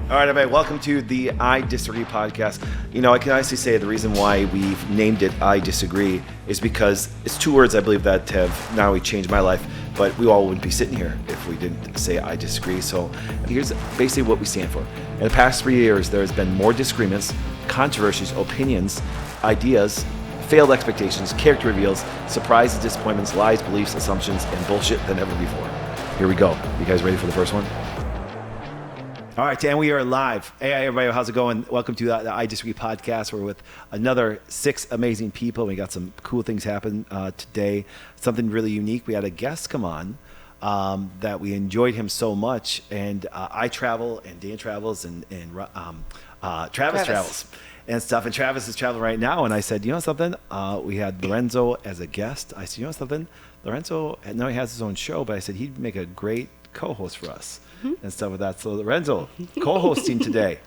All right, everybody, welcome to the I Disagree podcast. You know, I can honestly say the reason why we've named it I Disagree is because it's two words I believe that have not only changed my life, but we all wouldn't be sitting here if we didn't say I disagree. So here's basically what we stand for. In the past 3 years, there has been more disagreements, controversies, opinions, ideas, failed expectations, character reveals, surprises, disappointments, lies, beliefs, assumptions, and bullshit than ever before. Here we go. You guys ready for the first one? All right, and we are live. Hey, everybody, how's it going? Welcome to the I Disagree podcast. We're with another 6 amazing people. We got some cool things happen today. Something really unique. We had a guest come on that we enjoyed him so much. And I travel, and Dan travels, and Travis travels and stuff. And Travis is traveling right now. And I said, you know something? We had Lorenzo as a guest. I said, you know something? Lorenzo, now he has his own show, but I said he'd make a great co-host for us. And stuff with that. So Lorenzo, co-hosting today.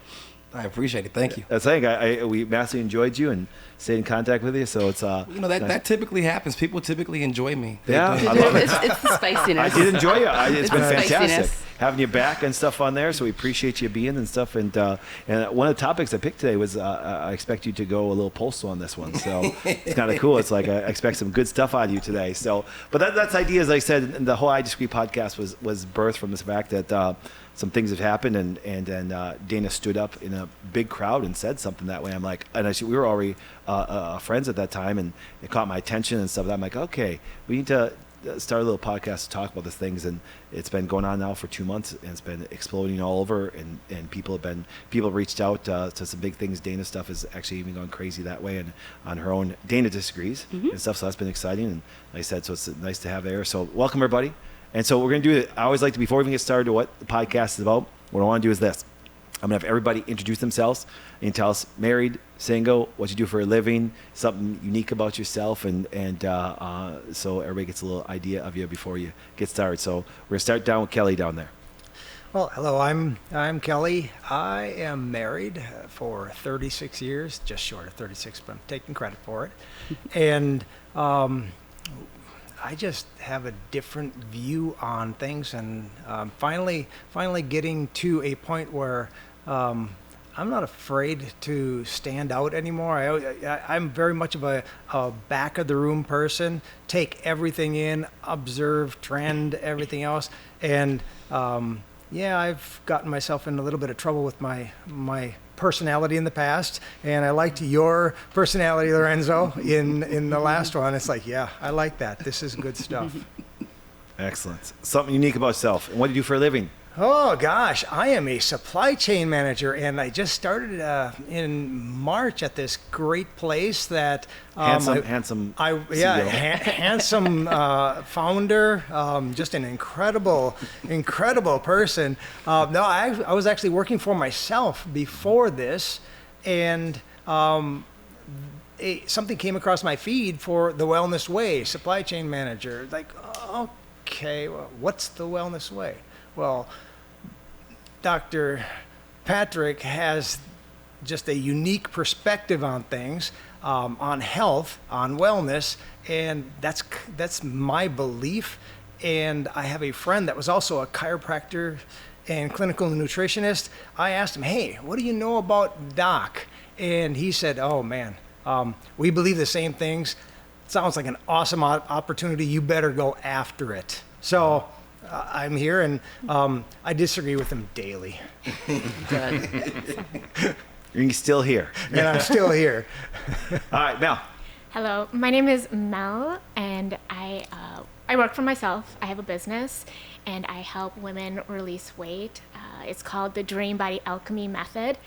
I appreciate it. Thank you. That's saying we massively enjoyed you and stayed in contact with you. So it's that nice. That typically happens. People typically enjoy me. Yeah, I love it. It's the spiciness. I did enjoy you. It's been fantastic spiciness. having you back and stuff on there. So we appreciate you being and stuff. And one of the topics I picked today was I expect you to go a little postal on this one. So it's kind of cool. It's like I expect some good stuff out of you today. So, but that's idea, as I said, and the whole I Disagree podcast was birthed from this fact that some things have happened, and then Dana stood up in a big crowd and said something that way. I'm like, and we were already friends at that time, and it caught my attention and stuff. And I'm like, okay, we need to start a little podcast to talk about these things. And it's been going on now for 2 months, and it's been exploding all over. And people reached out to some big things. Dana's stuff has actually even gone crazy that way, and on her own, Dana disagrees and stuff. So that's been exciting. And like I said, so it's nice to have there. So welcome everybody. And so we're going to do it. I always like to, before we even get started to what the podcast is about, what I want to do is this. I'm going to have everybody introduce themselves and tell us married, single, what you do for a living, something unique about yourself. And so everybody gets a little idea of you before you get started. So we're going to start down with Kelly down there. Well, hello, I'm Kelly. I am married for 36 years, just short of 36, but I'm taking credit for it. And I just have a different view on things, and finally getting to a point where I'm not afraid to stand out anymore. I'm very much of a back of the room person, take everything in, observe, trend, everything else. And I've gotten myself in a little bit of trouble with my personality in the past, and I liked your personality, Lorenzo, in the last one. It's like, yeah, I like that. This is good stuff. Excellent. Something unique about yourself. And what do you do for a living? Oh gosh, I am a supply chain manager, and I just started in March at this great place that handsome CEO. Handsome founder, just an incredible person. No, I was actually working for myself before this, and something came across my feed for the Wellness Way, supply chain manager. Like, okay, well, what's the Wellness Way? Well, Dr. Patrick has just a unique perspective on things, on health, on wellness, and that's my belief. And I have a friend that was also a chiropractor and clinical nutritionist. I asked him, hey, what do you know about Doc? And he said, oh man, we believe the same things. Sounds like an awesome opportunity. You better go after it. So I'm here, and I disagree with him daily. You're still here. And I'm still here. All right, Mel. Hello, my name is Mel, and I work for myself. I have a business, and I help women release weight. It's called the Dream Body Alchemy Method,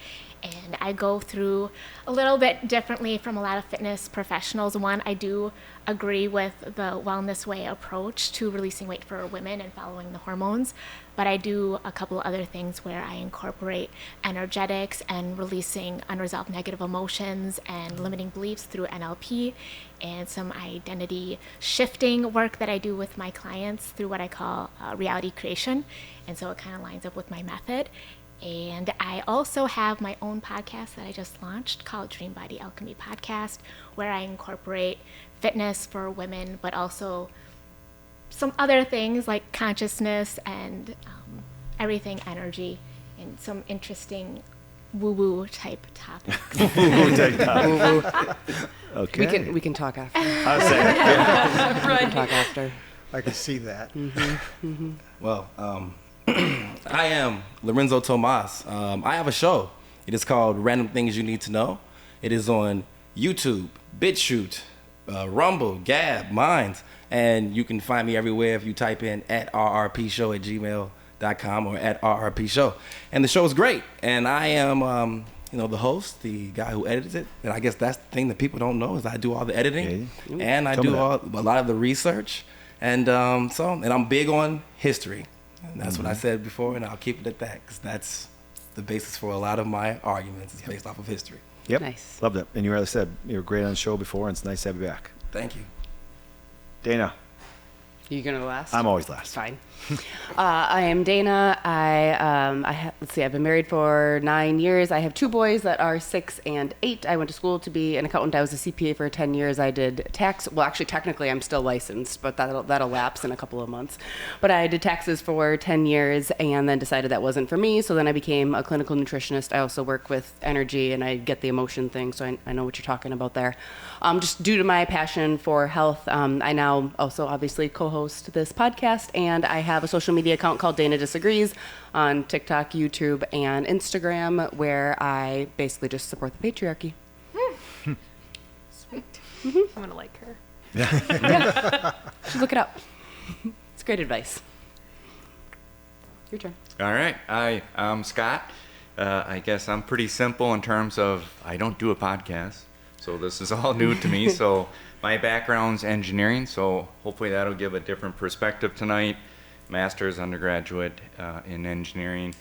and I go through a little bit differently from a lot of fitness professionals. One, I do agree with the Wellness Way approach to releasing weight for women and following the hormones, but I do a couple other things where I incorporate energetics and releasing unresolved negative emotions and limiting beliefs through NLP, and some identity shifting work that I do with my clients through what I call reality creation. And so it kind of lines up with my method. And I also have my own podcast that I just launched called Dream Body Alchemy Podcast, where I incorporate fitness for women, but also some other things like consciousness and everything energy and some interesting woo-woo type topics. Okay. We can talk after. I was saying, yeah. We can talk after. I can see that. Well, I am Lorenzo Tomas. I have a show. It is called Random Things You Need to Know. It is on YouTube, BitChute, Rumble, Gab, Minds, and you can find me everywhere if you type in @rrpshow@gmail.com or @rrpshow. And the show is great, and I am the host, the guy who edits it. And I guess that's the thing that people don't know is I do all the editing, and I do a lot of the research, and I'm big on history. And that's what I said before, and I'll keep it at that because that's the basis for a lot of my arguments. It's based off of history. Yep. Nice. Loved it. And you already said you were great on the show before, and it's nice to have you back. Thank you. Dana. You gonna go last? I'm always last. Fine. I am Dana. Let's see. I've been married for 9 years. I have 2 boys that are 6 and 8. I went to school to be an accountant. I was a CPA for 10 years. I did tax. Well, actually, technically, I'm still licensed, but that'll lapse in a couple of months. But I did taxes for 10 years, and then decided that wasn't for me. So then I became a clinical nutritionist. I also work with energy, and I get the emotion thing. So I know what you're talking about there. Just due to my passion for health, I now also obviously co-host this podcast, and I have a social media account called Dana Disagrees on TikTok, YouTube, and Instagram, where I basically just support the patriarchy. Sweet. I'm gonna like her. Yeah. Should look it up. It's great advice. Your turn. All right. I'm Scott. I guess I'm pretty simple in terms of I don't do a podcast, so this is all new to me. So my background's engineering, so hopefully that'll give a different perspective tonight. Master's, undergraduate in engineering.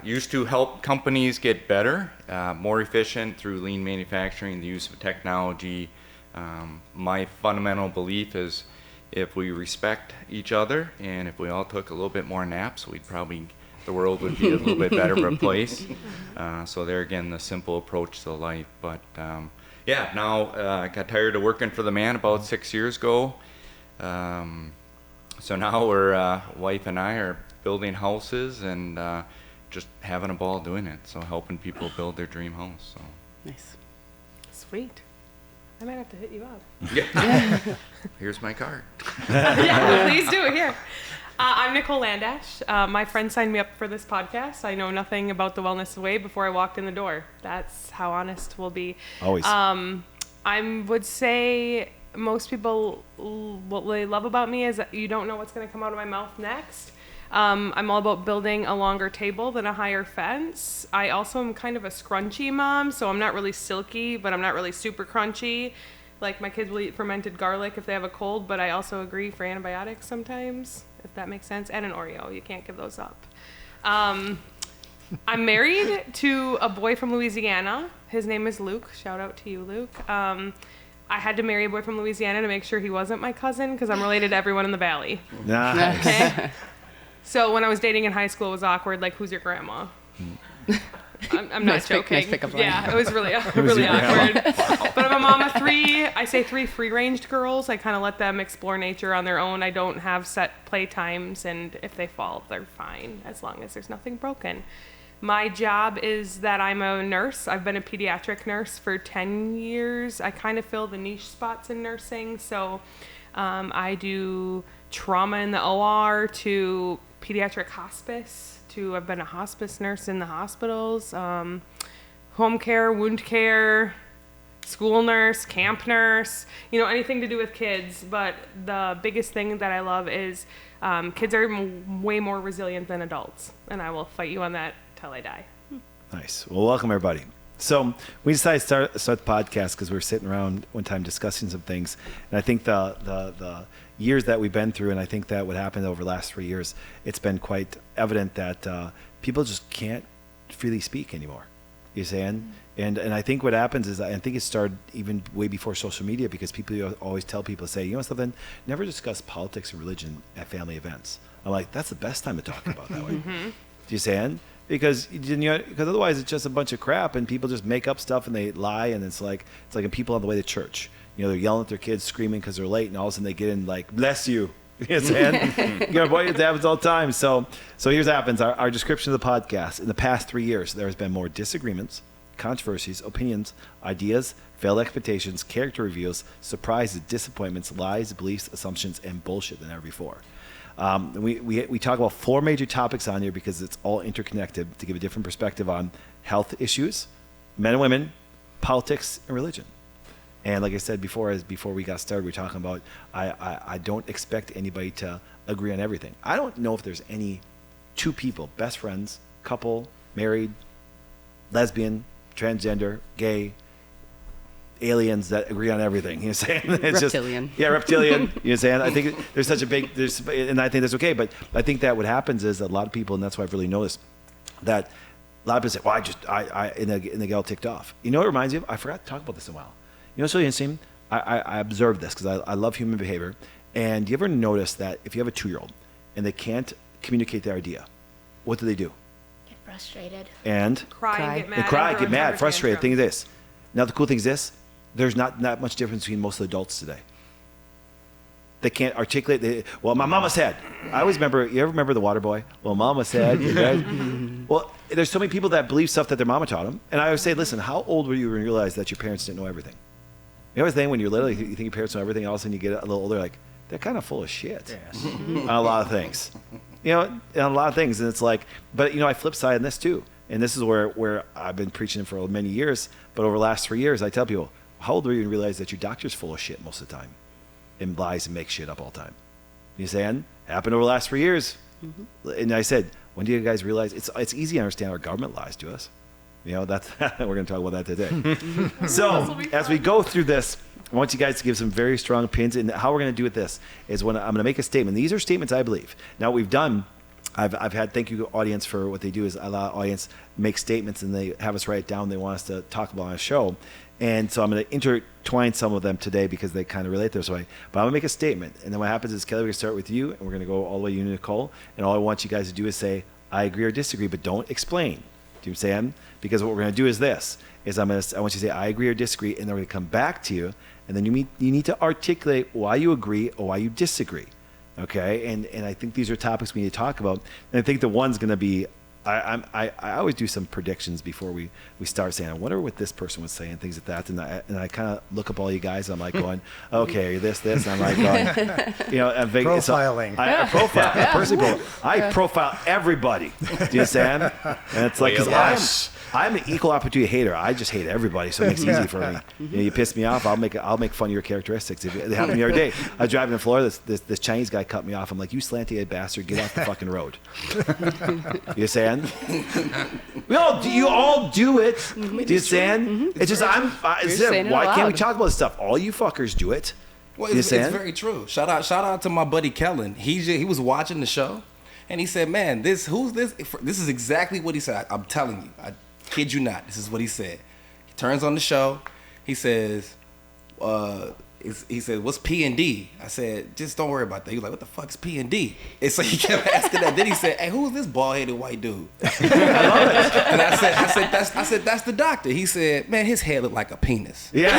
Used to help companies get better, more efficient through lean manufacturing, the use of technology. My fundamental belief is if we respect each other and if we all took a little bit more naps, the world would be a little bit better of a place. So there again, the simple approach to life. But now I got tired of working for the man about 6 years ago. So now wife and I are building houses and just having a ball doing it. So helping people build their dream house. So. Nice. Sweet. I might have to hit you up. Yeah. Here's my card. Yeah, please do it here. I'm Nicole Landash. My friend signed me up for this podcast. I know nothing about the Wellness Way before I walked in the door. That's how honest we'll be. Always. I would say most people, what they love about me is that you don't know what's going to come out of my mouth next. I'm all about building a longer table than a higher fence. I also am kind of a scrunchy mom, so I'm not really silky, but I'm not really super crunchy. Like my kids will eat fermented garlic if they have a cold, but I also agree for antibiotics sometimes, if that makes sense, and an Oreo. You can't give those up. I'm married to a boy from Louisiana. His name is Luke. Shout out to you, Luke. I had to marry a boy from Louisiana to make sure he wasn't my cousin because I'm related to everyone in the valley. Nice. Okay? So when I was dating in high school, it was awkward. Like, who's your grandma? I'm not joking. Nice pickup line. Yeah, it was really awkward. But I'm a mom of 3. I say 3 free-ranged girls. I kind of let them explore nature on their own. I don't have set play times, and if they fall, they're fine as long as there's nothing broken. My job is that I'm a nurse. I've been a pediatric nurse for 10 years. I kind of fill the niche spots in nursing. So I do trauma in the OR to pediatric hospice to I've been a hospice nurse in the hospitals, home care, wound care, school nurse, camp nurse, anything to do with kids. But the biggest thing that I love is kids are way more resilient than adults. And I will fight you on that till I die. Nice. Well, welcome everybody. So we decided to start the podcast because we were sitting around one time discussing some things, and I think the years that we've been through, and I think that what happened over the last 3 years, it's been quite evident that people just can't freely speak anymore. You saying? And I think what happens is I think it started even way before social media because people always tell people, say, you know something, never discuss politics and religion at family events. I'm like, that's the best time to talk about that way. Do you saying? Because otherwise it's just a bunch of crap and people just make up stuff and they lie, and it's like people on the way to church. They're yelling at their kids, screaming because they're late, and all of a sudden they get in like, bless you. You know what I'm saying? Boy, it happens all the time. So here's what happens. Our description of the podcast. In the past 3 years, there has been more disagreements, controversies, opinions, ideas, failed expectations, character reveals, surprises, disappointments, lies, beliefs, assumptions, and bullshit than ever before. We talk about 4 major topics on here because it's all interconnected to give a different perspective on health issues, men and women, politics, and religion. And like I said before we got started, we were talking about I don't expect anybody to agree on everything. I don't know if there's any 2 people, best friends, couple, married, lesbian, transgender, gay, aliens that agree on everything. You know what I'm saying? It's reptilian. Reptilian. You know what I'm saying? I think there's such a big, and I think that's okay. But I think that what happens is that a lot of people, and that's why I've really noticed, that a lot of people say, well, and the gal ticked off. You know what it reminds me of? I forgot to talk about this in a while. You know what's really interesting? I observed this because I love human behavior. And do you ever notice that if you have a 2-year-old and they can't communicate their idea, what do? Get frustrated. And Cry and get mad. They cry, and get mad, frustrated. tantrum. Thing is this. Now the cool thing is this. There's not that much difference between most of the adults today. They can't articulate. Well, my mama said. I always remember. You ever remember the water boy? Well, mama said. You guys? Well, there's so many people that believe stuff that their mama taught them. And I always say, listen, how old were you when you realized that your parents didn't know everything? You know the thing when you're little, you think your parents know everything. All of a sudden, you get a little older, like they're kind of full of shit on a lot of things. You know, on a lot of things, and it's like, but I flip side on this too. And this is where I've been preaching for many years. But over the last 3 years, I tell people, how old were you when you realize that your doctor's full of shit most of the time? And lies and makes shit up all the time. You saying? Happened over the last 3 years. And I said, when do you guys realize it's easy to understand our government lies to us? That's we're going to talk about that today. So as we go through this, I want you guys to give some very strong opinions. And how we're going to do with this is when I'm going to make a statement. These are statements I believe. Now what we've done, I've had thank you audience for what they do is allow audience make statements and they have us write it down. They want us to talk about on a show. And so I'm going to intertwine some of them today because they kind of relate this way. But I'm going to make a statement. And then what happens is, Kelly, we're going to start with you, and we're going to go all the way to you, Nicole. And all I want you guys to do is say, I agree or disagree, but don't explain. Do you know what I'm saying? Because what we're going to do is this, is I want you to say, I agree or disagree, and then we're going to come back to you. And then you need to articulate why you agree or why you disagree. Okay? And I think these are topics we need to talk about. And I think the one's going to be, I always do some predictions before we start saying, I wonder what this person would say and things like that. And I kind of look up all you guys. And I'm like going, okay, this. And I'm like going, profiling. I profile everybody. Do you understand? And it's like, because I'm an equal opportunity hater. I just hate everybody, so it makes it easy for me. You piss me off, I'll make fun of your characteristics. It happened to me the other day. I was driving in Florida. This Chinese guy cut me off. I'm like, you slanty-headed bastard, get off the fucking road. You understand? You all do it. Do you understand? It's just why can't we talk about this stuff? All you fuckers do it. Well, it's very true. Shout out to my buddy Kellen. He was watching the show, and he said, "Man, who's this? This is exactly what he said. I'm telling you, I kid you not. This is what he said." He turns on the show. He says, he said, "What's P and D?" I said, "Just don't worry about that." He was like, "What the fuck's P and D?" And so he kept asking that. Then he said, "Hey, who's this bald-headed white dude?" I love it. And I said, "That's the doctor." He said, "Man, his head looked like a penis." Yeah,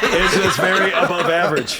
it's just very above average.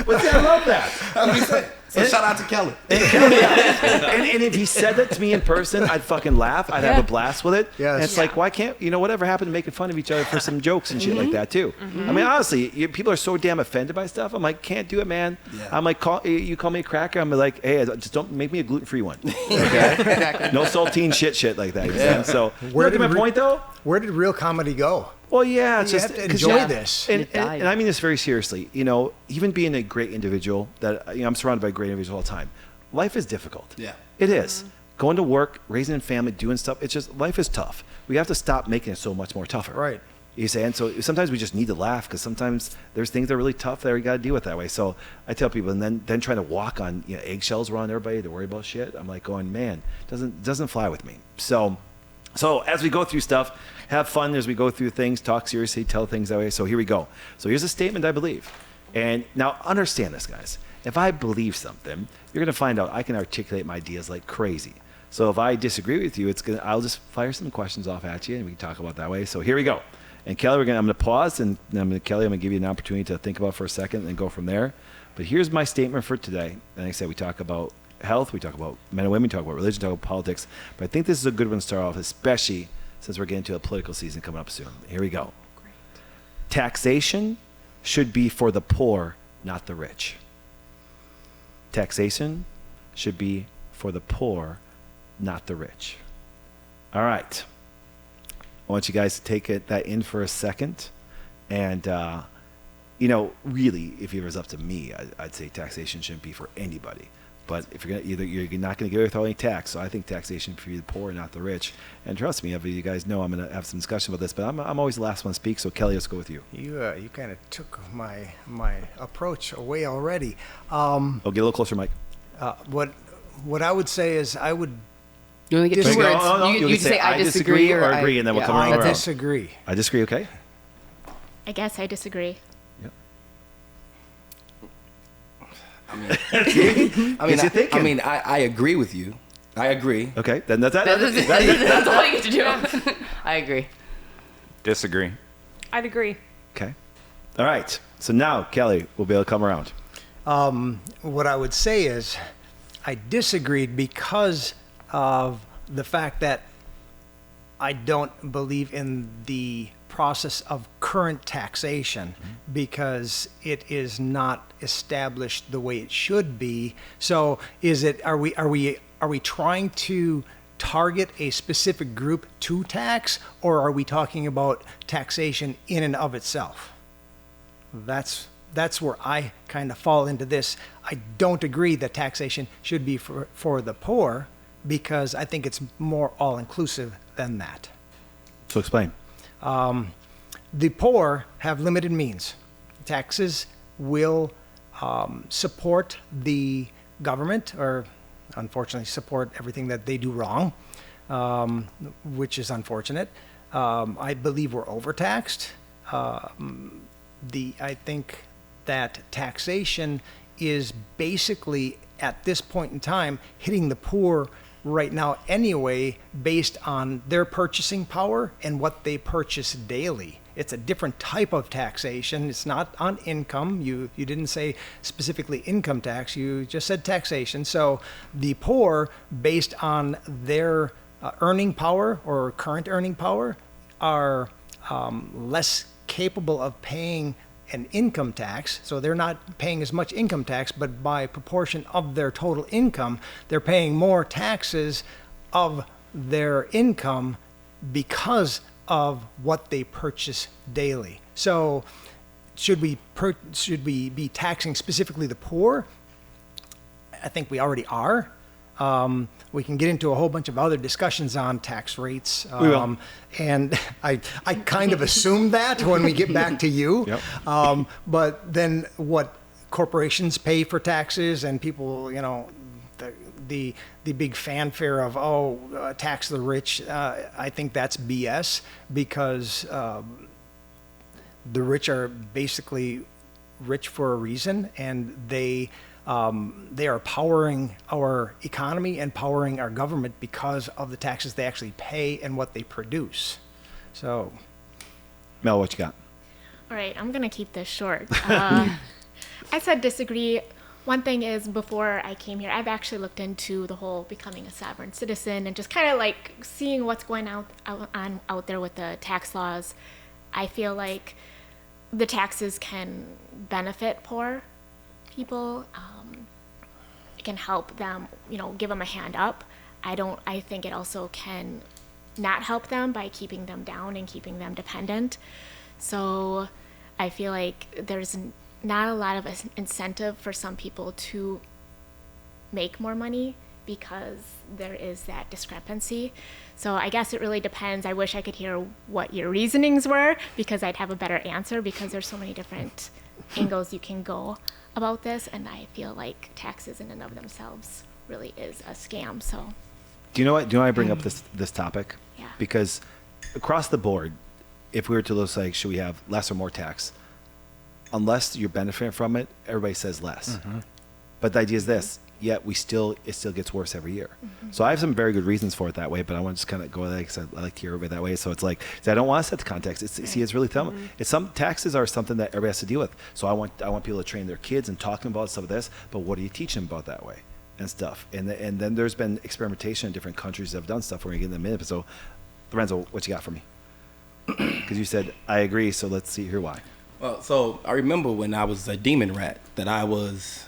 But see, I love that. So shout out to Kelly. And if he said that to me in person, I'd fucking laugh. I'd have a blast with it. Yes. And it's like, why can't, whatever happened to making fun of each other for some jokes and shit like that too? I mean, honestly, people are so damn offended by stuff. I'm like, can't do it, man. Yeah. I'm like, you call me a cracker. I'm like, hey, just don't make me a gluten-free one. Okay? Exactly. No saltine shit like that. Yeah. So, where did my point though? Where did real comedy go? Well, yeah, it's you just have to enjoy this. And I mean this very seriously. Even being a great individual, that I'm surrounded by great individuals all the time. Life is difficult. Yeah, it is. Going to work, raising a family, doing stuff. It's just life is tough. We have to stop making it so much more tougher. Right. You say, and so sometimes we just need to laugh because sometimes there's things that are really tough that we got to deal with that way. So I tell people, and then trying to walk on eggshells around everybody to worry about shit. I'm like going, man, doesn't fly with me. So as we go through stuff, have fun as we go through things, talk seriously, tell things that way. So here we go. So here's a statement I believe. And now understand this, guys. If I believe something, you're going to find out I can articulate my ideas like crazy. So if I disagree with you, I'll just fire some questions off at you and we can talk about that way. So here we go. And Kelly, I'm going to pause, and Kelly, I'm going to give you an opportunity to think about it for a second and then go from there. But here's my statement for today. And like I said, we talk about health, we talk about men and women, we talk about religion, we talk about politics. But I think this is a good one to start off, especially since we're getting to a political season coming up soon. Here we go. Great. Taxation should be for the poor, not the rich. Taxation should be for the poor, not the rich. All right. I want you guys to take that in for a second. And, really, if it was up to me, I'd say taxation shouldn't be for anybody. But if you're not going to get away with any tax, so I think taxation for the poor, not the rich. And trust me, you guys know I'm going to have some discussion about this, but I'm always the last one to speak. So Kelly, let's go with you. You kind of took my approach away already. Get a little closer, Mike. What I would say is I would. You only get two words. You can say I disagree or agree, and then we'll come around. I disagree. I disagree. Okay. I guess I disagree. I agree with you. I agree. Okay, then that's That's all you get to do. I agree. Disagree. I'd agree. Okay. All right. So now, Kelly, we'll be able to come around. What I would say is I disagreed because of the fact that I don't believe in the process of current taxation because it is not established the way it should be. So are we trying to target a specific group to tax, or are we talking about taxation in and of itself? That's where I kind of fall into this. I don't agree that taxation should be for the poor because I think it's more all-inclusive than that. So explain. The poor have limited means. Taxes will support the government, or unfortunately support everything that they do wrong, which is unfortunate. I believe we're overtaxed. I think that taxation is basically, at this point in time, hitting the poor right now anyway, based on their purchasing power and what they purchase daily. It's a different type of taxation. It's not on income. You didn't say specifically income tax. You just said taxation. So the poor, based on their earning power or current earning power, are less capable of paying an income tax. So they're not paying as much income tax, but by proportion of their total income, they're paying more taxes of their income because of what they purchase daily. So should we be taxing specifically the poor? I think we already are. We can get into a whole bunch of other discussions on tax rates. And I kind of assumed that when we get back to you. Yep. But then what corporations pay for taxes, and people, the big fanfare of, tax the rich, I think that's BS, because the rich are basically rich for a reason, and they are powering our economy and powering our government because of the taxes they actually pay and what they produce. So, Mel, what you got? All right, I'm going to keep this short. I said disagree. One thing is, before I came here, I've actually looked into the whole becoming a sovereign citizen and just kind of like seeing what's going out there with the tax laws. I feel like the taxes can benefit poor people. It can help them, give them a hand up. I think it also can not help them by keeping them down and keeping them dependent. So I feel like there's not a lot of incentive for some people to make more money because there is that discrepancy. So I guess it really depends. I wish I could hear what your reasonings were, because I'd have a better answer, because there's so many different angles you can go about this, and I feel like taxes in and of themselves really is a scam. So do you know what I bring up this topic? Yeah. Because across the board, if we were to look like, should we have less or more tax? Unless you're benefiting from it, everybody says less. Mm-hmm. But the idea is this: yet it still gets worse every year. So I have some very good reasons for it that way, but I want to just kind of go there because I like to hear it that way. So it's like, I don't want to set the context. It's really telling. It's some taxes are something that everybody has to deal with. So I want people to train their kids and talk to them about some of this, but what do you teach them about that way and stuff? And then there's been experimentation in different countries that have done stuff. We're going to get in a minute. So Lorenzo, what you got for me? Because you said, I agree, so let's hear why. Well, so I remember when I was a demon rat that I was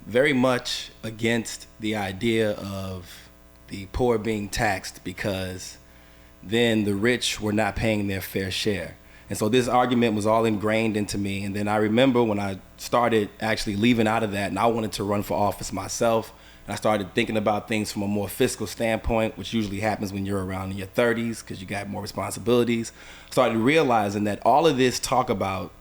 very much against the idea of the poor being taxed because then the rich were not paying their fair share. And so this argument was all ingrained into me. And then I remember when I started actually leaving out of that and I wanted to run for office myself, and I started thinking about things from a more fiscal standpoint, which usually happens when you're around in your 30s because you got more responsibilities. Started realizing that all of this talk about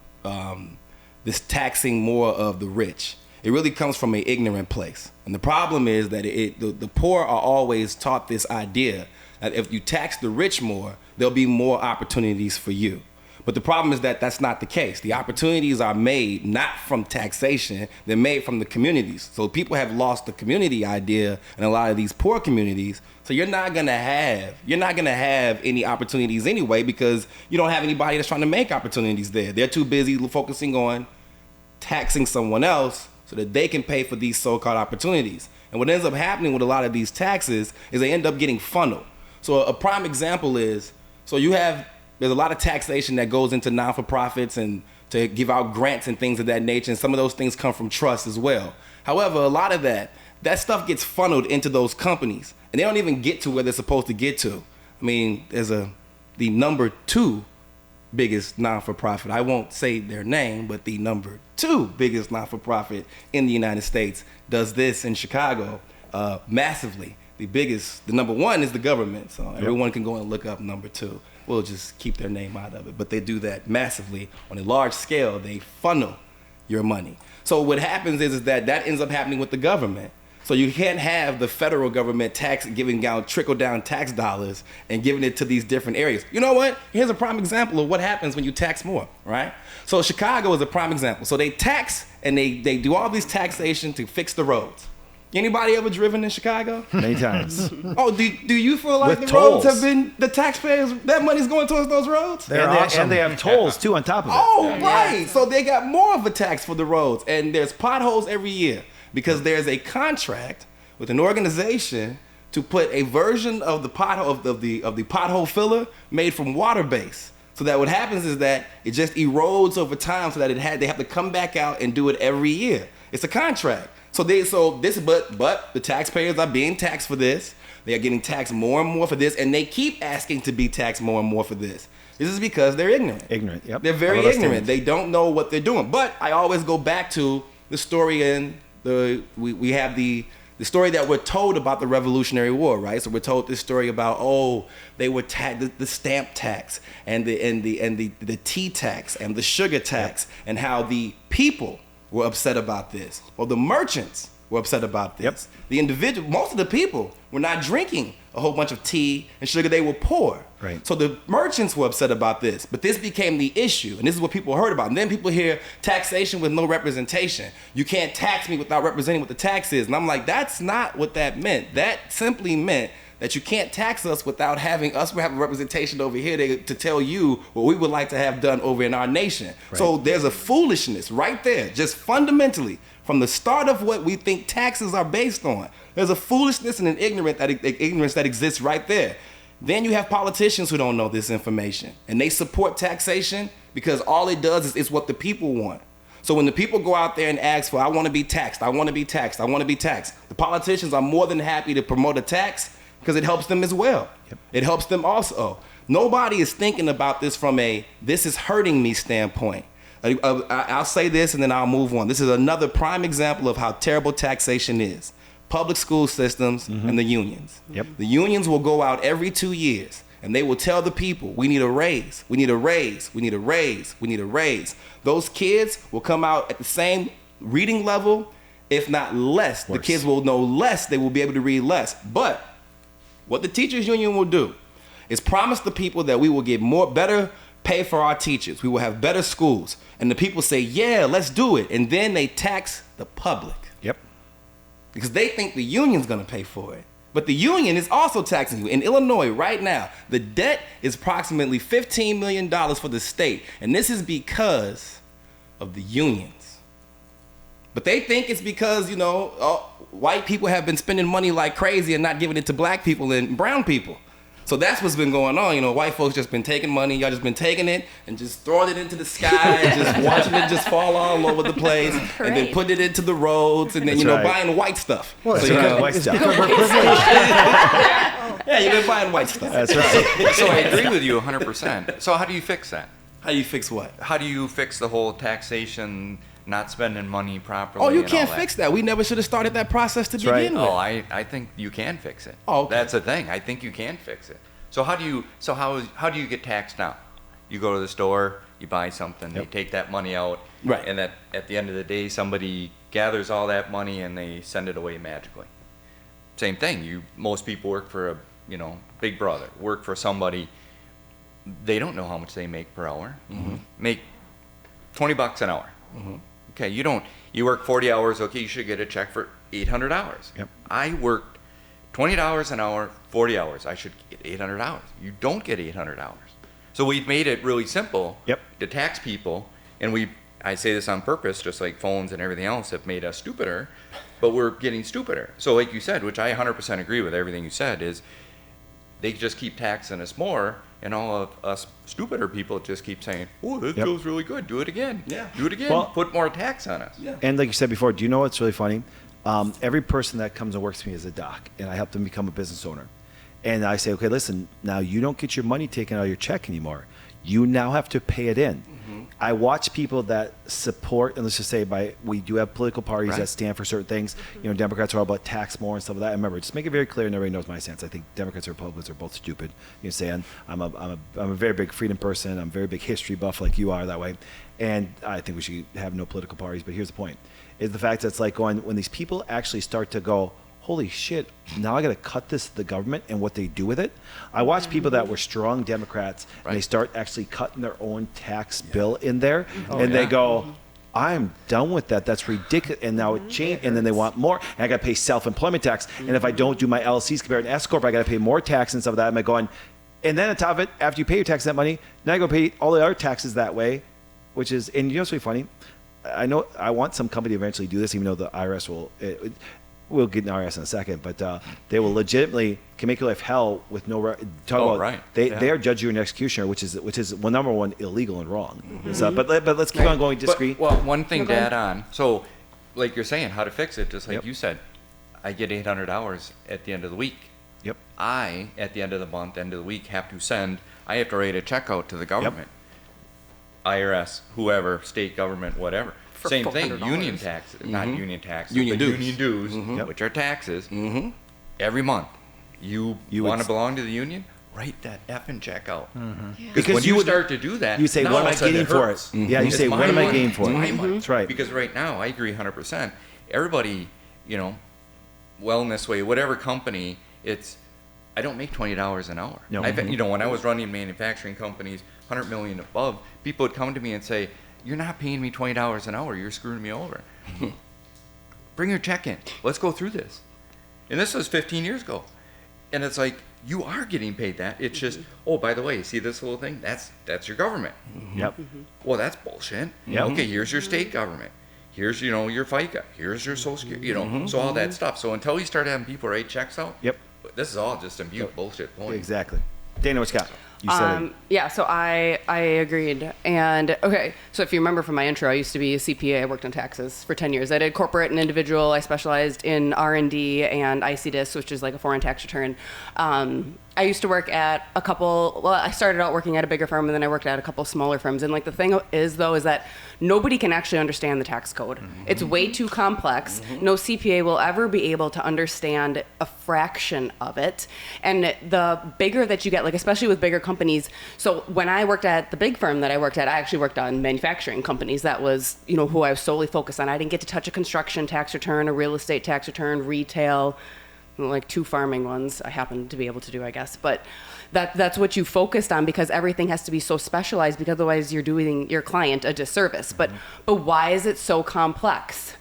this taxing more of the rich, it really comes from an ignorant place. And the problem is that the poor are always taught this idea that if you tax the rich more, there'll be more opportunities for you. But the problem is that that's not the case. The opportunities are made not from taxation, they're made from the communities. So people have lost the community idea in a lot of these poor communities. So you're not gonna have any opportunities anyway because you don't have anybody that's trying to make opportunities there. They're too busy focusing on taxing someone else so that they can pay for these so-called opportunities. And what ends up happening with a lot of these taxes is they end up getting funneled. So a prime example is, there's a lot of taxation that goes into non-for-profits and to give out grants and things of that nature. And some of those things come from trusts as well. However, a lot of that stuff gets funneled into those companies and they don't even get to where they're supposed to get to. I mean, there's the number 2 biggest non-for-profit. I won't say their name, but the number 2 biggest non-for-profit in the United States does this in Chicago massively. The number 1 is the government. So everyone can go and look up number 2. We'll just keep their name out of it. But they do that massively. On a large scale, they funnel your money. So what happens is that ends up happening with the government. So you can't have the federal government giving out trickle-down tax dollars and giving it to these different areas. You know what? Here's a prime example of what happens when you tax more, right? So Chicago is a prime example. So they tax and they do all these taxation to fix the roads. Anybody ever driven in Chicago? Many times. Oh, do you feel like With the roads tolls. have been, the taxpayers, that money's going towards those roads? They're awesome. And they have tolls too on top of it. Oh, right. So they got more of a tax for the roads. And there's potholes every year because there's a contract with an organization to put a version of the pothole of the pothole filler made from water base. So that what happens is that it just erodes over time so that they have to come back out and do it every year. It's a contract. But the taxpayers are being taxed for this. They are getting taxed more and more for this, and they keep asking to be taxed more and more for this. This is because they're ignorant. Ignorant, yep. They're very ignorant. They don't know what they're doing. But I always go back to the story we have the story that we're told about the Revolutionary War, right? So we're told this story about they were the stamp tax and the tea tax and the sugar tax and how the people were upset about this. Well, the merchants were upset about this. Yep. The individual, most of the people were not drinking a whole bunch of tea and sugar. They were poor. Right. So the merchants were upset about this. But this became the issue. And this is what people heard about. And then people hear taxation with no representation. You can't tax me without representing what the tax is. And I'm like, that's not what that meant. That simply meant that you can't tax us without having us have a representation over here to tell you what we would like to have done over in our nation. Right. So there's a foolishness right there, just fundamentally, from the start of what we think taxes are based on. There's a foolishness and an ignorance that exists right there. Then you have politicians who don't know this information, and they support taxation because all it does is it's what the people want. So when the people go out there and ask for, I want to be taxed, I want to be taxed, I want to be taxed, the politicians are more than happy to promote a tax because it helps them as well. Yep. It helps them also. Nobody is thinking about this from a this is hurting me standpoint. I'll say this and then I'll move on. This is another prime example of how terrible taxation is. Public school systems and the unions. Yep. The unions will go out every 2 years and they will tell the people, we need a raise, we need a raise, we need a raise, we need a raise. Those kids will come out at the same reading level, if not less. Worse. The kids will know less, they will be able to read less. But what the teachers union will do is promise the people that we will get better pay for our teachers. We will have better schools. And the people say, yeah, let's do it. And then they tax the public. Yep. because they think the union's going to pay for it. But the union is also taxing you. In Illinois right now, the debt is approximately $15 million for the state. And this is because of the unions. But they think it's because, white people have been spending money like crazy and not giving it to black people and brown people. So that's what's been going on. White folks just been taking money. Y'all just been taking it and just throwing it into the sky and just watching it just fall all over the place. And then putting it into the roads and then, buying white stuff. Well, so, white stuff. Yeah, you've been buying white stuff. That's right. So I agree with you 100%. So how do you fix that? How do you fix what? How do you fix the whole taxation, not spending money properly? Oh, you and can't all fix that. We never should have started that process to begin with. Oh, I think you can fix it. Oh, okay. That's the thing. I think you can fix it. So how do you get taxed now? You go to the store, you buy something, they take that money out, right? And that at the end of the day, somebody gathers all that money and they send it away magically. Same thing. Most people work for a big brother, work for somebody. They don't know how much they make per hour. Mm-hmm. Make $20 an hour. Mm-hmm. Okay, you work 40 hours. Okay, you should get a check for 800 hours. Yep. I worked $20 an hour, 40 hours. I should get 800 hours. You don't get 800 hours. So we've made it really simple to tax people, and I say this on purpose, just like phones and everything else have made us stupider, but we're getting stupider. So like you said, which I 100% agree with everything you said, is they just keep taxing us more, and all of us stupider people just keep saying, oh, that feels really good. Do it again. Yeah. Do it again. Well, put more tax on us. Yeah. And like you said before, do you know what's really funny? Every person that comes and works for me is a doc, and I help them become a business owner. And I say, okay, listen, now you don't get your money taken out of your check anymore. You now have to pay it in. Mm-hmm. I watch people that support, and let's just say we do have political parties that stand for certain things. Democrats are all about tax more and stuff like that. And remember, just make it very clear, and everybody knows my stance. I think Democrats and Republicans are both stupid. I'm a very big freedom person. I'm a very big history buff like you are that way. And I think we should have no political parties. But here's the point, is the fact that it's like when these people actually start to go, holy shit, now I got to cut this to the government and what they do with it. I watch people that were strong Democrats and they start actually cutting their own tax bill in there and they go, I'm done with that. That's ridiculous. And now it changed. And then they want more. And I got to pay self-employment tax. And if I don't do my LLCs compared to S Corp, I got to pay more tax and stuff like that. I'm going, and then on top of it, after you pay your tax that money, now I go pay all the other taxes that way, which is, and what's really funny? I know I want some company to eventually do this, even though the IRS will. We'll get an IRS in a second, but they will legitimately can make your life hell with no they are judge you an executioner, which is number one, illegal and wrong. Mm-hmm. So, but let's keep on going. Disagree. Well, one thing to add on. So, like you're saying, how to fix it, just like you said, I get 800 hours at the end of the week. Yep. I at the end of the month, end of the week, have to write a check out to the government, IRS, whoever, state government, whatever. Same thing, union taxes, not union taxes, union dues. Union dues, which are taxes. Mm-hmm. Every month, you want to belong to the union, write that effing check out. Mm-hmm. Yeah. Because when you start to do that, you say, what am I getting for it? Mm-hmm. Yeah, you say, what am I getting for it? My money. That's right. Because right now, I agree 100%. Everybody, wellness way, whatever company, I don't make $20 an hour. No. When I was running manufacturing companies, 100 million above, people would come to me and say, you're not paying me $20 an hour. You're screwing me over. Bring your check in. Let's go through this. And this was 15 years ago. And it's like, you are getting paid that. It's just, oh, by the way, you see this little thing? That's your government. Yep. Well, that's bullshit. Yep. Okay, here's your state government. Here's, your FICA. Here's your Social Security, so all that stuff. So until you start having people write checks out, this is all just bullshit point. Exactly. Dana, what you got? You said it. So I agreed. And okay, so if you remember from my intro, I used to be a CPA. I worked on taxes for 10 years. I did corporate and individual. I specialized in R&D and ICDIS, which is like a foreign tax return. I used to work at I started out working at a bigger firm, and then I worked at a couple smaller firms. And like the thing is that nobody can actually understand the tax code. Mm-hmm. It's way too complex. Mm-hmm. No CPA will ever be able to understand a fraction of it. And the bigger that you get, like especially with bigger companies. So when I worked at the big firm that I worked at, I actually worked on manufacturing companies. That was, who I was solely focused on. I didn't get to touch a construction tax return, a real estate tax return, retail, like 2 farming ones I happened to be able to do, I guess. But that's what you focused on, because everything has to be so specialized, because otherwise you're doing your client a disservice. But why is it so complex?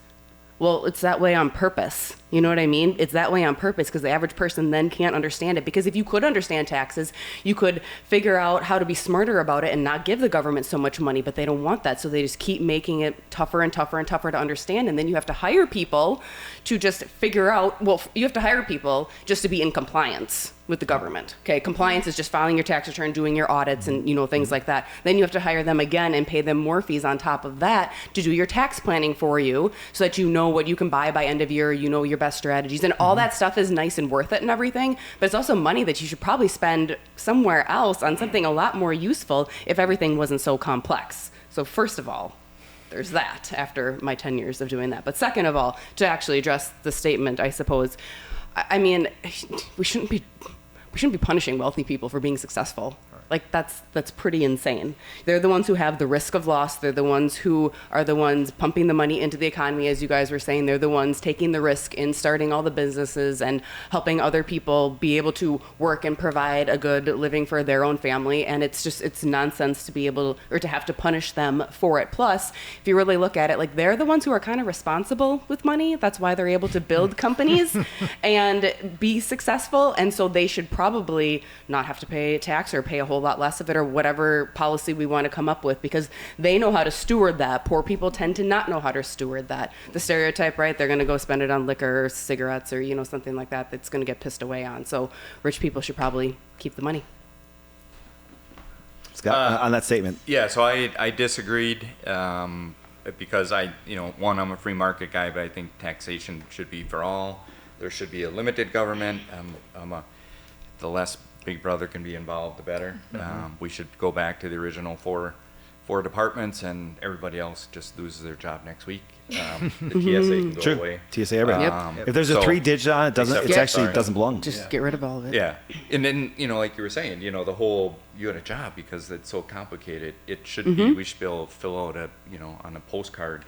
Well, it's that way on purpose. You know what I mean? It's that way on purpose because the average person then can't understand it. Because if you could understand taxes, you could figure out how to be smarter about it and not give the government so much money, but they don't want that. So they just keep making it tougher and tougher and tougher to understand. And then you have to hire people to just figure out, well, you have to hire people just to be in compliance with the government. Okay, compliance is just filing your tax return, doing your audits and, you know, things like that. Then you have to hire them again and pay them more fees on top of that to do your tax planning for you so that you know what you can buy by end of year, you know your best strategies, and all that stuff is nice and worth it and everything, but it's also money that you should probably spend somewhere else on something a lot more useful if everything wasn't so complex. So first of all, there's that after my 10 years of doing that. But second of all, to actually address the statement, I suppose, I mean, we shouldn't be punishing wealthy people for being successful. Like that's pretty insane. They're the ones who have the risk of loss. They're the ones who are the ones pumping the money into the economy, as you guys were saying. They're the ones taking the risk in starting all the businesses and helping other people be able to work and provide a good living for their own family. And it's nonsense to be able or to have to punish them for it. Plus, if you really look at it, like they're the ones who are kind of responsible with money. That's why they're able to build companies and be successful. And so they should probably not have to pay tax or pay a whole lot less of it or whatever policy we want to come up with because they know how to steward that. Poor people tend to not know how to steward that. The stereotype, right? They're going to go spend it on liquor or cigarettes or, you know, something like that that's going to get pissed away on. So rich people should probably keep the money. Scott, on that statement. Yeah, so I disagreed because I'm a free market guy, but I think taxation should be for all. There should be a limited government. The less Big Brother can be involved, the better. We should go back to the original four departments, and everybody else just loses their job next week. The TSA can go away. TSA, everything. If there's a 3-digit on it, doesn't belong. Just get rid of all of it. Yeah, and then like you were saying, the whole you had a job because it's so complicated. It should be we should be able to fill out on a postcard.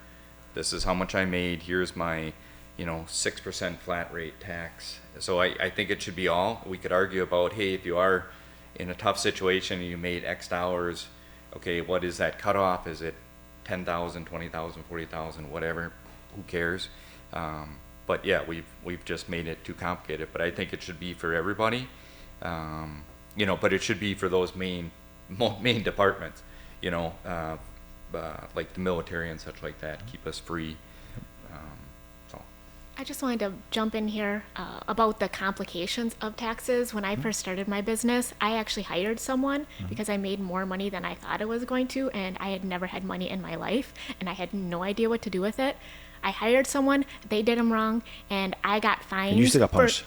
This is how much I made. Here's my 6% flat rate tax. So I think it should be all. We could argue about, hey, if you are in a tough situation and you made X dollars, okay, what is that cutoff? Is it 10,000, 20,000, 40,000, whatever? Who cares? But yeah, we've just made it too complicated. But I think it should be for everybody. But it should be for those main departments. Like the military and such like that, keep us free. I just wanted to jump in here about the complications of taxes. When I first started my business, I actually hired someone because I made more money than I thought I was going to, and I had never had money in my life, and I had no idea what to do with it. I hired someone, they did them wrong, and I got fined. And you still got punished.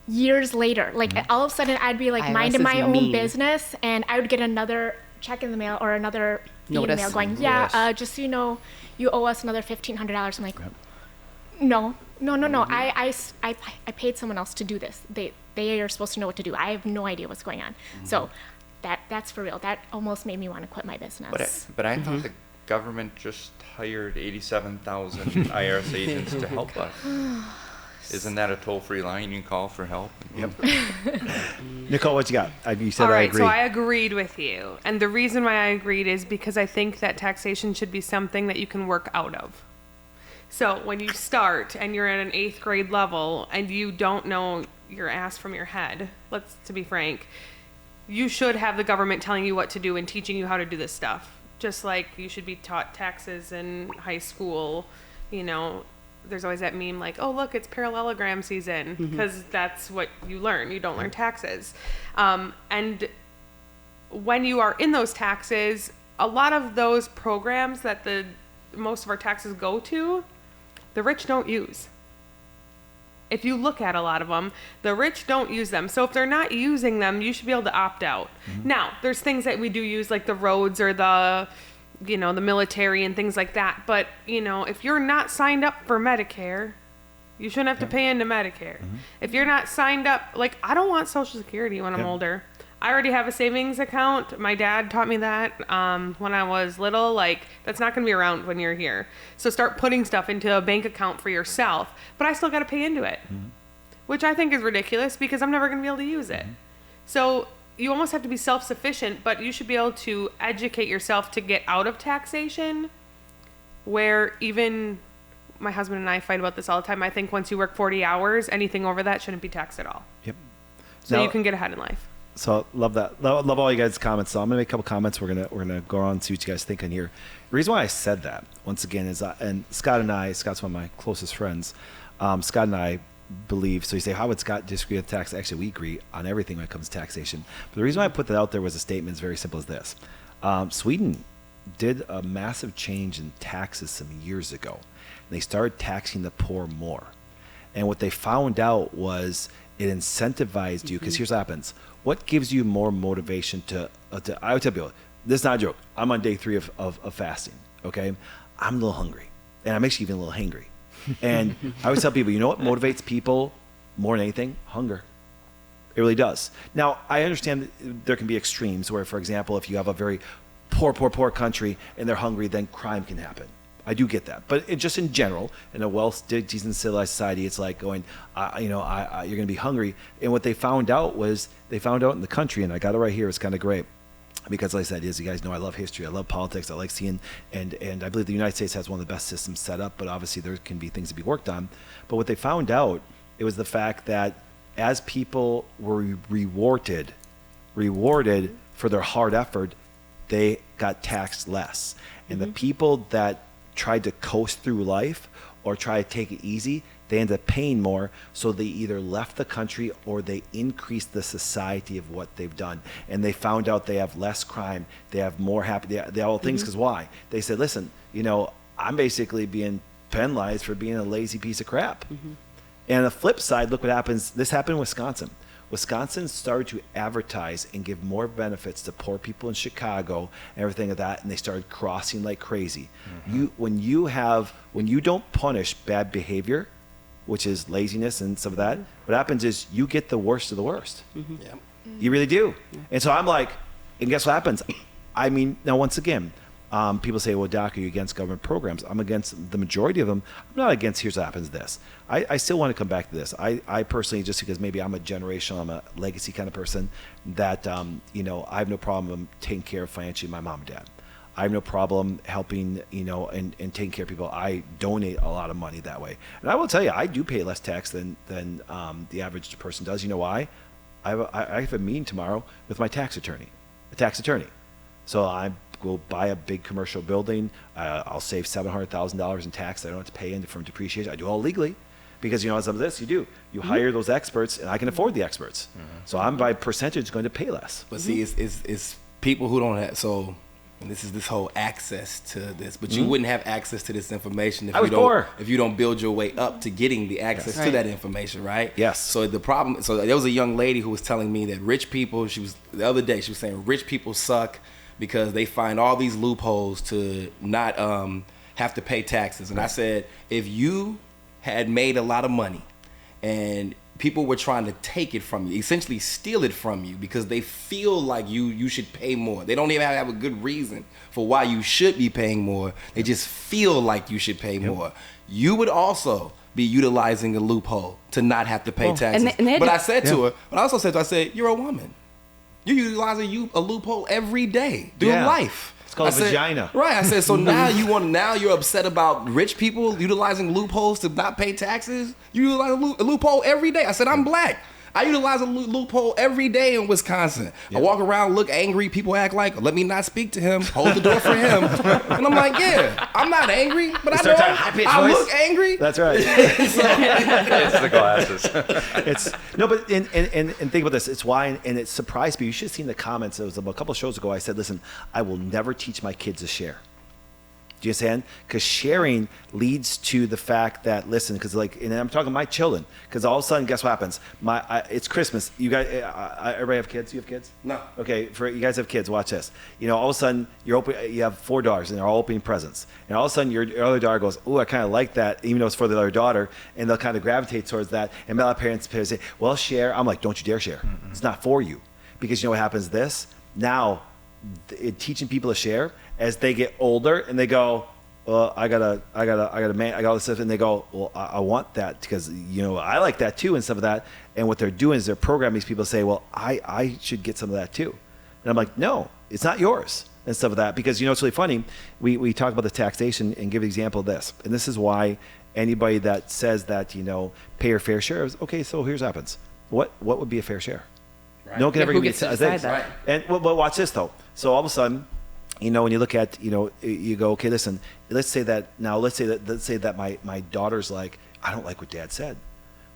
Years later. Like all of a sudden, I'd be like minding my own business, and I would get another check in the mail or another email going, just so you know, you owe us another $1,500. I'm like, No. I paid someone else to do this. They are supposed to know what to do. I have no idea what's going on. So that's for real. That almost made me want to quit my business. But I thought the government just hired 87,000 IRS agents to help us. Isn't that a toll-free line you can call for help? Yep. Nicole, what you got? You said All right, I agree. so I agreed with you. And the reason why I agreed is because I think that taxation should be something that you can work out of. So when you start and you're at an 8th grade level and you don't know your ass from your head, to be frank, you should have the government telling you what to do and teaching you how to do this stuff. Just like you should be taught taxes in high school. There's always that meme like, oh, look, it's parallelogram season, because that's what you learn. You don't learn taxes. And when you are in those taxes, a lot of those programs that most of our taxes go to, the rich don't use. If you look at a lot of them, the rich don't use them. So if they're not using them, you should be able to opt out. Now, there's things that we do use, like the roads or the military and things like that. But, if you're not signed up for Medicare, you shouldn't have to pay into Medicare. If you're not signed up, I don't want Social Security when I'm older. I already have a savings account. My dad taught me that when I was little. That's not going to be around when you're here. So start putting stuff into a bank account for yourself. But I still got to pay into it, which I think is ridiculous because I'm never going to be able to use it. So you almost have to be self-sufficient, but you should be able to educate yourself to get out of taxation, where even my husband and I fight about this all the time. I think once you work 40 hours, anything over that shouldn't be taxed at all. Yep. So Now, you can get ahead in life. So love that. Love all you guys' comments. So I'm gonna make a couple comments. We're gonna go on and see what you guys think on here. The reason why I said that once again is, and Scott's one of my closest friends. Scott and I believe. So you say, how would Scott disagree with tax? Actually, we agree on everything when it comes to taxation. But the reason why I put that out there was a statement is very simple as this: Sweden did a massive change in taxes some years ago. And they started taxing the poor more. And what they found out was it incentivized you, because here's what happens. What gives you more motivation to I would tell people, this is not a joke. I'm on day 3 of fasting, okay? I'm a little hungry, and I'm actually even a little hangry. And I always tell people, you know what motivates people more than anything? Hunger. It really does. Now, I understand that there can be extremes where, for example, if you have a very poor country and they're hungry, then crime can happen. I do get that. But just in general, in a well-decent, civilized society, it's like going, you're going to be hungry. And what they found out was, they found out in the country, and I got it right here, it's kind of great. Because like I said, as you guys know, I love history, I love politics, I like seeing, and I believe the United States has one of the best systems set up, but obviously there can be things to be worked on. But what they found out, it was the fact that as people were rewarded for their hard effort, they got taxed less. And the people that tried to coast through life or try to take it easy, they ended up paying more, so they either left the country or they increased the society of what they've done. And they found out they have less crime, they have more happy, they have all things, because why? They said, listen, I'm basically being penalized for being a lazy piece of crap. And on the flip side, look what happens. This happened in Wisconsin. Wisconsin started to advertise and give more benefits to poor people in Chicago and everything like that, and they started crossing like crazy. When you don't punish bad behavior, which is laziness and some of that, what happens is you get the worst of the worst. You really do. And so I'm like, and guess what happens? I mean, now once again, people say, well, Doc, are you against government programs? I'm against the majority of them. I'm not against, here's what happens this. I still want to come back to this. I personally, just because maybe I'm a generational, I'm a legacy kind of person, that, I have no problem taking care of financially my mom and dad. I have no problem helping, and taking care of people. I donate a lot of money that way. And I will tell you, I do pay less tax than the average person does. You know why? I have a meeting tomorrow with my tax attorney, So I will buy a big commercial building. I'll save $700,000 in tax that I don't have to pay in from depreciation. I do all legally, because some of this you hire those experts, and I can afford the experts. So I'm by percentage going to pay less. But see, it's people who don't have, so, and this is this whole access to this, but you wouldn't have access to this information if you don't build your way up to getting the access to that information, right? Yes. So the problem, so there was a young lady who was telling me that rich people, the other day she was saying rich people suck because they find all these loopholes to not have to pay taxes. And I said, if you had made a lot of money and people were trying to take it from you, essentially steal it from you, because they feel like you should pay more. They don't even have a good reason for why you should be paying more. They just feel like you should pay more. You would also be utilizing a loophole to not have to pay taxes. But I said to her, I said, you're a woman. You're utilizing a loophole every day through life. It's called vagina. Right. I said, so now you're upset about rich people utilizing loopholes to not pay taxes? You utilize a loophole every day. I said, I'm black. I utilize a loophole every day in Wisconsin. Yep. I walk around, look angry. People act like, let me not speak to him. Hold the door for him. And I'm like, yeah, I'm not angry, but I look angry. That's right. It's the glasses. And think about this. It's why, and it surprised me. You should have seen the comments. It was about a couple of shows ago. I said, listen, I will never teach my kids to share. Do you understand? Because sharing leads to the fact that, listen, because and I'm talking to my children, because all of a sudden, guess what happens? It's Christmas. You guys, everybody have kids? You have kids? No. Okay, you guys have kids. Watch this. All of a sudden, you have 4 daughters, and they're all opening presents. And all of a sudden, your other daughter goes, "Oh, I kind of like that," even though it's for the other daughter, and they'll kind of gravitate towards that. And a lot of parents say, "Well, share." I'm like, "Don't you dare share. It's not for you," because you know what happens? Now, teaching people to share, as they get older and they go, well, I got all this stuff, and they go, well, I want that because I like that too and stuff of that. And what they're doing is they're programming these people to say, well, I should get some of that too. And I'm like, no, it's not yours and stuff of that, because it's really funny. We talk about the taxation and give an example of this, and this is why Anybody that says that, pay your fair share, okay, so here's what happens. What would be a fair share? Right. No one can ever who give me gets to decide that? Right. And but watch this though. So all of a sudden, when you look at, you go, okay, listen, let's say that my daughter's like, I don't like what dad said.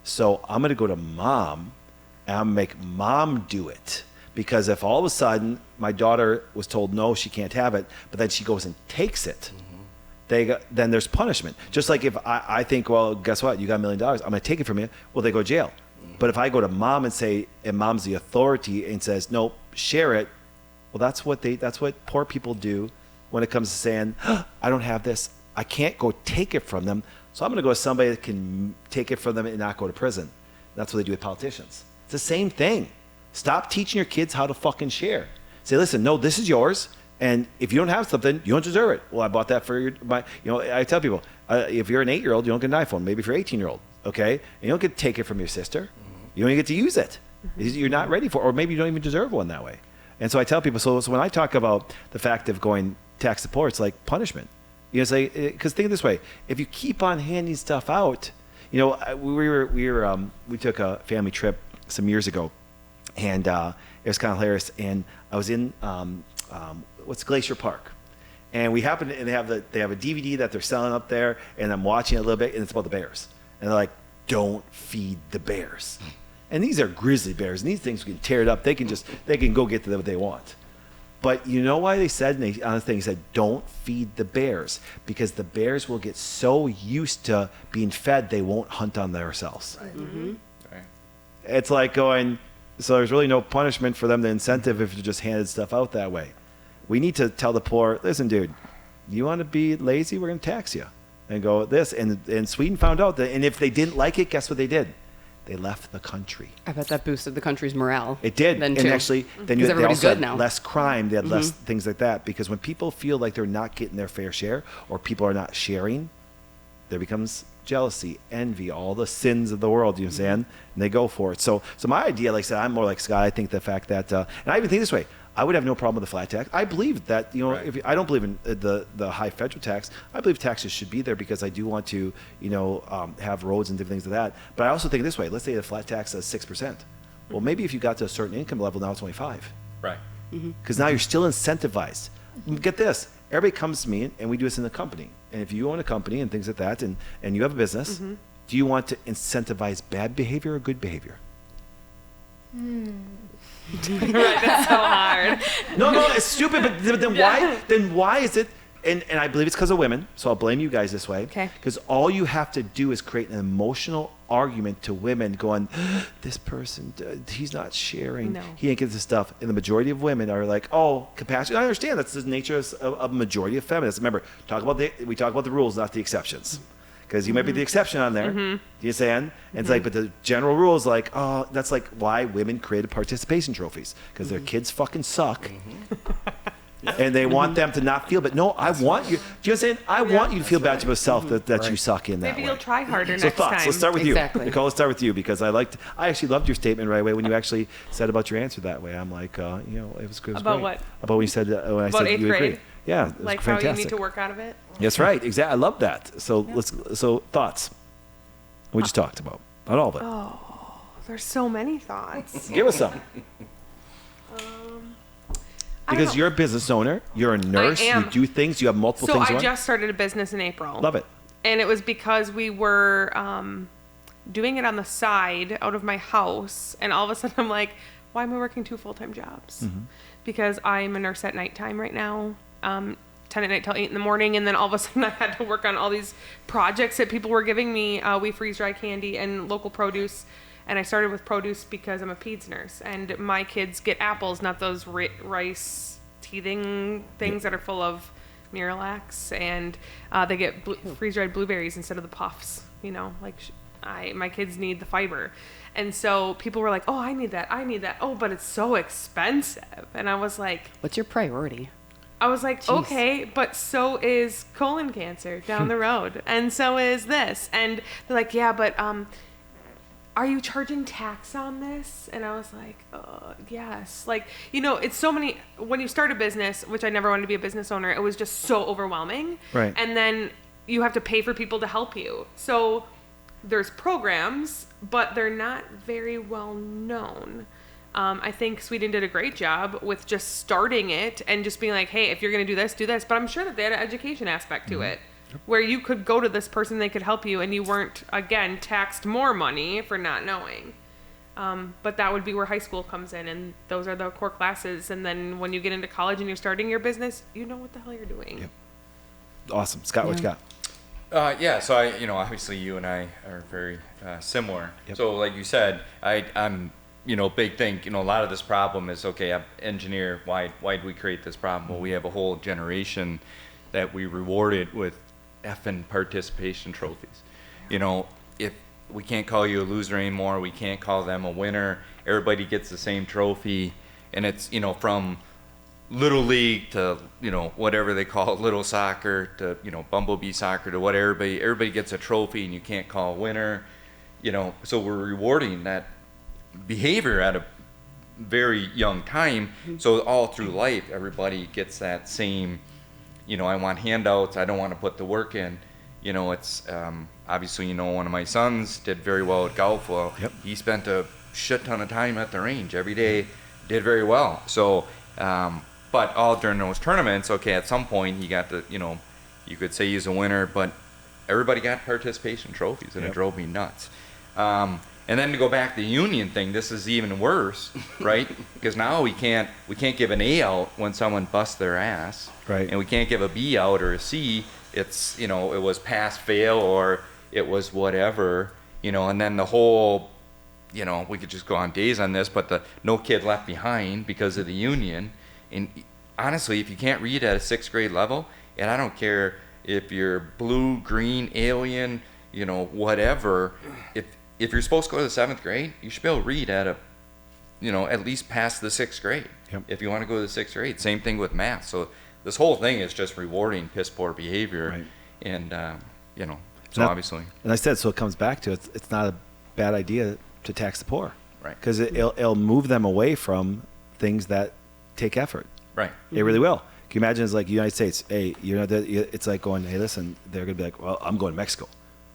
So I'm going to go to mom and I'm going to make mom do it. Because if all of a sudden my daughter was told no, she can't have it, but then she goes and takes it, then there's punishment. Just like if I think, well, guess what? You got $1 million. I'm going to take it from you. Well, they go to jail. But if I go to mom and mom's the authority and says, nope, share it. Well, that's what poor people do when it comes to saying, I don't have this. I can't go take it from them. So I'm going to go to somebody that can take it from them and not go to prison. That's what they do with politicians. It's the same thing. Stop teaching your kids how to fucking share. Say, listen, no, this is yours, and if you don't have something, you don't deserve it. Well, I bought that for I tell people, if you're an 8-year-old, you don't get an iPhone. Maybe if you're 18-year-old, okay, and you don't get to take it from your sister. You don't even get to use it. You're not ready for it, or maybe you don't even deserve one that way. And so I tell people, so when I talk about the fact of going tax support, it's like punishment. Say, because think of it this way: if you keep on handing stuff out, we took a family trip some years ago. And it was kind of hilarious. And I was in Glacier Park, and we happened to, and they have a DVD that they're selling up there, and I'm watching it a little bit, and it's about the bears. And they're like, "Don't feed the bears." And these are grizzly bears, and these things can tear it up. They can go get to what they want. But you know why they said on the thing? He said, "Don't feed the bears," because the bears will get so used to being fed they won't hunt on themselves. Right. Mm-hmm. Right. It's like going. So there's really no punishment for them, the incentive, if you just handed stuff out that way. We need to tell the poor, listen, dude, you want to be lazy? We're going to tax you. And go this. And Sweden found out that, and if they didn't like it, guess what they did? They left the country. I bet that boosted the country's morale. It did. Then and actually, then they also had now. less crime. They had less things like that. Because when people feel like they're not getting their fair share, or people are not sharing, there becomes jealousy, envy, all the sins of the world, you know what I'm saying? And they go for it. So my idea, like I said, I'm more like Scott. I think the fact that, and I even think this way, I would have no problem with the flat tax. I believe that, if I don't believe in the high federal tax. I believe taxes should be there because I do want to, have roads and different things like that. But I also think this way, let's say the flat tax is 6%. Well, maybe if you got to a certain income level, now it's only 5%. Right. Because now you're still incentivized. Get this. Everybody comes to me, and we do this in the company. And if you own a company and things like that, and you have a business, do you want to incentivize bad behavior or good behavior? Right, that's so hard. No, it's stupid. But then why? Then why is it? And I believe it's because of women. So I'll blame you guys this way. Okay. Because all you have to do is create an emotional argument to women, going, "This person, he's not sharing. No. He ain't get this stuff." And the majority of women are like, "Oh, compassion." I understand that's the nature of a majority of feminists. Remember, we talk about the rules, not the exceptions. Because you might be the exception on there. Do you understand? And it's like, but the general rule is like, oh, that's like why women created participation trophies. Because their kids fucking suck. And they want them to not feel, but no, I want you. Do you understand? I want you to feel bad to yourself that you suck in that Maybe way. you'll try harder So next thoughts. time. Let's start with you. Exactly. Nicole, let's start with you because I actually loved your statement right away when you actually said about your answer that way. I'm like, it was good. About great. what? About when you said, when I About said eighth you grade? agreed. Yeah, it was Like fantastic. how you need to work out of it. That's right. Exactly. I love that. So so thoughts. We just talked about. Not all of it. Oh, there's so many thoughts. Give us some. Because you're a business owner, you're a nurse, you am. do things, you have multiple So things I going. just started a business in April. Love it. And it was because we were doing it on the side out of my house. And all of a sudden I'm like, why am I working 2 full-time jobs? Because I'm a nurse at nighttime right now, 10 at night till 8 in the morning. And then all of a sudden I had to work on all these projects that people were giving me. We freeze dry candy and local produce. And I started with produce because I'm a peds nurse. And my kids get apples, not those rice teething things that are full of Miralax. And they get freeze-dried blueberries instead of the puffs. My kids need the fiber. And so people were like, oh, I need that. Oh, but it's so expensive. And I was like... What's your priority? I was like, Jeez. okay, but so is colon cancer down the road. And so is this. And they're like, yeah, but... are you charging tax on this? And I was like, yes. It's so many, when you start a business, which I never wanted to be a business owner, it was just so overwhelming. Right. And then you have to pay for people to help you. So there's programs, but they're not very well known. I think Sweden did a great job with just starting it and just being like, hey, if you're going to do this, do this. But I'm sure that they had an education aspect to it where you could go to this person, they could help you, and you weren't, again, taxed more money for not knowing. But that would be where high school comes in, and those are the core classes. And then when you get into college and you're starting your business, you know what the hell you're doing. Yep. Awesome. Scott, what you got? So obviously you and I are very similar. Yep. So like you said, I'm big thing, a lot of this problem is, okay, I'm engineer, why did we create this problem? Well, we have a whole generation that we rewarded with effing participation trophies. If we can't call you a loser anymore, we can't call them a winner, everybody gets the same trophy, and it's, from little league to, whatever they call it, little soccer to, bumblebee soccer to what everybody gets a trophy and you can't call a winner, so we're rewarding that behavior at a very young time. So all through life, everybody gets that same, I want handouts, I don't want to put the work in. It's obviously, one of my sons did very well at golf. Well, he spent a shit ton of time at the range every day, did very well. So, but all during those tournaments, okay, at some point he got the, you could say he's a winner, but everybody got participation trophies, and it drove me nuts. And then to go back to the union thing, this is even worse, right? Because now we can't give an A out when someone busts their ass, right? And we can't give a B out or a C. It's, it was pass fail or it was whatever, and then the whole, we could just go on days on this, but the no kid left behind because of the union. And honestly, if you can't read at a 6th grade level, and I don't care if you're blue, green, alien, whatever, if you're supposed to go to the 7th grade, you should be able to read at a, at least past the 6th grade. Yep. If you want to go to the 6th grade. Same thing with math. So this whole thing is just rewarding piss poor behavior. Right. And, so Now, obviously. And I said, so it comes back to it's not a bad idea to tax the poor. Right. Because it'll move them away from things that take effort. Right. It really will. Can you imagine it's like United States, hey, it's like going, hey, listen, they're going to be like, well, I'm going to Mexico.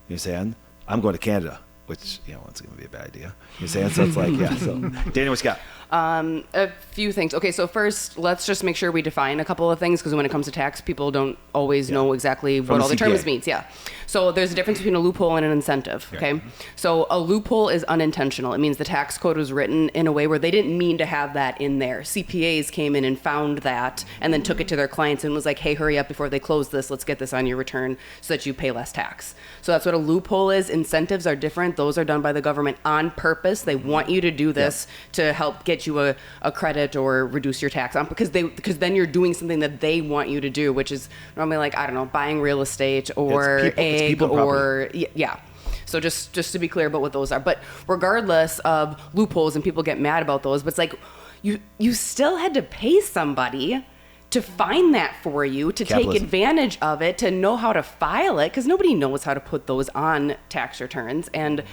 You say, I'm going to Canada. Which, it's going to be a bad idea. You saying? So it's like, yeah. So, Daniel, what you got? A few things. Okay, so first, let's just make sure we define a couple of things, because when it comes to tax, people don't always know exactly what all the terms means. Yeah. So there's a difference between a loophole and an incentive. Okay. Yeah. So a loophole is unintentional. It means the tax code was written in a way where they didn't mean to have that in there. CPAs came in and found that, and then took it to their clients and was like, hey, hurry up before they close this. Let's get this on your return so that you pay less tax. So that's what a loophole is. Incentives are different. Those are done by the government on purpose. They want you to do this to help get you a credit or reduce your tax on, because then you're doing something that they want you to do, which is normally like, I don't know, buying real estate or egg or yeah. So just to be clear about what those are. But regardless of loopholes, and people get mad about those, but it's like you still had to pay somebody to find that for you, to take advantage of it, to know how to file it, because nobody knows how to put those on tax returns. And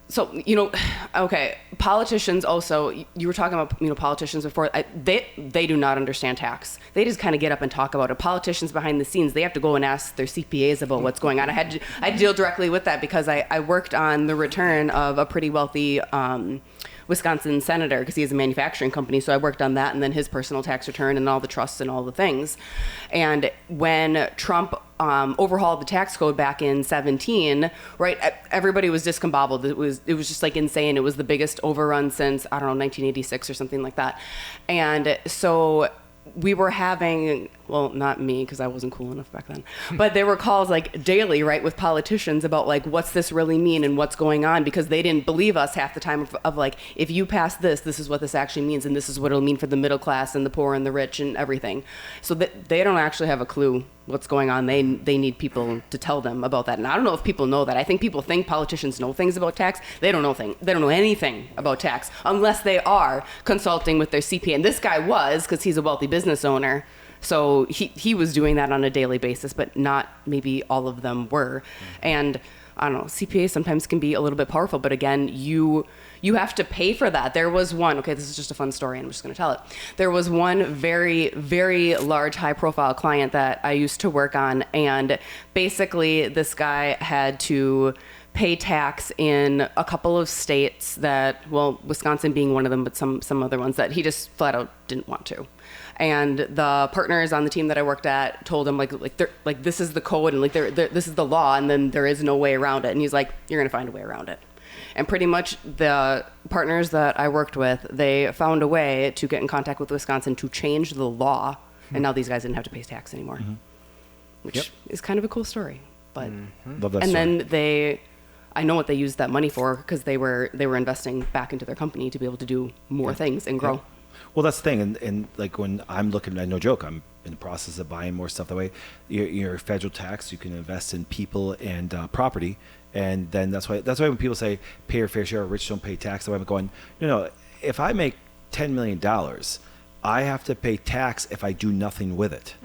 so, okay, politicians also, you were talking about, politicians before, they do not understand tax. They just kind of get up and talk about it. Politicians behind the scenes, they have to go and ask their CPAs about what's going on. I had to deal directly with that because I worked on the return of a pretty wealthy Wisconsin senator, because he has a manufacturing company. So I worked on that, and then his personal tax return and all the trusts and all the things. And when Trump overhauled the tax code back in 2017, right, everybody was discombobulated. It was just like insane. It was the biggest overrun since, I don't know, 1986 or something like that. And so we were having, well, not me, because I wasn't cool enough back then, but there were calls like daily, right, with politicians about like, what's this really mean and what's going on, because they didn't believe us half the time of like, if you pass this is what this actually means, and this is what it'll mean for the middle class and the poor and the rich and everything. So that they don't actually have a clue what's going on. They need people to tell them about that. And I don't know if people know that. I think people think politicians know things about tax. They don't know anything about tax unless they are consulting with their CPA. And this guy was, because he's a wealthy business owner. So he was doing that on a daily basis, but not maybe all of them were. And I don't know, CPA sometimes can be a little bit powerful, but again, you have to pay for that. There was one, okay, this is just a fun story, and I'm just going to tell it. There was one very, very large, high-profile client that I used to work on, and basically this guy had to pay tax in a couple of states that, well, Wisconsin being one of them, but some other ones that he just flat out didn't want to. And the partners on the team that I worked at told him like this is the code and this is the law, and then there is no way around it. And he's like, you're gonna find a way around it. And pretty much the partners that I worked with, they found a way to get in contact with Wisconsin to change the law, and now these guys didn't have to pay tax anymore, which is kind of a cool story. But Love that and story. then I know what they used that money for, because they were investing back into their company to be able to do more things and grow. Well, that's the thing, and like when I'm looking, no joke, I'm in the process of buying more stuff that way. Your federal tax, you can invest in people and property, and then that's why when people say pay your fair share, rich don't pay tax. I'm going, no. If I make $10 million, I have to pay tax if I do nothing with it.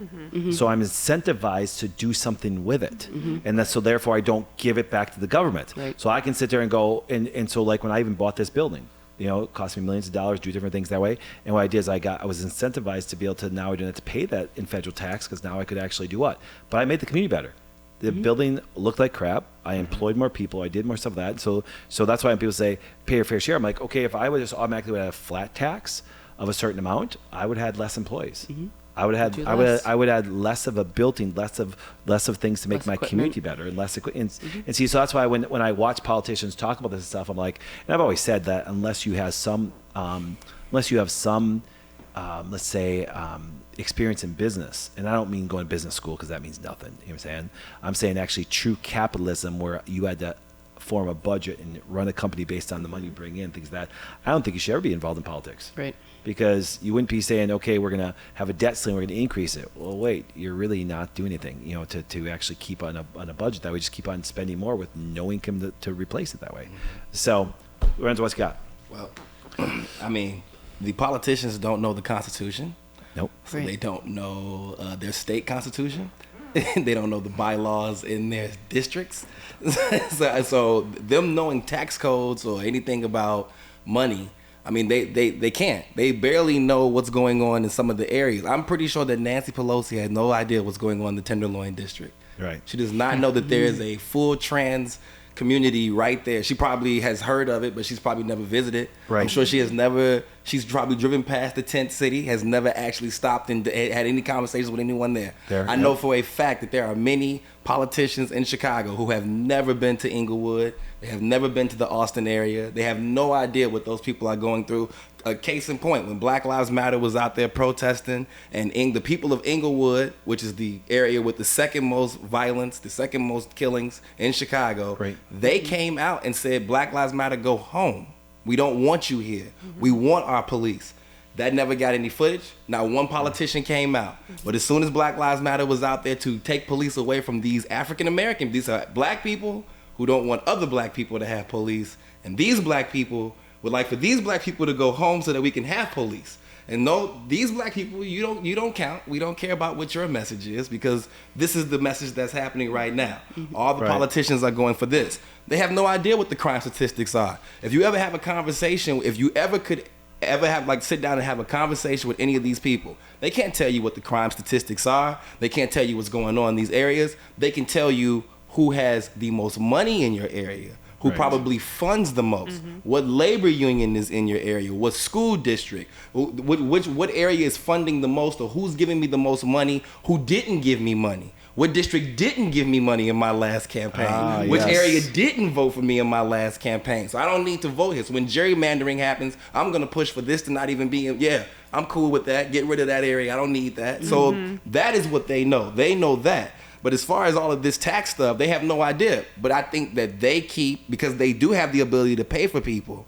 So I'm incentivized to do something with it, and so therefore I don't give it back to the government. Right. So I can sit there and go, and so like when I even bought this building. It cost me millions of dollars, do different things that way. And what I did is I was incentivized to be able to, now I don't have to pay that in federal tax, because now I could actually do what? But I made the community better. The building looked like crap. I employed more people. I did more stuff like that. So that's why when people say pay your fair share, I'm like, okay, if I would just automatically have flat tax of a certain amount, I would have had less employees. I would add less of a building, less of things to make Less my equipment. community better, and less equipment. And see, so that's why when I watch politicians talk about this stuff, I'm like, and I've always said that unless you have some, let's say, experience in business, and I don't mean going to business school, because that means nothing. You know what I'm saying? I'm saying actually true capitalism, where you had to form a budget and run a company based on the money you bring in, things like that. I don't think you should ever be involved in politics. Right. Because you wouldn't be saying, okay, we're going to have a debt ceiling, we're going to increase it. Well, wait, you're really not doing anything, to actually keep on a budget that way. Just keep on spending more with no income to replace it that way. So, Lorenzo, what's you got? Well, I mean, the politicians don't know the Constitution. Nope. So Right. they don't know their state constitution. They don't know the bylaws in their districts. so them knowing tax codes or anything about money, I mean, they can't. They barely know what's going on in some of the areas. I'm pretty sure that Nancy Pelosi had no idea what's going on in the Tenderloin district. Right. She does not know that there is a full trans community right there. She probably has heard of it, but she's probably never visited. Right. I'm sure she's probably driven past the tent city, has never actually stopped and had any conversations with anyone there. I know for a fact that there are many politicians in Chicago who have never been to Inglewood. They have never been to the Austin area. They have no idea what those people are going through. A case in point, when Black Lives Matter was out there protesting, and the people of Inglewood, which is the area with the second most violence, the second most killings in Chicago, Right. they came out and said, Black Lives Matter, go home. We don't want you here. We want our police. That never got any footage. Not one politician came out. But as soon as Black Lives Matter was out there to take police away from these African American, these are black people who don't want other black people to have police, and these black people would like for these black people to go home so that we can have police. And no, these black people, you don't count. We don't care about what your message is, because this is the message that's happening right now. All the Right. politicians are going for this. They have no idea what the crime statistics are. If you ever have a conversation, if you ever could ever have sit down and have a conversation with any of these people, they can't tell you what the crime statistics are. They can't tell you what's going on in these areas. They can tell you who has the most money in your area, who Right. probably funds the most, what labor union is in your area, what school district, what area is funding the most, or who's giving me the most money, who didn't give me money, what district didn't give me money in my last campaign, which yes. area didn't vote for me in my last campaign. So I don't need to vote here. So when gerrymandering happens, I'm going to push for this to not even be in, I'm cool with that. Get rid of that area. I don't need that. So that is what they know. They know that. But as far as all of this tax stuff, they have no idea. But I think that they keep, because they do have the ability to pay for people,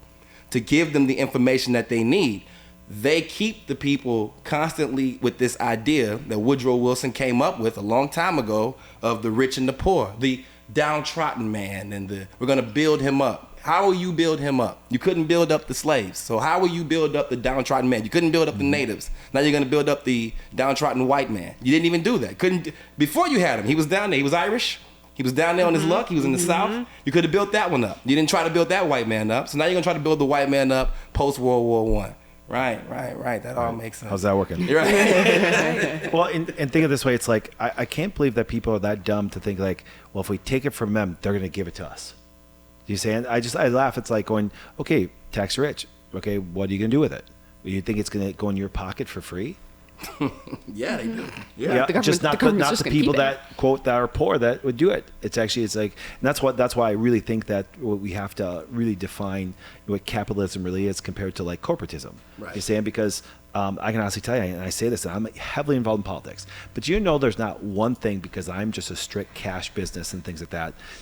to give them the information that they need, they keep the people constantly with this idea that Woodrow Wilson came up with a long time ago of the rich and the poor, the downtrodden man, and we're going to build him up. How will you build him up? You couldn't build up the slaves. So how will you build up the downtrodden man? You couldn't build up the natives. Now you're going to build up the downtrodden white man. You didn't even do that. Before you had him, he was down there. He was Irish. He was down there on his luck. He was in the South. You could have built that one up. You didn't try to build that white man up. So now you're going to try to build the white man up post-World War I. Right. That all makes sense. How's that working? You're right. Well, and think of it this way. It's like, I can't believe that people are that dumb to think like, well, if we take it from them, they're going to give it to us. Do you see? And I laugh. It's like going, okay, tax rich. Okay, what are you going to do with it? You think it's going to go in your pocket for free? Yeah, they do. Yeah, just not the people that quote that are poor that would do it. It's like, and that's why I really think that we have to really define what capitalism really is compared to like corporatism. Right. You saying because I can honestly tell you, and I say this, and I'm heavily involved in politics, but there's not one thing, because I'm just a strict cash business and things like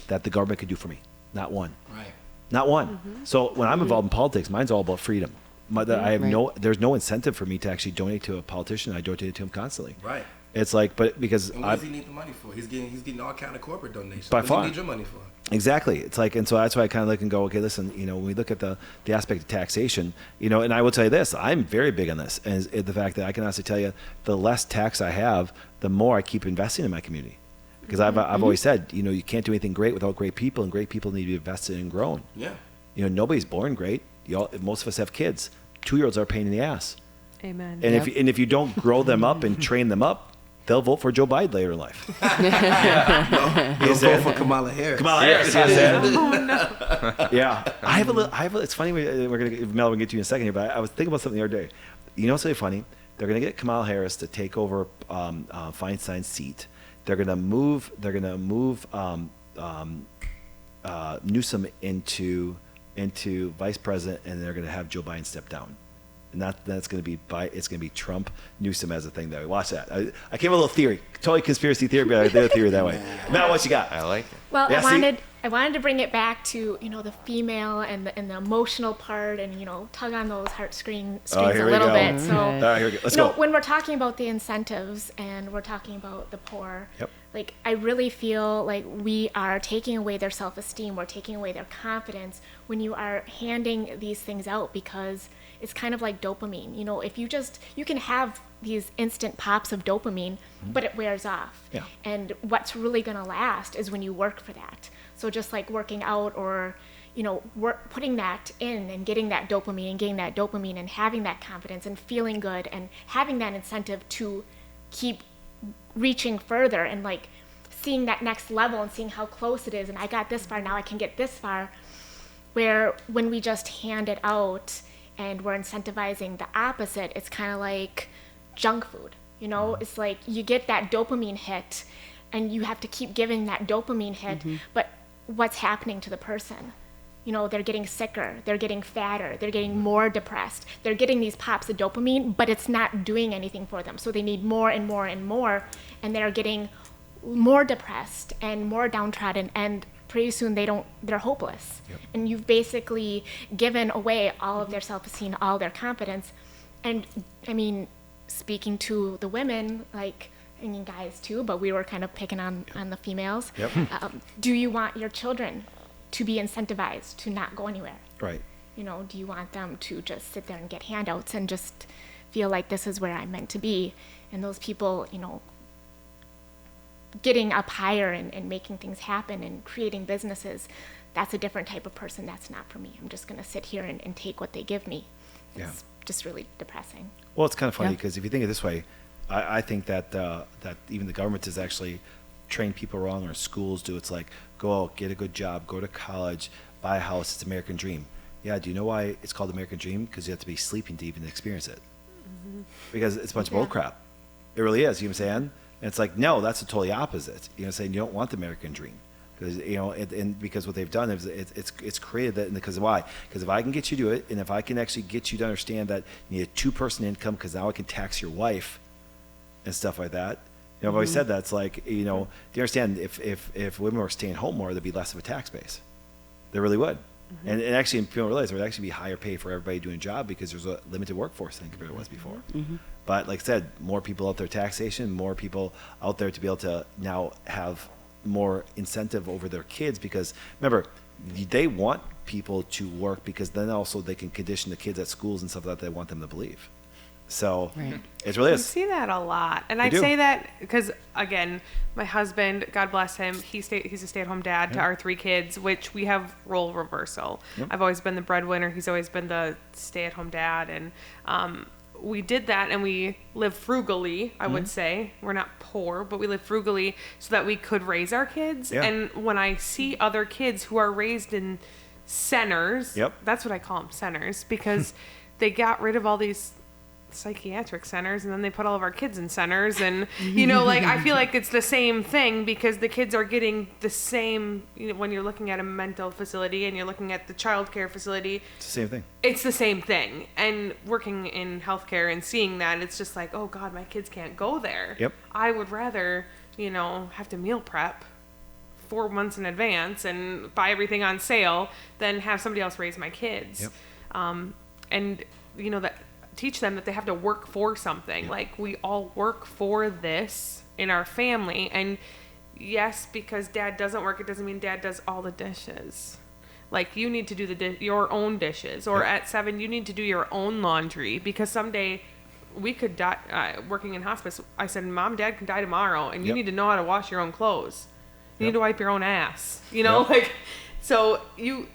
that the government could do for me. Not one. Right. Not one. So when I'm involved in politics, mine's all about freedom. I have there's no incentive for me to actually donate to a politician. I donate to him constantly. Right. It's like, but because and what does he need the money for? He's getting all kind of corporate donations. By what far. does he need your money for? Exactly. It's like, and so that's why I kind of look and go, okay, listen, when we look at the aspect of taxation, and I will tell you this, I'm very big on this, and the fact that I can honestly tell you, the less tax I have, the more I keep investing in my community. Because I've always said, you can't do anything great without great people, and great people need to be invested and grown. Yeah. Nobody's born great. Most of us have kids. 2-year-olds are a pain in the ass. Amen. And if you don't grow them up and train them up, they'll vote for Joe Biden later in life. They'll vote for Kamala Harris. Yeah. It's funny, Mel, we'll get to you in a second here, but I was thinking about something the other day. What's really funny? They're going to get Kamala Harris to take over Feinstein's seat. They're going to move Newsom into vice president, and they're going to have Joe Biden step down. And that's going to be Trump Newsom as a thing that we watch that. I came with a little theory, totally conspiracy theory, but I did a theory that way. Matt, what you got? I like it. Well, Yeah, I wanted to bring it back to the female and the emotional part, and tug on those heartstrings a little bit. So here we go. Let's go. when we're talking about the incentives and we're talking about the poor, Yep. like I really feel like we are taking away their self-esteem, we're taking away their confidence when you are handing these things out, because it's kind of like dopamine. If you can have these instant pops of dopamine, but it wears off. Yeah. And what's really going to last is when you work for that. So just like working out, or putting that in and getting that dopamine and having that confidence and feeling good and having that incentive to keep reaching further and like seeing that next level and seeing how close it is, and I got this far, now I can get this far. Where when we just hand it out and we're incentivizing the opposite, it's kind of like junk food. It's like you get that dopamine hit and you have to keep giving that dopamine hit, but what's happening to the person? They're getting sicker, they're getting fatter, they're getting more depressed, they're getting these pops of dopamine, but it's not doing anything for them. So they need more and more and more, and they're getting more depressed and more downtrodden, and pretty soon they're hopeless. Yep. And you've basically given away all of their self-esteem, all their confidence. And I mean, speaking to the women, guys too, but we were kind of picking on the females. Yep. Do you want your children to be incentivized to not go anywhere? Right. Do you want them to just sit there and get handouts and just feel like this is where I'm meant to be? And those people, getting up higher and making things happen and creating businesses, that's a different type of person. That's not for me. I'm just going to sit here and take what they give me. It's just really depressing. Well, it's kind of funny because if you think of it this way, I think that even the government has actually trained people wrong, or schools do. It's like, go out, get a good job, go to college, buy a house. It's American dream. Yeah, do you know why it's called American dream? Because you have to be sleeping to even experience it. Because it's a bunch of bull crap. It really is. You know what I'm saying? And it's like, no, that's totally opposite. Saying you don't want the American dream, because and because what they've done is it's created that. And because why? Because if I can get you to do it, and if I can actually get you to understand that you need a 2-person income, because now I can tax your wife and stuff like that. I've always said that. It's like, do you understand? If women were staying home more, there'd be less of a tax base. There really would. And actually, people realize there would actually be higher pay for everybody doing a job, because there's a limited workforce than compared to what was before. But like I said, more people out there taxation, more people out there to be able to now have more incentive over their kids, because remember, they want people to work, because then also they can condition the kids at schools and stuff like that they want them to believe. So Right. it really I is. see that a lot, and I do. say that because again, my husband, God bless him, he's a stay-at-home dad to our 3 kids, which we have role reversal. Yep. I've always been the breadwinner. He's always been the stay-at-home dad, and we did that, and we live frugally. I would say we're not poor, but we live frugally so that we could raise our kids. Yeah. And when I see other kids who are raised in centers, Yep. that's what I call them, centers, because they got rid of all these psychiatric centers and then they put all of our kids in centers, and like I feel like it's the same thing because the kids are getting the same, when you're looking at a mental facility and you're looking at the child care facility, It's the same thing. it's the same thing. And working in healthcare and seeing that, it's just like, oh God, my kids can't go there. Yep. I would rather have to meal prep 4 months in advance and buy everything on sale than have somebody else raise my kids. Yep. And that teach them that they have to work for something. Like, we all work for this in our family. And yes, because dad doesn't work, it doesn't mean dad does all the dishes. Like, you need to do your own dishes, or at 7 you need to do your own laundry, because someday we could die. Working in hospice, I said, Mom, Dad can die tomorrow, and you need to know how to wash your own clothes. You need to wipe your own ass. Like, so you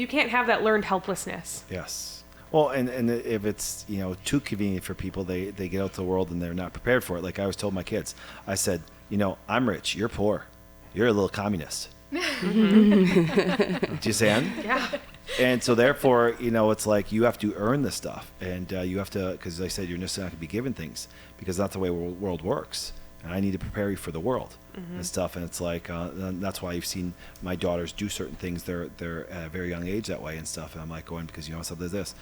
can't have that learned helplessness. Yes. Well, and if it's too convenient for people, they get out to the world and they're not prepared for it. Like I always told my kids, I said, I'm rich, you're poor, you're a little communist. Do you saying? Yeah. And so therefore, it's like you have to earn this stuff, and you have to, because I said you're just not going to be given things, because that's the way the world works. And I need to prepare you for the world and stuff. And it's like and that's why you've seen my daughters do certain things. They're at a very young age that way and stuff. And I'm like going, because something like this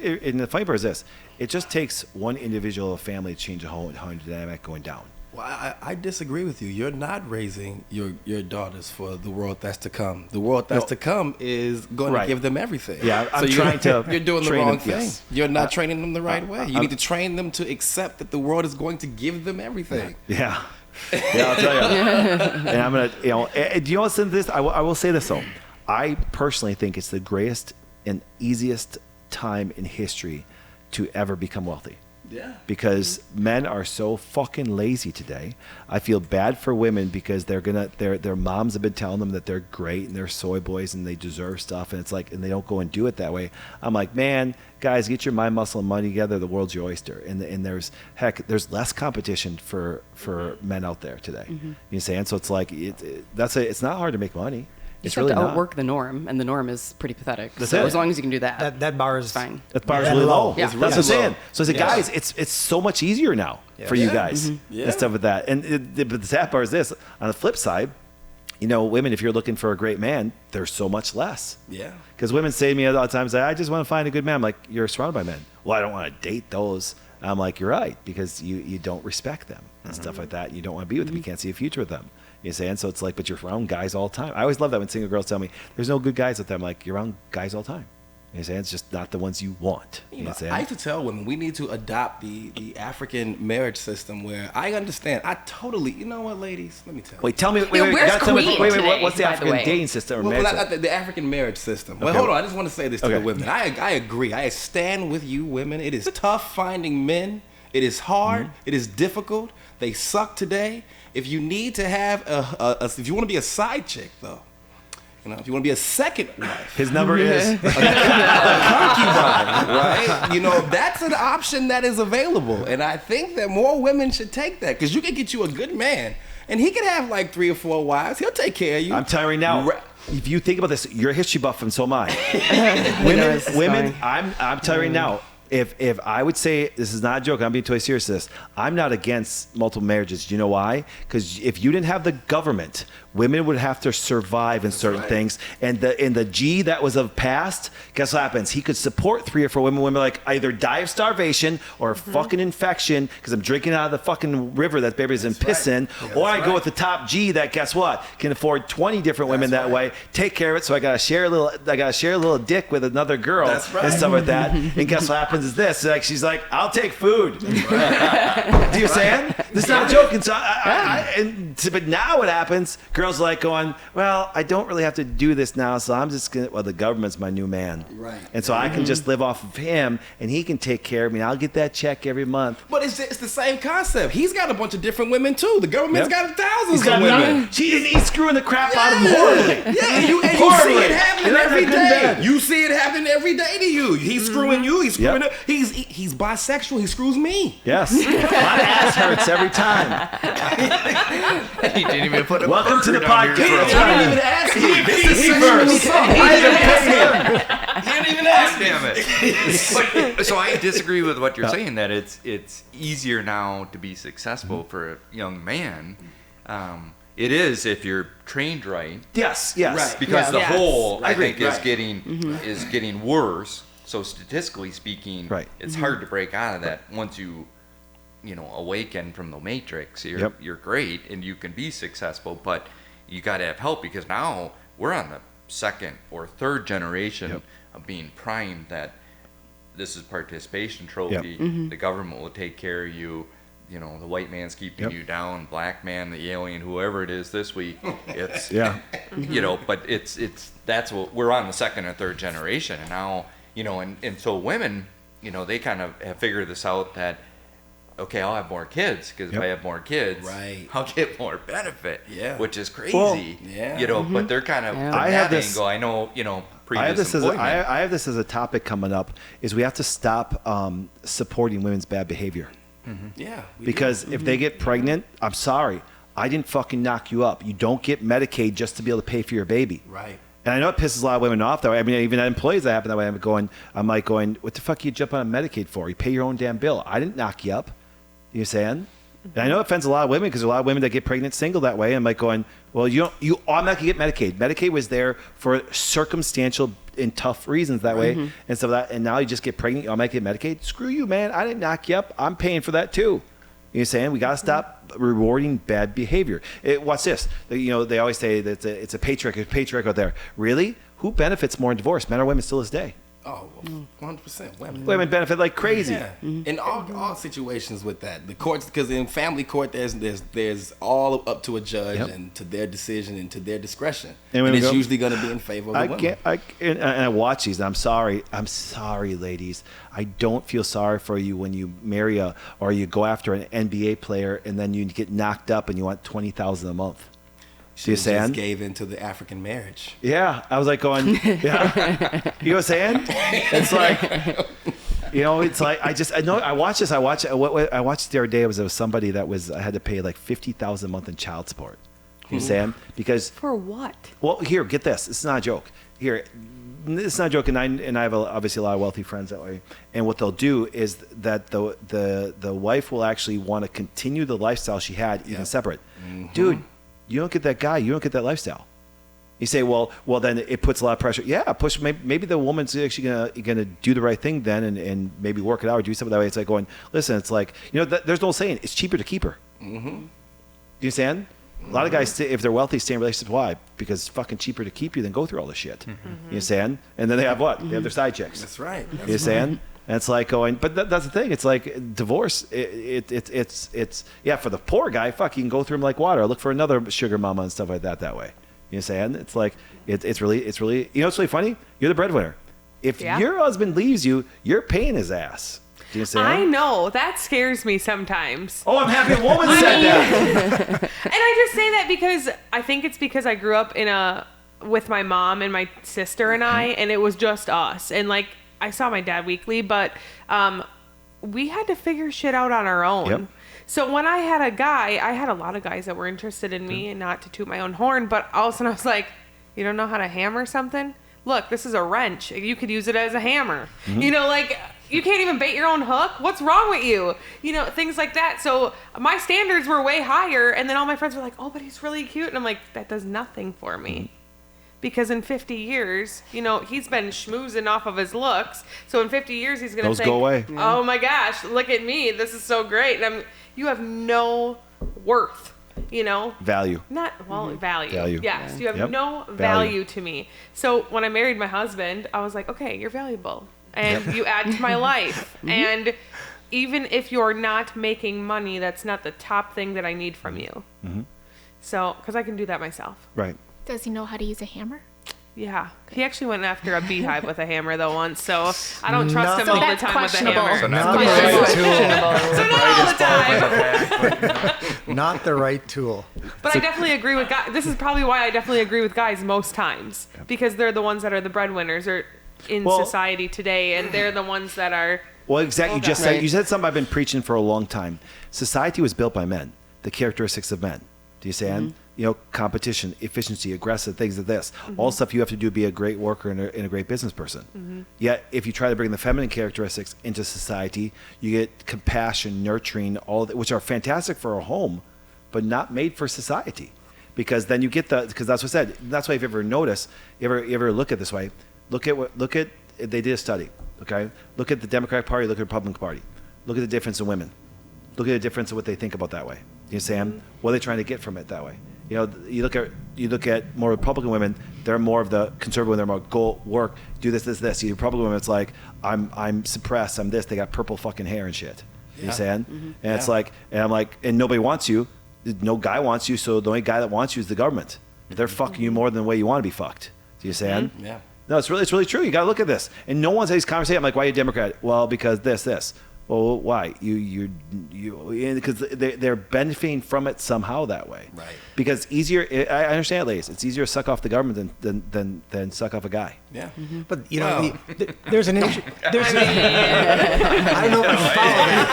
and the funny part is this: it just takes one individual family to change a whole dynamic going down. Well, I disagree with you. You're not raising your daughters for the world that's to come. The world that's to come is going to give them everything. Yeah, I'm trying to. You're doing the train wrong them, thing. yes. You're not training them the right way. You need to train them to accept that the world is going to give them everything. Yeah. I'll tell you. And I'm gonna, do you listen to this? I will say this though. I personally think it's the greatest and easiest time in history to ever become wealthy. Yeah. Because men are so fucking lazy today. I feel bad for women because their moms have been telling them that they're great and they're soy boys and they deserve stuff, and it's like, and they don't go and do it that way. I'm like, man, guys, get your mind, muscle, and money together. The world's your oyster, and there's less competition for men out there today. You say, and so it's like it's not hard to make money. You It's just have really to not. outwork the norm, and the norm is pretty pathetic. That's So it. as long as you can do that, That bar is fine. That bar is really low. Yeah. That's what I'm saying. So I said, Yeah. guys, it's so much easier now for you guys and stuff with that. And but the sad part is this: on the flip side, women, if you're looking for a great man, there's so much less. Yeah. Because women say to me a lot of times, I just want to find a good man. I'm like, you're surrounded by men. Well, I don't want to date those. I'm like, you're right, because you don't respect them and stuff like that. You don't want to be with them. You can't see a future with them. You say, and so it's like, but you're around guys all the time. I always love that when single girls tell me, there's no good guys out there. I'm like, you're around guys all the time. You say, it's just not the ones you want. I used to tell women we need to adopt the African marriage system, where I understand. I totally, what, ladies? Let me tell you. Wait, tell me. Wait, where's you gotta tell me- Queen wait, today, what's the by the African way? dating system or Well, marriage not system? the African marriage system. Well, Okay. hold on. I just want to say this to Okay. the women. I agree. I stand with you, women. It is tough finding men. It is hard. It is difficult. They suck today. If you need to have if you want to be a side chick, though, if you want to be a second wife, His number is. concubine, right? That's an option that is available, and I think that more women should take that, because you can get you a good man, and he can have like 3 or 4 wives. He'll take care of you. I'm telling you right now. If you think about this, you're a history buff, and so am I. this is women. fine. I'm telling you right now. If I would say, this is not a joke, I'm being totally serious with this, I'm not against multiple marriages. Do you know why? Because if you didn't have the government, women would have to survive in certain things. And the G that was of past, guess what happens? He could support 3 or 4 women. Women like either die of starvation or fucking infection because I'm drinking out of the fucking river that baby's in pissing. Or I go with the top G that, guess what, can afford 20 different women that way, take care of it. So I gotta share a little dick with another girl and stuff like that. And guess what happens? happens is this. Like she's like, I'll take food. Do you understand? This is not a joke. And so but now what happens, girls are like going, well, I don't really have to do this now, so I'm just going to, well, the government's my new man. Right. And so I can just live off of him, and he can take care of me. I'll get that check every month. But it's the same concept. He's got a bunch of different women, too. The government's got thousands of women. women. He's screwing the crap out of them horribly. Yeah, and you see it happening every day. You see it happening every day to you. He's screwing you. He's screwing her. He's bisexual. He screws me. Yes. My ass hurts every time. He didn't even put a Welcome to the burger down your podcast. throat. I didn't even ask you. This is He sexual first. assault. I didn't pay him. He didn't even ask Damn it. But, so I disagree with what you're saying, that it's easier now to be successful for a young man. It is if you're trained right. Yes. Right. Because the whole, I think, Right. is getting worse. So statistically speaking, Right. it's hard to break out of that. Once you awaken from the matrix, you're great and you can be successful, but you got to have help, because now we're on the second or third generation of being primed that this is participation trophy. The government will take care of you. The white man's keeping you down, black man, the alien, whoever it is this week. It's but it's that's what we're on, the second or third generation, and now and so women, they kind of have figured this out, that okay, I'll have more kids, because if I have more kids, I'll get more benefit, which is crazy. Well, but they're kind of from I have that this- angle. I know, I have previous this employment. I have this as a topic coming up. Is we have to stop supporting women's bad behavior. Yeah. Because if they get pregnant, I'm sorry, I didn't fucking knock you up. You don't get Medicaid just to be able to pay for your baby. Right. And I know it pisses a lot of women off that way. I mean, even at employees that happen that way. I'm like going, what the fuck you jump on Medicaid for? You pay your own damn bill. I didn't knock you up. You saying? And I know it offends a lot of women, because there are a lot of women that get pregnant single that way. I'm like going, well, I'm not gonna get Medicaid. Medicaid was there for circumstantial and tough reasons that way. And now you just get pregnant, I'm not get Medicaid. Screw you, man. I didn't knock you up. I'm paying for that too. You know saying? We gotta stop rewarding bad behavior. Watch this. They always say that it's a patriarch out there. Really? Who benefits more in divorce, men or women, still this day? Oh, 100% women. Women benefit like crazy. Yeah. In all situations with that, the courts, because in family court there's all up to a judge and to their decision and to their discretion, and it's usually going to be in favor of the women. And I watch these, and I'm sorry, ladies. I don't feel sorry for you when you marry or you go after an NBA player and then you get knocked up and you want $20,000 a month. She just gave into the African marriage. Yeah, I was like going, yeah. You know what I'm saying? It's like, it's like I watched this. I watched it the other day. It was somebody that I had to pay like $50,000 a month in child support. You know what I'm saying? Because For what? well, here, get this. It's not a joke. Here, it's not a joke, and I have obviously a lot of wealthy friends that way. And what they'll do is that the wife will actually want to continue the lifestyle she had, even separate. Dude. You don't get that guy. You don't get that lifestyle. You say, well, then it puts a lot of pressure. Yeah, maybe the woman's actually gonna do the right thing then, and maybe work it out or do something that way. It's like going, listen, it's like there's no saying it's cheaper to keep her. You understand? A lot of guys, if they're wealthy, stay in relationships. Why? Because it's fucking cheaper to keep you than go through all this shit. You understand? And then they have what? They have their side chicks. That's right. You understand? And it's like going, but that's the thing. It's like divorce. It's for the poor guy. Fuck, you can go through him like water. Look for another sugar mama and stuff like that way. You know what I'm saying? It's like it's really it's really funny. You're the breadwinner. If your husband leaves you, you're paying his ass. Do you understand? I know that scares me sometimes. Oh, I'm happy a woman said that. And I just say that because I think it's because I grew up with my mom and my sister and I, and it was just us. And like, I saw my dad weekly, but we had to figure shit out on our own. Yep. So when I had a lot of guys that were interested in me, and not to toot my own horn, but all of a sudden I was like, you don't know how to hammer something? Look, this is a wrench. You could use it as a hammer. Like, you can't even bait your own hook. What's wrong with you? Things like that. So my standards were way higher, and then all my friends were like, oh, but he's really cute. And I'm like, that does nothing for me. Because in 50 years, he's been schmoozing off of his looks. So in 50 years, he's going to think, go away. Oh my gosh, look at me. This is so great. And you have no worth, Value. Value. Yes, you have Yep. no Value. value to me. So when I married my husband, I was like, okay, you're valuable. and you add to my life. And even if you're not making money, that's not the top thing that I need from you. So, because I can do that myself. Right. Does he know how to use a hammer? Yeah. He actually went after a beehive with a hammer, though, once. So I don't trust him all the time with a hammer. So Not not the right tool. So not all the time. Not the right tool. But I definitely agree with guys. This is probably why I definitely agree with guys most times. Because they're the ones that are the breadwinners or in society today. And they're the ones that are... Well, exactly. You just said, you said something I've been preaching for a long time. Society was built by men. The characteristics of men. Do you understand? You know, competition, efficiency, aggressive, things like this. All stuff you have to do to be a great worker and a great business person. Yet, if you try to bring the feminine characteristics into society, you get compassion, nurturing, all of that, which are fantastic for a home, but not made for society. Because then you get because that's what I said. That's why if you ever notice, you ever look at it this way, look at they did a study, okay? Look at the Democratic Party, look at the Republican Party. Look at the difference in women. Look at the difference in what they think about that way. You understand? What are they trying to get from it that way? You know, you look at more Republican women, they're more of the conservative women, they're more go, work, do this. You Republican women, it's like, I'm suppressed, I'm this, they got purple fucking hair and shit. You understand? And it's like, and I'm like, and nobody wants you, no guy wants you, so the only guy that wants you is the government. They're fucking you more than the way you want to be fucked. Do you understand? Yeah. No, it's really true. You got to look at this. And no one's had these conversations. I'm like, why are you Democrat? Well, because this. Well, why? You because they're benefiting from it somehow that way. Right. Because I understand it, ladies. It's easier to suck off the government than suck off a guy. Yeah. But you know, there's an issue. I don't know if I follow that.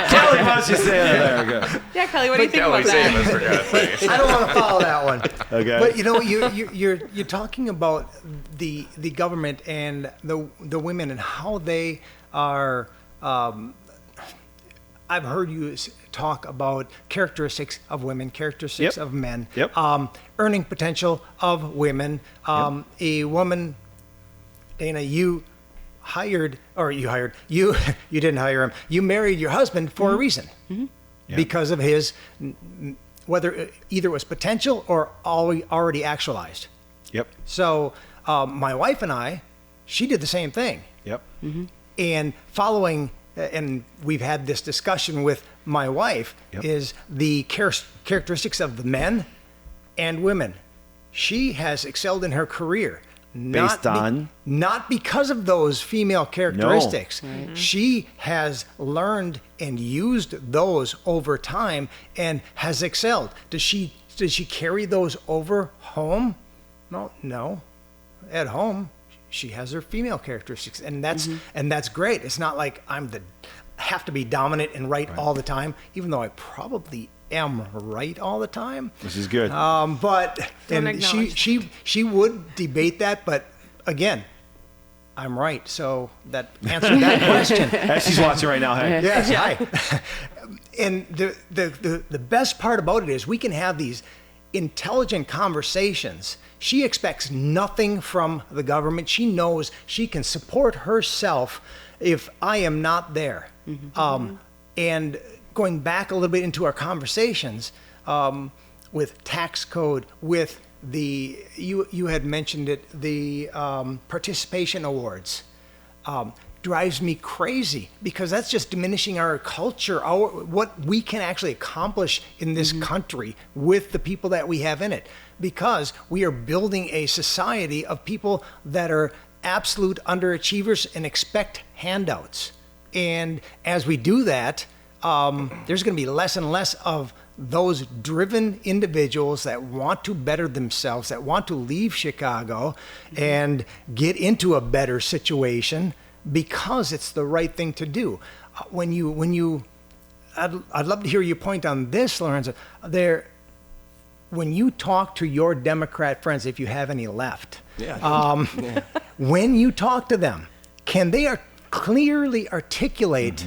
Kelly, why don't you say that? There we go. Yeah, Kelly, what do you think about that? I don't want to follow that one. Okay. But you know, you're talking about the government and the women and how they are. I've heard you talk about characteristics of women, characteristics of men, earning potential of women. A woman, Dana, you didn't hire him. You married your husband for a reason, because of his, whether either it was potential or already actualized. Yep. So my wife and I, she did the same thing. Yep. And following, and we've had this discussion with my wife, is the characteristics of the men and women. She has excelled in her career. Not because of those female characteristics. No. She has learned and used those over time and has excelled. Does she carry those over home? No. At home, she has her female characteristics, and that's great. It's not like have to be dominant and right all the time, even though I probably am right all the time. This is good. But and she would debate that, but again, I'm right. So that answered that question. As she's watching right now, hey. Yes, hi. And the best part about it is we can have these intelligent conversations. She expects nothing from the government. She knows she can support herself if I am not there. And going back a little bit into our conversations with tax code, with you had mentioned it, the participation awards, drives me crazy because that's just diminishing our culture, what we can actually accomplish in this country with the people that we have in it, because we are building a society of people that are absolute underachievers and expect handouts. And as we do that, there's going to be less and less of those driven individuals that want to better themselves, that want to leave Chicago and get into a better situation because it's the right thing to do. I'd love to hear your point on this, Lorenzo. When you talk to your Democrat friends, if you have any left, when you talk to them, can they clearly articulate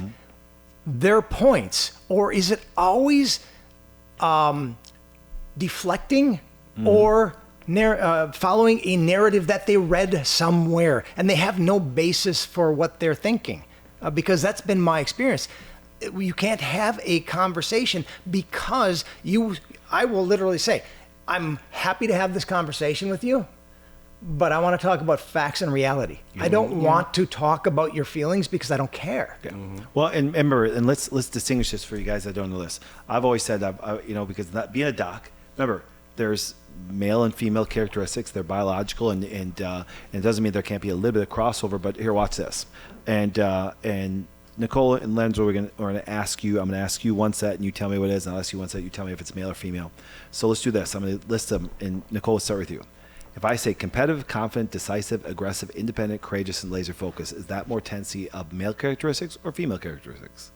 their points, or is it always deflecting or following a narrative that they read somewhere and they have no basis for what they're thinking? Because that's been my experience. You can't have a conversation because I will literally say, I'm happy to have this conversation with you, but I want to talk about facts and reality. I don't want to talk about your feelings because I don't care. Yeah. Well, and remember, and let's distinguish this for you guys that don't know this. I've always said, because being a doc, remember, there's male and female characteristics. They're biological, and it doesn't mean there can't be a little bit of crossover. But here, watch this. And Nicole and Lenz, we're gonna ask you. I'm gonna ask you one set, and you tell me what it is. And I'll ask you one set. You tell me if it's male or female. So let's do this. I'm gonna list them. And Nicole, we'll start with you. If I say competitive, confident, decisive, aggressive, independent, courageous, and laser focused, is that more tendency of male characteristics or female characteristics?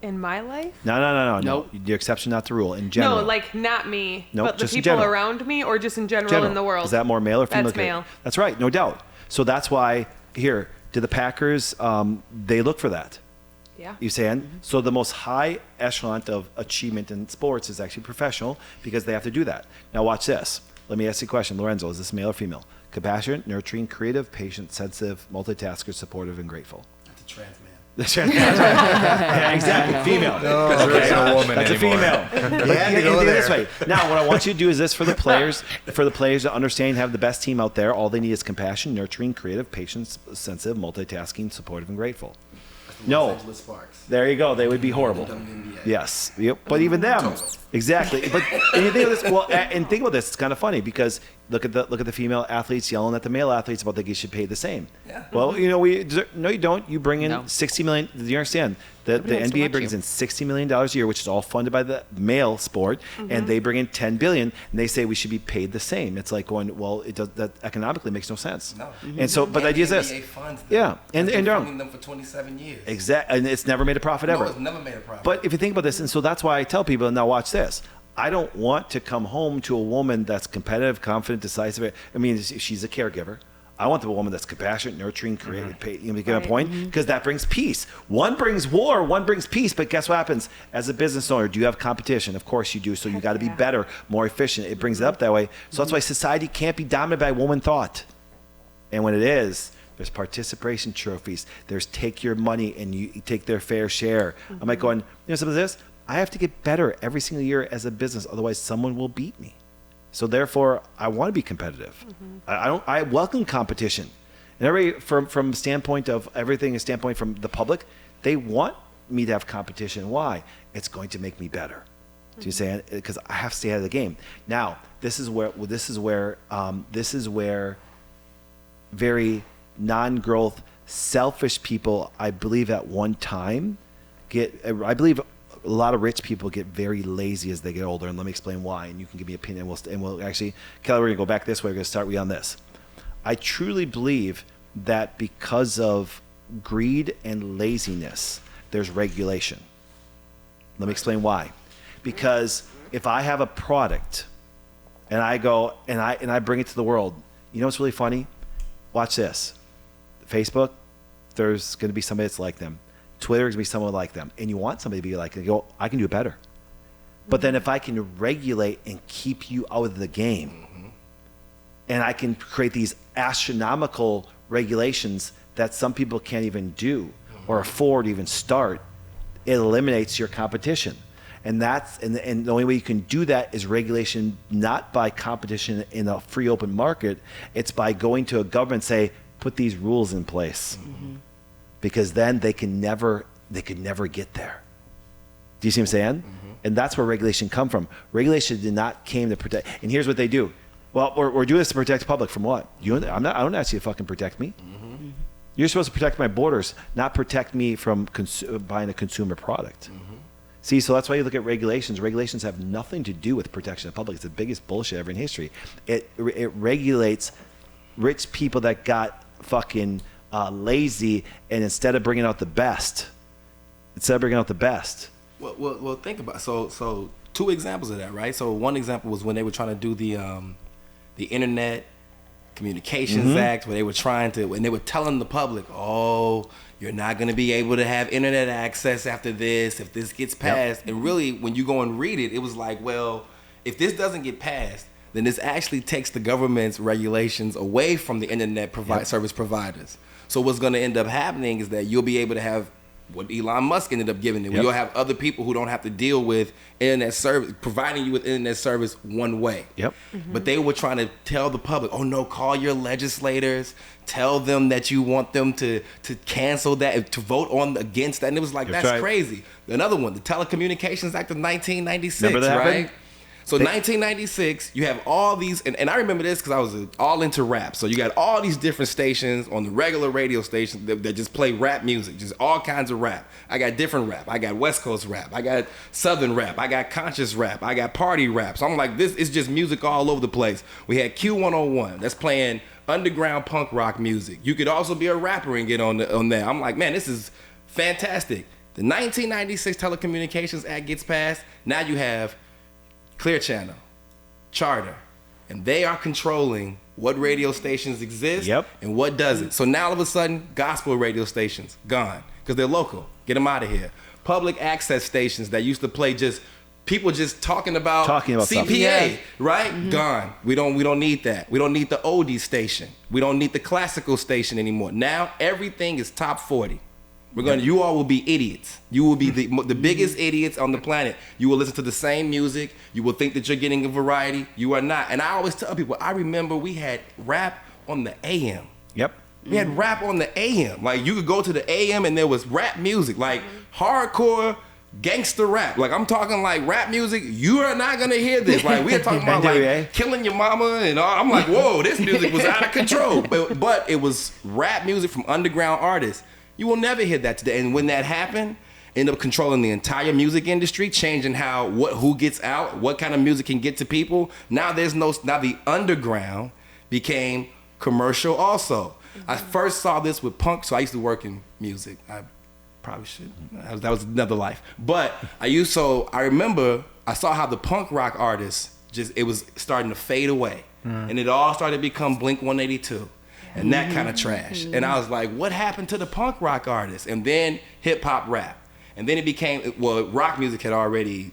In my life? No. Nope. The exception, not the rule. In general. No, like not me, Nope, but the just in people general. around me, or just in general in the world. Is that more male or female? That's male. That's right, no doubt. So that's why here, do the Packers, they look for that. Yeah. You saying? So the most high echelon of achievement in sports is actually professional because they have to do that. Now watch this. Let me ask you a question. Lorenzo, is this male or female? Compassionate, nurturing, creative, patient, sensitive, multitasker, supportive, and grateful. That's a trans man. Yeah, exactly. Female. Because there is no woman That's anymore. a female. You had to go Think there. this way. Now, what I want you to do is this for the players to understand and have the best team out there. All they need is compassion, nurturing, creative, patient, sensitive, multitasking, supportive, and grateful. No. Los Angeles Sparks. There you go. They would be horrible. WNBA. Yes. Yep. But even them. Exactly. But and you think of this. Well, and think about this. It's kind of funny because look at the female athletes yelling at the male athletes about they should pay the same. Yeah. Well, no, you don't. You bring in $60 million. Do you understand? The NBA brings in $60 million a year, which is all funded by the male sport, and they bring in $10 billion, and they say we should be paid the same. It's like going, well, it does, that economically makes no sense. No. And so, but the idea is this. NBA funds them. Yeah, and funding them for 27 years. Exactly, and it's never made a profit No, ever. it's never made a profit. But if you think about this, and so that's why I tell people, now watch this. I don't want to come home to a woman that's competitive, confident, decisive. I mean, she's a caregiver. I want the woman that's compassionate, nurturing, creative. You get my point? Because that brings peace. One brings war, one brings peace. But guess what happens? As a business owner, do you have competition? Of course you do. So you got to be better, more efficient. It brings it up that way. So that's why society can't be dominated by woman thought. And when it is, there's participation trophies. There's take your money and you take their fair share. I'm like going, some of this, I have to get better every single year as a business. Otherwise, someone will beat me. So therefore, I want to be competitive. I welcome competition. And everybody, from standpoint of everything, a standpoint from the public, they want me to have competition. Why? It's going to make me better. Do you say? Because I have to stay ahead of the game. Now, this is where very non-growth, selfish people, I believe at one time, I believe a lot of rich people get very lazy as they get older, and let me explain why, and you can give me an opinion, and we'll actually, Kelly, we're going to go back this way, we're going to start with you on this. I truly believe that because of greed and laziness, there's regulation. Let me explain why. Because if I have a product, and I go, and I bring it to the world, you know what's really funny? Watch this. Facebook, there's going to be somebody that's like them. Twitter is going to be someone like them. And you want somebody to be like, you go, I can do it better. But then if I can regulate and keep you out of the game, and I can create these astronomical regulations that some people can't even do or afford to even start, it eliminates your competition. And the only way you can do that is regulation, not by competition in a free open market. It's by going to a government and say, put these rules in place. Because then they could never get there. Do you see what I'm saying? And that's where regulation come from. Regulation did not came to protect. And here's what they do. Well, we're doing this to protect the public from what? I don't ask you to fucking protect me. You're supposed to protect my borders, not protect me from buying a consumer product. See, so that's why you look at regulations. Regulations have nothing to do with protection of the public. It's the biggest bullshit ever in history. It regulates rich people that got fucking lazy, and instead of bringing out the best, Well, think about it. So two examples of that, right? So one example was when they were trying to do the Internet Communications Act, where they were and they were telling the public, oh, you're not going to be able to have internet access after this if this gets passed. And really, when you go and read it, it was like, well, if this doesn't get passed, then this actually takes the government's regulations away from the internet service providers. So what's going to end up happening is that you'll be able to have what Elon Musk ended up giving them. Yep. You'll have other people who don't have to deal with internet service, providing you with internet service one way. Yep. But they were trying to tell the public, oh no, call your legislators, tell them that you want them to cancel that, to vote on against that. And it was like, that's right. crazy. Another one, the Telecommunications Act of 1996, Remember that right? happened? So 1996, you have all these, and I remember this because I was all into rap. So you got all these different stations on the regular radio stations that just play rap music, just all kinds of rap. I got different rap. I got West Coast rap. I got Southern rap. I got conscious rap. I got party rap. So I'm like, this is just music all over the place. We had Q101 that's playing underground punk rock music. You could also be a rapper and get on there. I'm like, man, this is fantastic. The 1996 Telecommunications Act gets passed. Now you have Clear Channel, Charter, and they are controlling what radio stations exist and what doesn't. So now all of a sudden, gospel radio stations gone because they're local. Get them out of here. Public access stations that used to play just people just talking about CPA, right? Gone. We don't need that. We don't need the oldie station. We don't need the classical station anymore. Now everything is top 40. You all will be idiots. You will be the biggest idiots on the planet. You will listen to the same music. You will think that you're getting a variety. You are not. And I always tell people, I remember we had rap on the AM. Yep. We had rap on the AM. Like you could go to the AM and there was rap music, like hardcore gangster rap. Like I'm talking like rap music. You are not gonna hear this. Like we are talking about like killing your mama and all. I'm like, whoa, this music was out of control. But it was rap music from underground artists. You will never hear that today. And when that happened, end up controlling the entire music industry, changing who gets out, what kind of music can get to people. Now the underground became commercial also. I first saw this with punk, so I used to work in music. I probably should. That was another life. But I remember I saw how the punk rock artists it was starting to fade away. And it all started to become Blink-182. And that kind of trash. And I was like, what happened to the punk rock artists? And then hip hop rap. And then it became, rock music had already,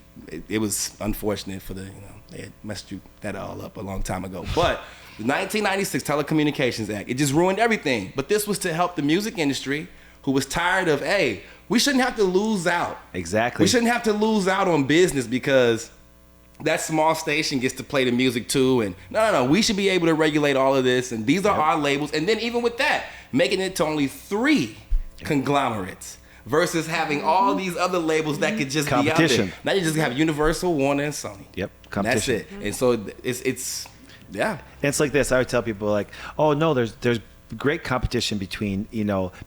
it was unfortunate for they had messed that all up a long time ago. But the 1996 Telecommunications Act, it just ruined everything. But this was to help the music industry who was tired of, hey, we shouldn't have to lose out. Exactly. We shouldn't have to lose out on business because that small station gets to play the music too, and no, we should be able to regulate all of this, and these are our labels. And then even with that, making it to only 3 conglomerates versus having all these other labels that could just be out there. Now you just have Universal, Warner, and Sony. Yep, competition. That's it. And so it's yeah. And it's like this. I would tell people like, oh no, there's great competition between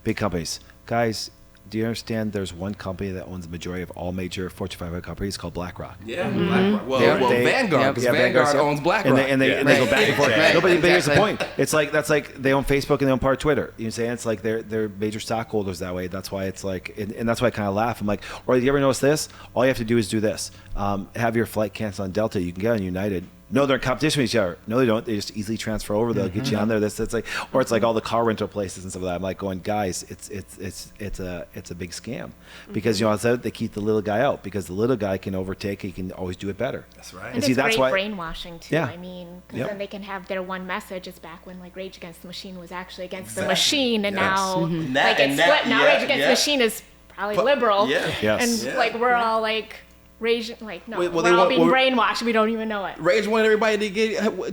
big companies, guys. Do you understand there's one company that owns the majority of all major Fortune 500 companies called BlackRock? Yeah, BlackRock. Well, Vanguard, because Vanguard owns BlackRock. And they go back and forth. No, but here's the point. It's like, that's like they own Facebook and they own part of Twitter. You know what I'm saying? It's like they're major stockholders that way. That's why it's like, and that's why I kind of laugh. I'm like, or you ever notice this? All you have to do is do this. Have your flight canceled on Delta. You can get on United. No, they're in competition with each other. No, they don't. They just easily transfer over. They'll get you on there. That's like, or it's like all the car rental places and stuff like that. I'm like going, guys, it's a big scam because they keep the little guy out because the little guy can overtake. He can always do it better. That's right. And it's that's great brainwashing too. Yeah. I mean, because then they can have their one message. It's back when like Rage Against the Machine was actually against the machine, and now like it's split. Now Rage Against the Machine is probably liberal. Yeah. Yes. And like we're all like. Rage, like no, we're all being brainwashed. We don't even know it. Rage wanted everybody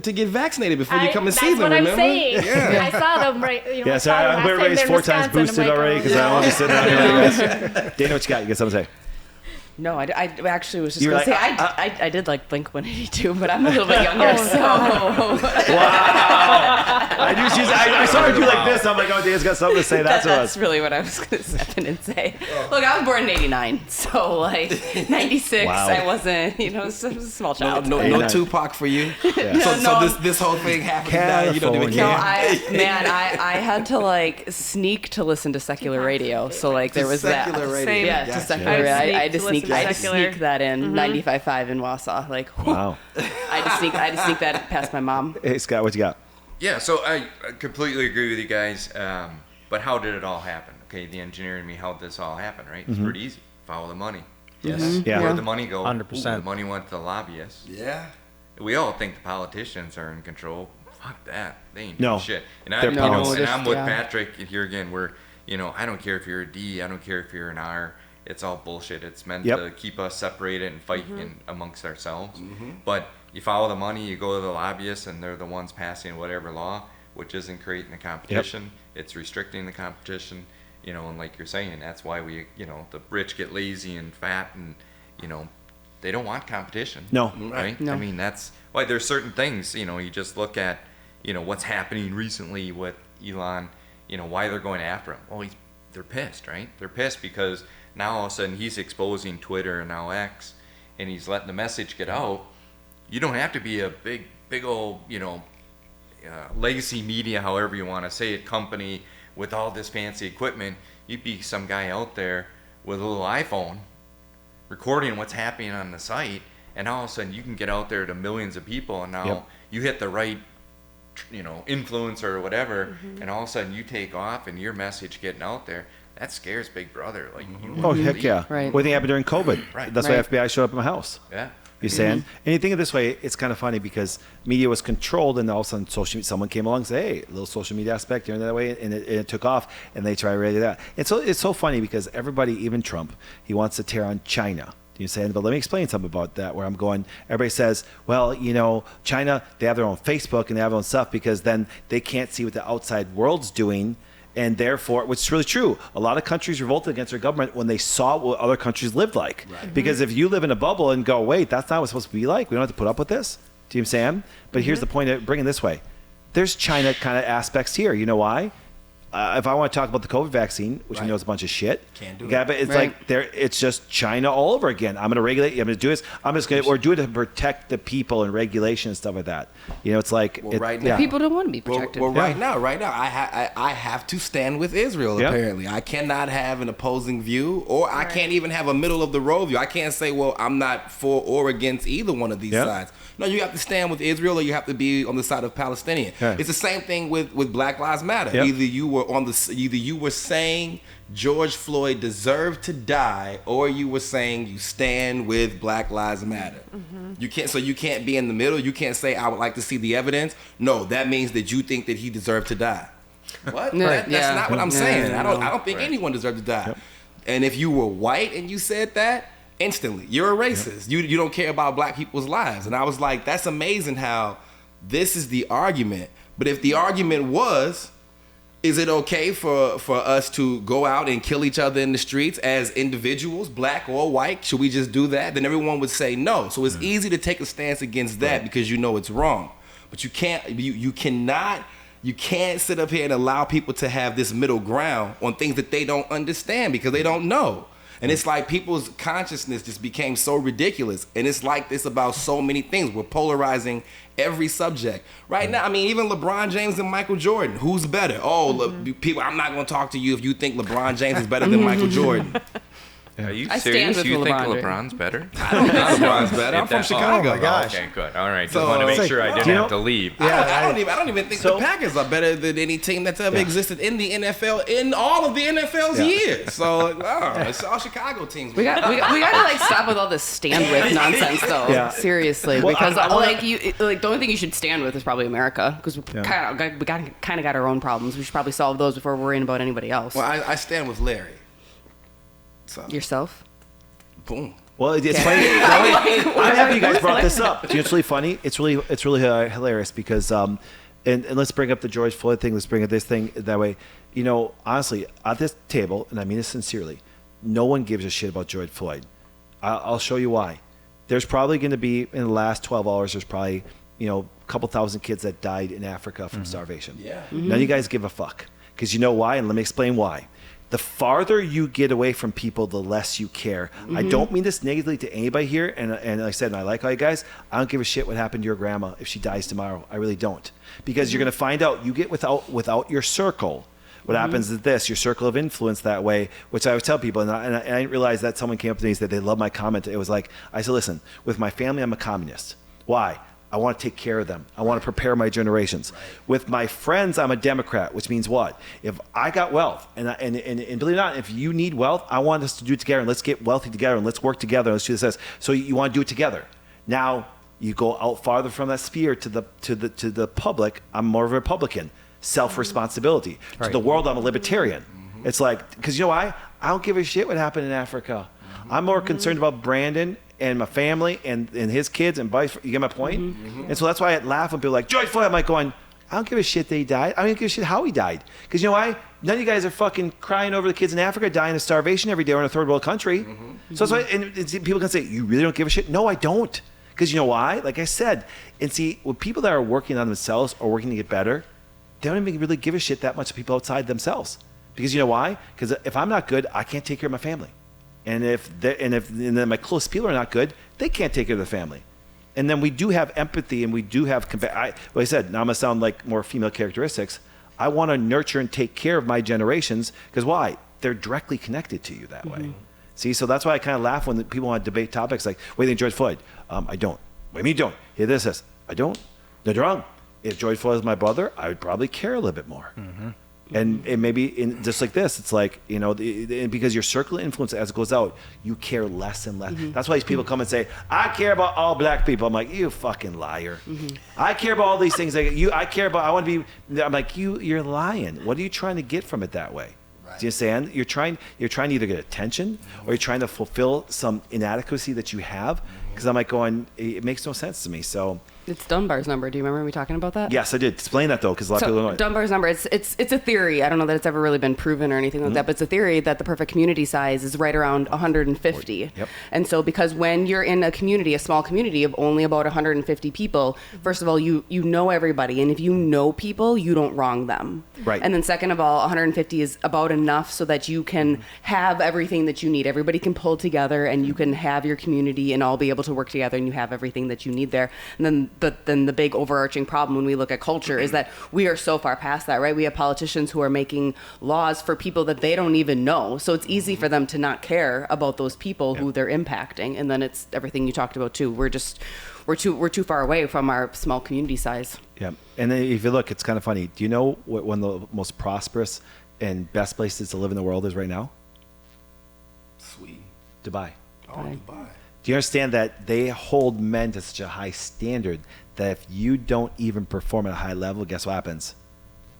to get vaccinated before you come and see them. That's what remember? I'm saying. Yeah. I saw them right. Yeah, so I'm going to raise 4 times boosted already because I want to sit down here. Dana, what you got? You got something to say? No, I actually was just You going to were say, like, I did like Blink-182, but I'm a little bit younger, so. Wow. I saw her do like this. I'm like, oh, Dana's got something to say. That's really what I was going to step in and say. Look, I was born in 89, so like 96, Wow. I wasn't, it was a small child. No Tupac for you. Yeah. So this whole thing happened now. You don't even care. No, I had to like sneak to listen to secular radio. So like there was that. Radio. Yeah, Gotcha. to secular radio. I had to sneak secular. that in 95.5 in Wausau. Like, Wow. I had to sneak that past my mom. Hey, Scott, what you got? Yeah, so I completely agree with you guys. But how did it all happen? Okay, the engineer in me, how did this all happen, right? It's pretty easy. Follow the money. Yes. Yeah. Where'd the money go? 100%. The money went to the lobbyists. Yeah. We all think the politicians are in control. Fuck that. They ain't No. doing shit. And They're pawns. I'm with Patrick here again. I don't care if you're a D, I don't care if you're an R. It's all bullshit. It's meant Yep. to keep us separated and fight amongst ourselves. But you follow the money, you go to the lobbyists, and they're the ones passing whatever law, which isn't creating the competition. It's restricting the competition. And like you're saying, that's why we, the rich get lazy and fat, and they don't want competition. No. Right? No. I mean, that's why there's certain things, you just look at, what's happening recently with Elon, why they're going after him. Well, they're pissed, right? They're pissed because now all of a sudden he's exposing Twitter and now X, and he's letting the message get out. You don't have to be a big old, legacy media, however you want to say it, company with all this fancy equipment. You'd be some guy out there with a little iPhone recording what's happening on the site, and all of a sudden you can get out there to millions of people, and now you hit the right influencer or whatever, and all of a sudden you take off and your message getting out there. That scares Big Brother. Like, Oh, heck yeah. Right. What do you think happened during COVID? Right. That's why FBI showed up at my house. Yeah. You saying? And you think of it this way, it's kind of funny because media was controlled, and all of a sudden someone came along and said, hey, a little social media aspect here and that way, and it took off, and they try to ready that. And so it's so funny because everybody, even Trump, he wants to tear on China. You saying, but let me explain something about that. Where I'm going, everybody says, well, China, they have their own Facebook and they have their own stuff because then they can't see what the outside world's doing. And therefore, which is really true, a lot of countries revolted against their government when they saw what other countries lived like. Right. Because if you live in a bubble and go, wait, that's not what's supposed to be like, we don't have to put up with this. Do you know what I'm saying? But here's the point of bringing it this way. There's China kind of aspects here. You know why? If I want to talk about the COVID vaccine, which we know is a bunch of shit, Can't do it. But it's like it's just China all over again. I'm going to regulate. I'm going to do this. I'm just going to, or do it to protect the people and regulation and stuff like that. It's like right now, People don't want to be protected. Well, right now, I have to stand with Israel. Apparently, I cannot have an opposing view, or I can't even have a middle of the road view. I can't say, well, I'm not for or against either one of these sides. No, you have to stand with Israel, or you have to be on the side of Palestinian. It's the same thing with Black Lives Matter. Either you were saying George Floyd deserved to die, or you were saying you stand with Black Lives Matter. You can't be in the middle. You can't say I would like to see the evidence. No, that means that you think that he deserved to die. What? That's not what I'm saying. I don't think anyone deserved to die. And if you were white and you said that, instantly you're a racist. You don't care about black people's lives. And I was like, that's amazing how this is the argument. But if the argument was, is it okay for us to go out and kill each other in the streets as individuals, black or white? Should we just do that? Then everyone would say no. So it's easy to take a stance against that because you know it's wrong. But you can't sit up here and allow people to have this middle ground on things that they don't understand because they don't know. And it's like people's consciousness just became so ridiculous. And it's like this about so many things. We're polarizing every subject. Right now, I mean, even LeBron James and Michael Jordan, who's better? People, I'm not going to talk to you if you think LeBron James is better than Michael Jordan. Are you I serious? stand with You think LeBron. LeBron's better? I don't think LeBron's better. I'm from Chicago. Oh my gosh. Okay, good. All right. Just So- want to It's make sure I didn't have to leave. I don't even think the Packers are better than any team that's ever existed in the NFL in all of the NFL's years. So it's all Chicago teams. We got to stop with all this stand with nonsense though. Seriously, because the only thing you should stand with is probably America because we kind of got our own problems. We should probably solve those before worrying about anybody else. Well, I stand with Larry. So Yourself. boom. Well, it's funny. I'm happy you guys brought this up. It's really funny. It's really hilarious because, and let's bring up the George Floyd thing. Let's bring up this thing that way. Honestly, at this table, and I mean this sincerely, no one gives a shit about George Floyd. I'll show you why. There's probably going to be, in the last 12 hours, there's probably, a couple thousand kids that died in Africa from starvation. Yeah. None of you guys give a fuck. Because you know why? And let me explain why. The farther you get away from people, the less you care. I don't mean this negatively to anybody here. And like I said, and I like all you guys, I don't give a shit what happened to your grandma if she dies tomorrow. I really don't. Because you're going to find out, you get without your circle. What happens is this, your circle of influence that way, which I would tell people, and I didn't realize that someone came up to me and said they love my comment. It was like, I said, listen, with my family, I'm a communist. Why? I want to take care of them. I want to prepare my generations. Right. With my friends, I'm a Democrat, which means what? If I got wealth, and believe it or not, if you need wealth, I want us to do it together, and let's get wealthy together, and let's work together, and let's do this. So you want to do it together. Now, you go out farther from that sphere to the public, I'm more of a Republican. Self-responsibility. To the world, I'm a libertarian. It's like, because you know why? I don't give a shit what happened in Africa. I'm more concerned about Brandon and my family and his kids and vice. You get my point? And so that's why I laugh when people are like, George Floyd. I'm like going, I don't give a shit that he died. I don't give a shit how he died. Because you know why? None of you guys are fucking crying over the kids in Africa dying of starvation every day. We're in a third world country. So that's why, and people can say, you really don't give a shit? No, I don't. Because you know why? Like I said, and see, with people that are working on themselves or working to get better, they don't even really give a shit that much of people outside themselves. Because you know why? Because if I'm not good, I can't take care of my family. And if then my close people are not good, they can't take care of the family. And then we do have empathy and we do have, like I said, now I'm going to sound like more female characteristics. I want to nurture and take care of my generations because why? They're directly connected to you that way. See, so that's why I kind of laugh when people want to debate topics like, what do you think George Floyd? I don't. What do you mean you don't? Here, this. I don't. No, you're wrong. If George Floyd was my brother, I would probably care a little bit more. And maybe just like this, it's like, you know, because your circle of influence as it goes out, you care less and less. That's why these people come and say, I care about all black people. I'm like, you fucking liar. I care about all these things. I care about, I want to be, I'm like, you're lying. What are you trying to get from it that way? Do you understand? You're trying to either get attention or you're trying to fulfill some inadequacy that you have. Because I'm like going, it makes no sense to me. So it's Dunbar's number. Do you remember me talking about that? Yes, I did. Explain that though, because a lot of people don't know it. Dunbar's number. It's a theory. I don't know that it's ever really been proven or anything like that, but it's a theory that the perfect community size is right around 150. Yep. And so, because when you're in a community, a small community of only about 150 people, first of all, you know everybody, and if you know people, you don't wrong them. Right. And then second of all, 150 is about enough so that you can have everything that you need. Everybody can pull together, and you can have your community and all be able to work together, and you have everything that you need there. And then the big overarching problem when we look at culture is that we are so far past that, right? We have politicians who are making laws for people that they don't even know. So it's easy for them to not care about those people who they're impacting. And then it's everything you talked about too. We're too far away from our small community size. Yeah. And then if you look, it's kind of funny. Do you know what one of the most prosperous and best places to live in the world is right now? Sweet. Dubai. Oh, Dubai. Do you understand that they hold men to such a high standard that if you don't even perform at a high level, guess what happens?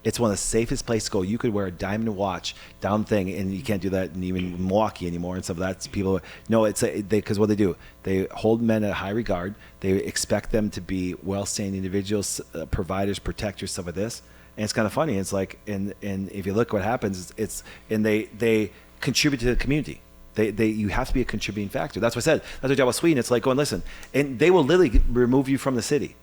It's one of the safest places to go. You could wear a diamond watch down thing, and you can't do that in even Milwaukee anymore and stuff. That's people. No, it's because what they do, they hold men at high regard. They expect them to be well-standing individuals, providers, protectors, stuff like this. And it's kind of funny. It's like, and if you look what happens, they contribute to the community. You have to be a contributing factor. That's what I said. That's what job with Sweden. It's like going, listen, and they will literally remove you from the city.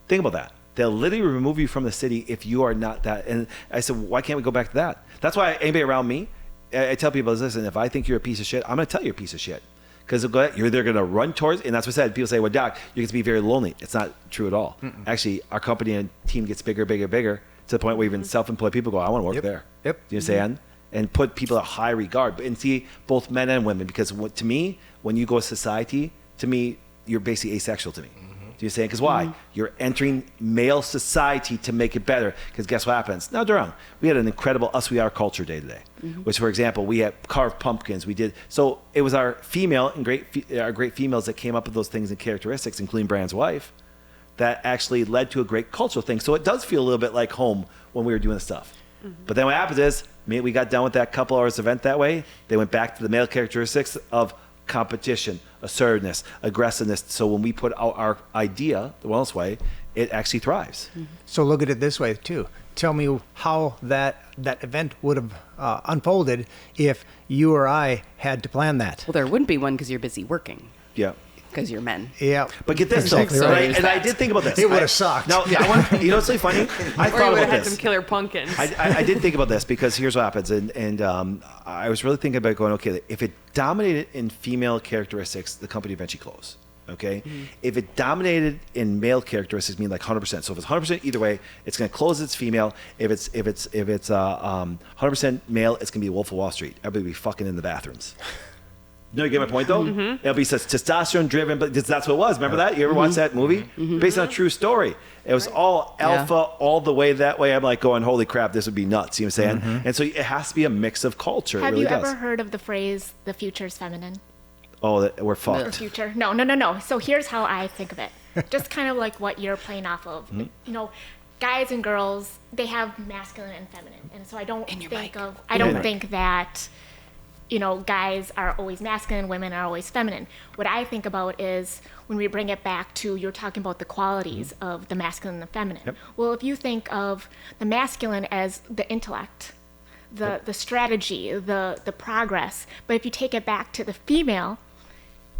Think about that. They'll literally remove you from the city if you are not that. And I said, why can't we go back to that? That's why anybody around me, I tell people, listen, if I think you're a piece of shit, I'm going to tell you a piece of shit. Because you're either going to run towards, and that's what I said. People say, well, Doc, you get to be very lonely. It's not true at all. Actually, our company and team gets bigger, to the point where even self-employed people go, I want to work there. Do you understand? And put people at high regard. And see, both men and women, because to me, when you go to society, to me, you're basically asexual to me. Do you understand? Because why? You're entering male society to make it better. Because guess what happens? No, they're wrong. We had an incredible Us We Are culture day today, which, for example, we had carved pumpkins. We did so. It was our female and our great females that came up with those things and characteristics, including Brand's wife, that actually led to a great cultural thing. So it does feel a little bit like home when we were doing the stuff. But then what happens is, we got done with that couple hours event that way. They went back to the male characteristics of competition, assertiveness, aggressiveness. So when we put out our idea, the wellness way, it actually thrives. So look at it this way too. Tell me how that event would have unfolded if you or I had to plan that. Well, there wouldn't be one because you're busy working. Yeah. Because you're men. Yeah. But get this Exactly though, right. and I did think about this. It would have sucked. Now, you know what's really funny? I Or you thought would about have had this. some killer pumpkins. I did think about this because here's what happens, and I was really thinking about going, okay, if it dominated in female characteristics, the company eventually closed. Okay, if it dominated in male characteristics, mean like 100%. So if it's 100% either way, it's going to close. It's female. If it's 100% male, it's going to be Wolf of Wall Street. Everybody will be fucking in the bathrooms. No, you get my point though? It'll be such testosterone driven, but that's what it was. Remember that? You ever watch that movie? Based on a true story. It was all alpha all the way that way. I'm like going, holy crap, this would be nuts. You know what I'm saying? And so it has to be a mix of culture. Have it really you does. ever heard of the phrase, the future's feminine? Oh, we're The fucked. future. No. So here's how I think of it. Just kind of like what you're playing off of. You know, guys and girls, they have masculine and feminine, and so I don't think that, you know, guys are always masculine, women are always feminine. What I think about is when we bring it back to, you're talking about the qualities of the masculine and the feminine. Yep. Well, if you think of the masculine as the intellect, the strategy, the progress, but if you take it back to the female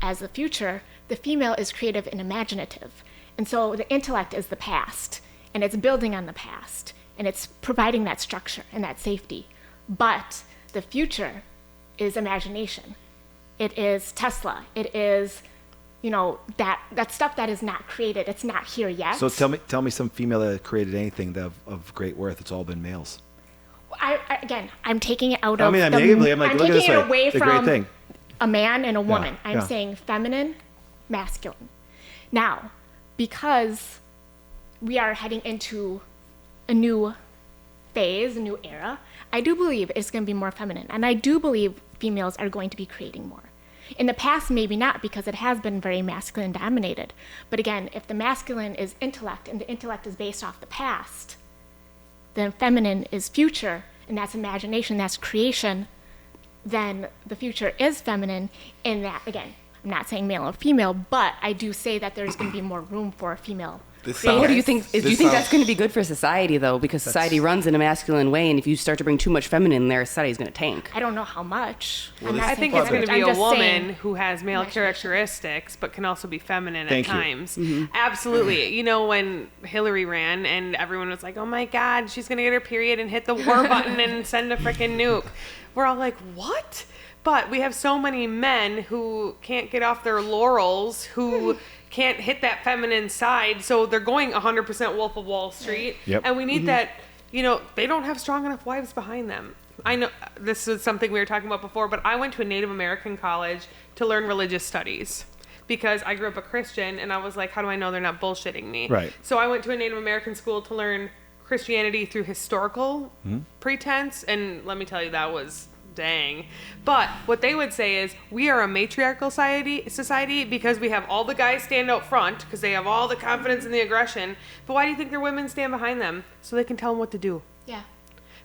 as the future, the female is creative and imaginative. And so the intellect is the past, and it's building on the past, and it's providing that structure and that safety. But the future is imagination. It is Tesla. It is, you know, that stuff that is not created. It's not here yet. So tell me some female that created anything of great worth. It's all been males. I'm taking it out of. I'm taking it away the from great thing. a man and a woman. Yeah, I'm saying feminine, masculine. Now, because we are heading into a new phase, a new era, I do believe it's going to be more feminine, and I do believe females are going to be creating more. In the past, maybe not, because it has been very masculine dominated. But again, if the masculine is intellect and the intellect is based off the past, then feminine is future, and that's imagination, that's creation, then the future is feminine in that, again, I'm not saying male or female, but I do say that there's going to be more room for a female. What do you think? Do you think that's going to be good for society, though? Because society runs in a masculine way, and if you start to bring too much feminine in there, society's going to tank. I don't know how much. I think it's going to be a woman who has male characteristics, but can also be feminine at times. Mm-hmm. Absolutely. You know, when Hillary ran, and everyone was like, "Oh my God, she's going to get her period and hit the war button and send a freaking nuke," we're all like, "What?" But we have so many men who can't get off their laurels, who can't hit that feminine side, so they're going 100% Wolf of Wall Street. Yep. And we need that, you know, they don't have strong enough wives behind them. I know this is something we were talking about before, but I went to a Native American college to learn religious studies because I grew up a Christian, and I was like, how do I know they're not bullshitting me? Right. So I went to a Native American school to learn Christianity through historical pretense, and let me tell you, that was dang. But what they would say is, we are a matriarchal society because we have all the guys stand out front because they have all the confidence and the aggression. But why do you think their women stand behind them? So they can tell them what to do. Yeah.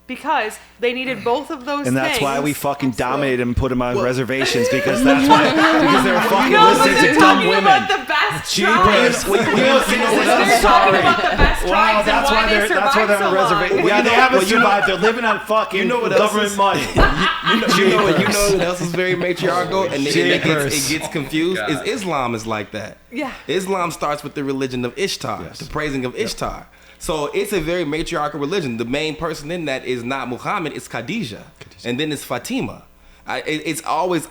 Because they needed both of those things. And that's why we fucking dominated them and put them on reservations, because that's why, because they were fucking listening to dumb women. About the best Jeepers. They're talking about the best tribes that's why they're on reservations. Yeah, they haven't survived. They're living on fucking government money. You know what else is very matriarchal, and it gets confused, is Islam is like that. Yeah. Islam starts with the religion of Ishtar, the praising of Ishtar. So it's a very matriarchal religion. The main person in that is not Muhammad, it's Khadijah. And then it's Fatima. It's always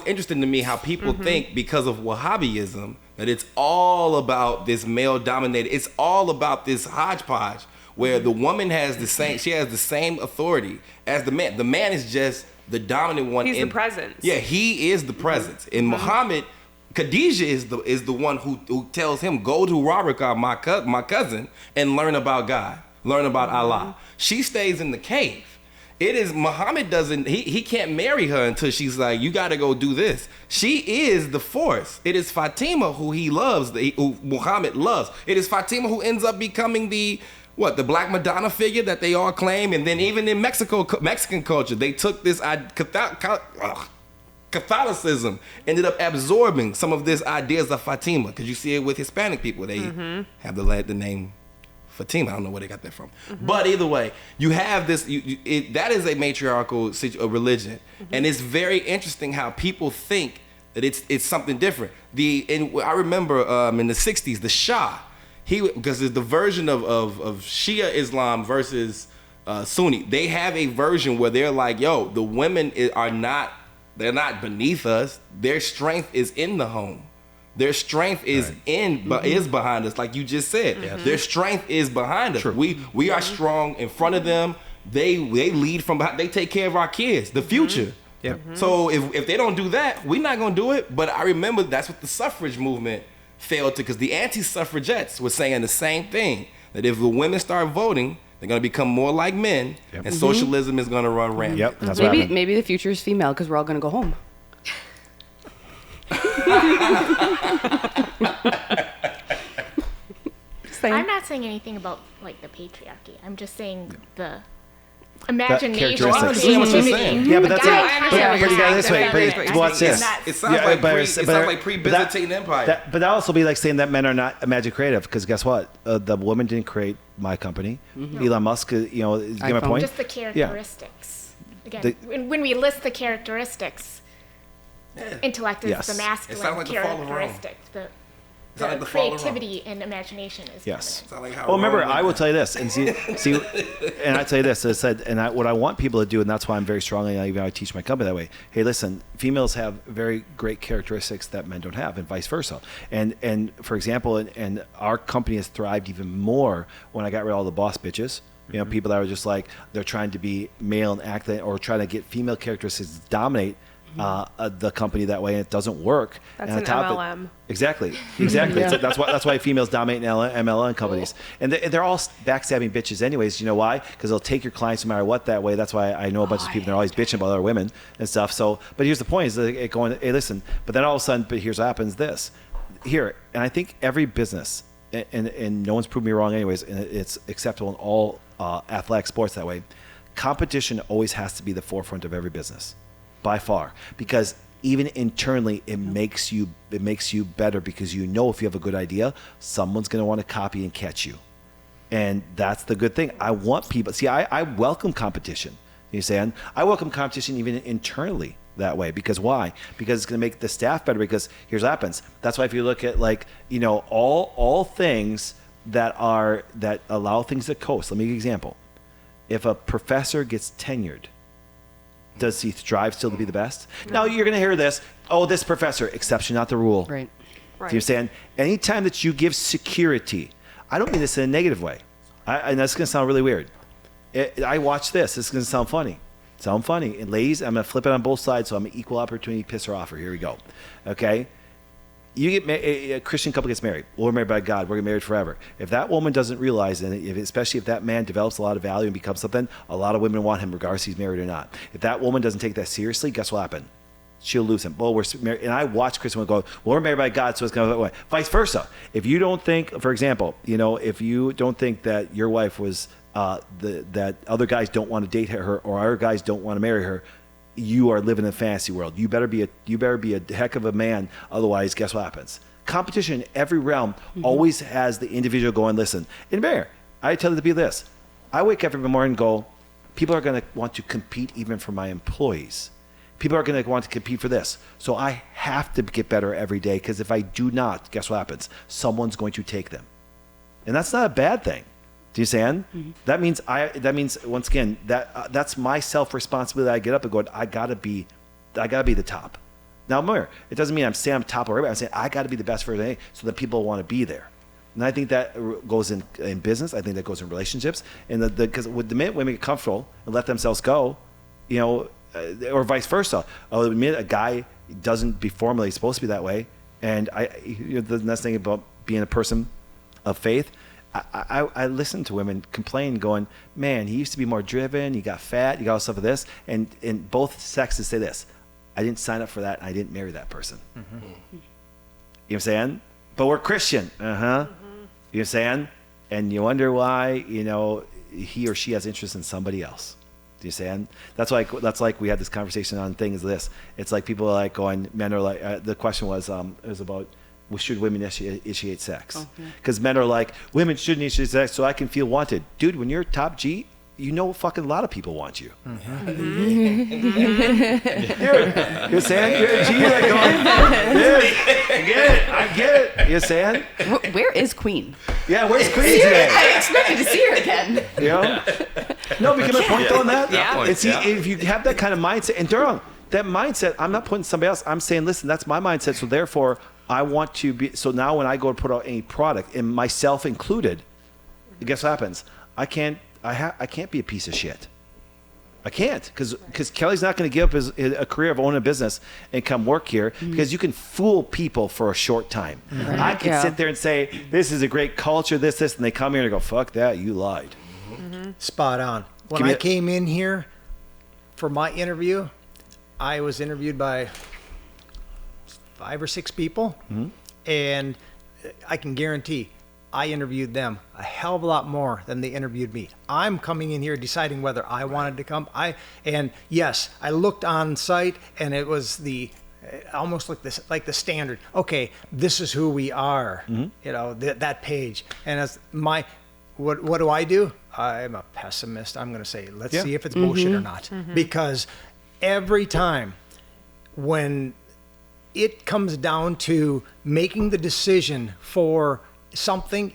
interesting to me how people think, because of Wahhabism, that it's all about this male dominated. It's all about this hodgepodge where the woman has the same authority as the man. The man is just the dominant one. He's the presence. Yeah, he is the presence. In Muhammad, Khadijah is the one who tells him, go to Waraka, my cousin, and learn about God, learn about Allah. She stays in the cave. It is Muhammad he can't marry her until she's like, you got to go do this. She is the force. It is Fatima who he loves, who Muhammad loves. It is Fatima who ends up becoming the Black Madonna figure that they all claim. And then even in Mexican culture, they took this Catholicism ended up absorbing some of these ideas of Fatima, because you see it with Hispanic people. They have the name Fatima. I don't know where they got that from. But either way, you have this. That is a matriarchal religion, and it's very interesting how people think that it's something different. I remember in the '60s, the Shah, because it's the version of Shia Islam versus Sunni. They have a version where they're like, yo, the women are not. They're not beneath us. Their strength is in the home. Their strength is is behind us, like you just said. Their strength is behind us. True. We are strong in front of them. They lead from behind. They take care of our kids, the future. So if they don't do that, we're not gonna do it. But I remember that's what the suffrage movement failed to, because the anti-suffragettes were saying the same thing, that if the women start voting, they're going to become more like men, and socialism is going to run rampant. Yep, that's maybe the future is female, because we're all going to go home. saying. I'm not saying anything about like the patriarchy. I'm just saying the imagination, characteristics. I understand what you're creativity. saying. Yeah, but that's Guys, it. I But understand you got it this way. exactly. But watch this. It sounds Yeah, like but- it sounds like pre-Byzantine Empire. But that also be like saying that men are not imagine creative, because guess what? The woman didn't create my company. Elon Musk, is get my iPhone. point? Just the characteristics. Again, when we list the characteristics, intellect is Yes. the It masculine sounds like the fall of Rome. characteristic. The like the fall of Rome. creativity and imagination is Yes. Sound like how Well, remember, Rome I will went tell you this, and see, and I tell you this. I said, what I want people to do, and that's why I'm very strongly, even I teach my company that way. Hey, listen, females have very great characteristics that men don't have, and vice versa. And for example, and our company has thrived even more when I got rid of all the boss bitches. People that are just like they're trying to be male and act, or trying to get female characteristics to dominate the company that way, and it doesn't work. That's and on an top of it- MLM. Exactly. That's why females dominate MLM companies, and they're all backstabbing bitches anyways. You know why? Because they'll take your clients no matter what that way. That's why I know a bunch of people. They're always bitching about other women and stuff. So, but here's the point: is that it going, hey, listen. But then all of a sudden, here's what happens: this here, and I think every business, and no one's proved me wrong anyways, and it's acceptable in all athletic sports that way. Competition always has to be the forefront of every business, by far, because even internally it makes you better, because if you have a good idea, someone's going to want to copy and catch you. And that's the good thing. I want people, I welcome competition. You saying? I welcome competition even internally that way. Because why? Because it's going to make the staff better. Because here's what happens. That's why if you look at all things that allow things to coast. Let me give you an example. If a professor ges tenured, does he strive still to be the best? Now you're going to hear this. Oh, this professor, exception, not the rule. Right. Do you understand? Anytime that you give security, I don't mean this in a negative way. And that's going to sound really weird. I watch this. This is going to sound funny. And ladies, I'm going to flip it on both sides, so I'm an equal opportunity pisser offer. Here we go. Okay? You get a Christian couple gets married. We're married by God. We're going to be married forever. If that woman doesn't realize, and especially if that man develops a lot of value and becomes something, a lot of women want him regardless if he's married or not. If that woman doesn't take that seriously, guess what happened? She'll lose him. Well, we're married. And I watch Christian women go, well, we're married by God, so it's going to go that way. Vice versa. If you don't think, for example, if you don't think that your wife was, that other guys don't want to date her, or other guys don't want to marry her, you are living in a fantasy world. You better be a heck of a man. Otherwise, guess what happens? Competition in every realm always has the individual going, listen, in Bear, I tell the people this. I wake up every morning and go, people are going to want to compete even for my employees. People are going to want to compete for this. So I have to get better every day, because if I do not, guess what happens? Someone's going to take them. And that's not a bad thing. Do you understand? That means once again, that's my self-responsibility. I get up and go, I gotta be the top. Now, remember, it doesn't mean I'm saying I'm top of everybody. I'm saying I gotta be the best for everything, so that people want to be there. And I think that goes in business. I think that goes in relationships. And because with the minute women get comfortable and let themselves go, or vice versa. The minute a guy doesn't be formally supposed to be that way, and the next thing about being a person of faith. I listen to women complain, going, man, he used to be more driven, he got fat, you got all stuff of this, and both sexes say this, I didn't sign up for that, and I didn't marry that person. You know what I'm saying? But we're Christian. You know what I'm saying? And you wonder why, he or she has interest in somebody else. Do you understand? That's like we had this conversation on things this. It's like people are like going, men are like, the question was, it was about, well, should women initiate sex? Because men are like, women shouldn't initiate sex so I can feel wanted. Dude, when you're top G, fucking a lot of people want you. You're saying? You're a G, like going, dude, I get it. You're saying? Where is Queen? Yeah, where's Queen today? I expected to see her again. No, because my point on that? Yeah. If you have that kind of mindset, and Durham, that mindset, I'm not putting somebody else, I'm saying, listen, that's my mindset, so therefore, I want to be, so now when I go to put out any product, and myself included, guess what happens? I can't be a piece of shit. I can't, because Kelly's not going to give up a career of owning a business and come work here, because you can fool people for a short time. Right. I can sit there and say, this is a great culture, this, and they come here and go, fuck that, you lied. Spot on. When I came in here for my interview, I was interviewed by 5 or 6 people, and I can guarantee I interviewed them a hell of a lot more than they interviewed me. I'm coming in here deciding whether I wanted to come. And yes, I looked on site, and it was almost like the standard. Okay, this is who we are. That page. And as what do I do? I'm a pessimist. I'm going to say, let's see if it's bullshit or not. Because every time when it comes down to making the decision for something,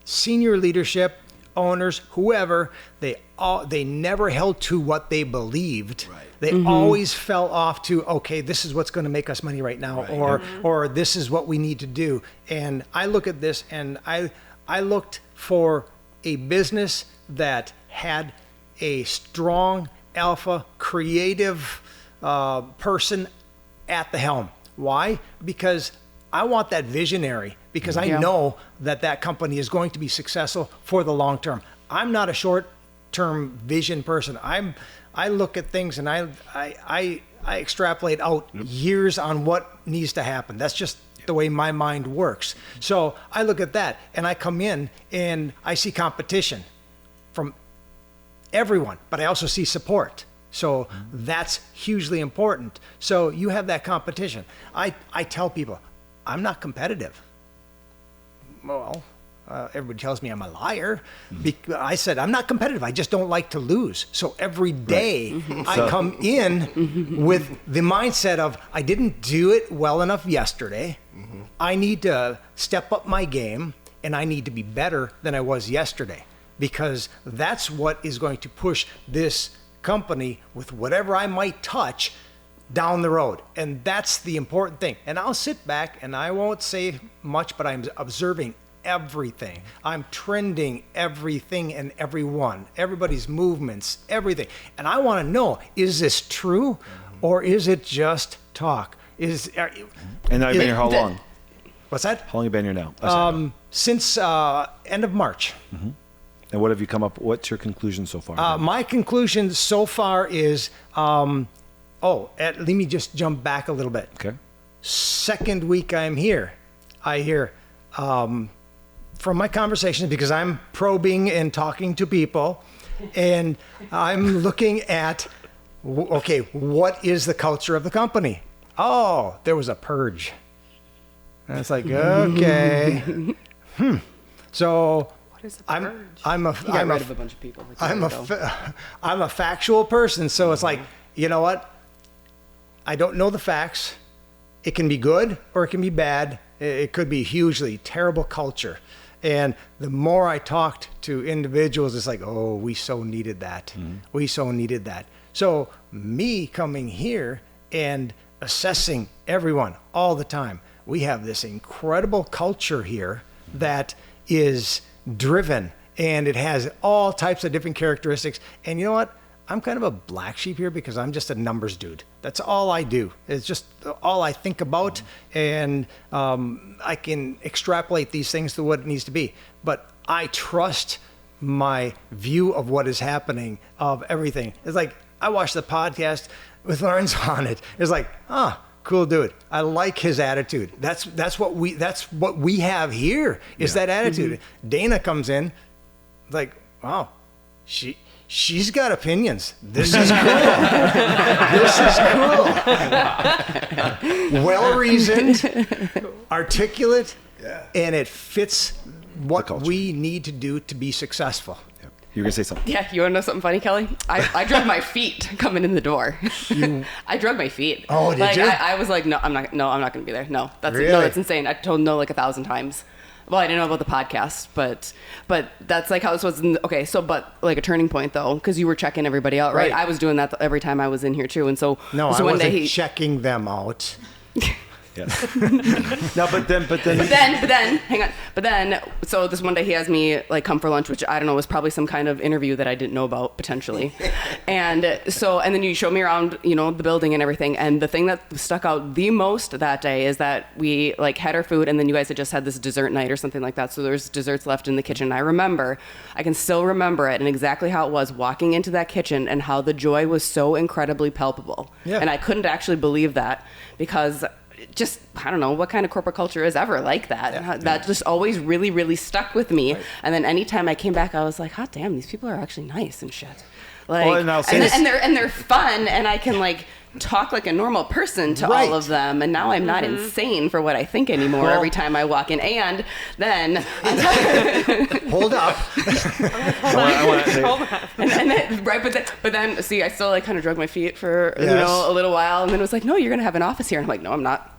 senior leadership, owners, whoever, they never held to what they believed. Right. They always fell off to, okay, this is what's going to make us money right now, or this is what we need to do. And I look at this, and I looked for a business that had a strong alpha creative person at the helm. Why? Because I want that visionary, because I know that company is going to be successful for the long term. I'm not a short-term vision person. I look at things, and I extrapolate out years on what needs to happen. That's just the way my mind works. So I look at that, and I come in and I see competition from everyone, but I also see support. So that's hugely important. So you have that competition. I tell people, I'm not competitive. Well, everybody tells me I'm a liar. I said, I'm not competitive. I just don't like to lose. So every day I come in with the mindset of, I didn't do it well enough yesterday. I need to step up my game, and I need to be better than I was yesterday, because that's what is going to push this company with whatever I might touch down the road. And that's the important thing. And I'll sit back and I won't say much, but I'm observing everything. I'm trending everything and everyone, everybody's movements, everything. And I want to know, is this true or is it just talk? And now you've been here how long? What's that? How long have you been here now? Since end of March. And what have you come up? What's your conclusion so far? My conclusion so far is, let me just jump back a little bit. Okay. Second week I'm here, I hear from my conversations, because I'm probing and talking to people, and I'm looking at, okay, what is the culture of the company? Oh, there was a purge. And it's like, okay. So What is the purge? I'm a bunch of people. I'm a factual person, so it's like, you know what? I don't know the facts. It can be good or it can be bad. It could be hugely terrible culture. And the more I talked to individuals, it's like, oh, we so needed that. We so needed that. So me coming here and assessing everyone all the time, we have this incredible culture here that is driven, and it has all types of different characteristics. And you know what? I'm kind of a black sheep here because I'm just a numbers dude. That's all I do. It's just all I think about, and I can extrapolate these things to what it needs to be. But I trust my view of what is happening, of everything. It's like, I watched the podcast with Lawrence on it. It's like, cool dude. I like his attitude. That's what we have here, is that attitude. Dana comes in, like, wow, she's got opinions. This is cool. This is cool. Well reasoned, articulate, and it fits what we need to do to be successcul. You were gonna say something. Yeah, you want to know something funny, Kelly? I drug my feet coming in the door. I drug my feet. Oh, did you? I was like, no, I'm not gonna be there. No, Really? that's insane. I told no like 1,000 times. Well, I didn't know about the podcast, but that's like how this was. But like a turning point though, because you were checking everybody out, right? I was doing that every time I was in here too, and so no, so I one wasn't day checking them out. Yes. No, but then, hang on. But then, so this one day he has me like come for lunch, which I don't know, was probably some kind of interview that I didn't know about potentially. And then you showed me around, the building and everything. And the thing that stuck out the most that day is that we like had our food, and then you guys had just had this dessert night or something like that. So there's desserts left in the kitchen. I can still remember it and exactly how it was walking into that kitchen and how the joy was so incredibly palpable. Yeah. And I couldn't actually believe that, because just, I don't know what kind of corporate culture is ever like that. Yeah. That just always really, really stuck with me. Right. And then anytime I came back, I was like, hot damn, these people are actually nice and shit. Like, and they're fun, and I can like talk like a normal person to all of them, and now I'm not insane for what I think anymore every time I walk in. And then hold up. But then see, I still like kind of drug my feet for a little while, and then it was like, no, you're gonna have an office here. And I'm like, no, I'm not.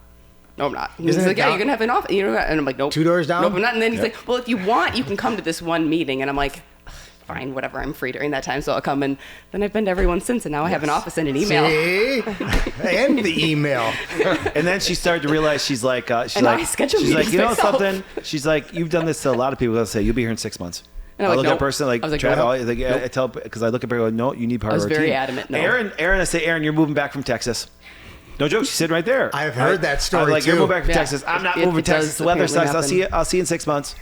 No, I'm not. He's like, yeah, you're gonna have an office. And I'm like, nope. 2 doors down. Nope, I'm not. And then he's like, well, if you want, you can come to this one meeting. And I'm like, fine, whatever. I'm free during that time, so I'll come. And then I've been to every one since, and now I have an office and an email. See? And the email. And then she started to realize she's like, I schedule meetings you know myself. something? She's like, you've done this to a lot of people. They'll say, you'll be here in 6 months. And I I'm look like, at a person like, I was like, Travis, nope. I tell, because I look at her and go, no, you need part I of was our very team. adamant, no. Aaron, I say, Aaron, you're moving back from Texas. No joke, she's sitting right there. I've heard that story I'm like, too. You're moving back from Yeah. Texas. I'm not It moving to does Texas. The weather sucks. apparently I'll see you in 6 months.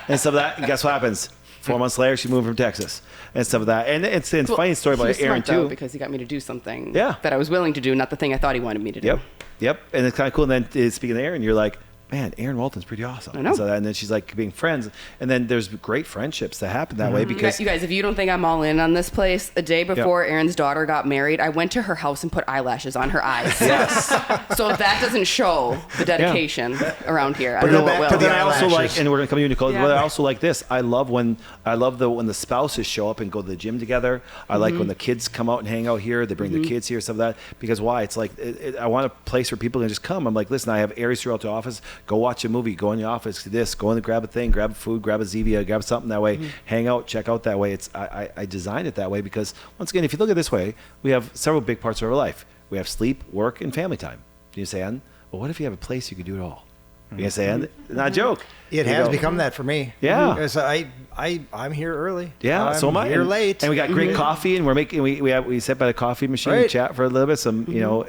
And stuff like that. And guess what happens? 4 months later, she moved from Texas and stuff like that. And it's a funny story He about was Aaron smart, though, too. because he got me to do something Yeah. that I was willing to do, not the thing I thought he wanted me to do. Yep. And it's kind of cool. And then speaking of Aaron, you're like, man, Aaron Walton's pretty awesome. I know. And then she's like being friends. And then there's great friendships that happen that way because You guys, if you don't think I'm all in on this place, a day before Aaron's daughter got married, I went to her house and put eyelashes on her eyes. yes. So if that doesn't show the dedication around here, I But don't know then, what but will. then I also like, and we're gonna come to you, Nicole. Yeah. But I also like this. I love when the spouses show up and go to the gym together. I like when the kids come out and hang out here. They bring the kids here, stuff like that. Because why? It's like I want a place where people can just come. I'm like, listen, I have areas throughout the office. Go watch a movie. Go in the office. Do this. Go in and grab a thing. Grab food. Grab a Zevia. Grab something that way. Hang out. Check out that way. It's I designed it that way because once again, if you look at it this way, we have several big parts of our life. We have sleep, work, and family time. Do you understand? Well, what if you have a place you can do it all? You understand? Not a joke. It has become that for me. Yeah. Because I'm here early. Yeah, so am I. I'm here late. And we got great coffee, and we're making we sit by the coffee machine, we Right. chat for a little bit,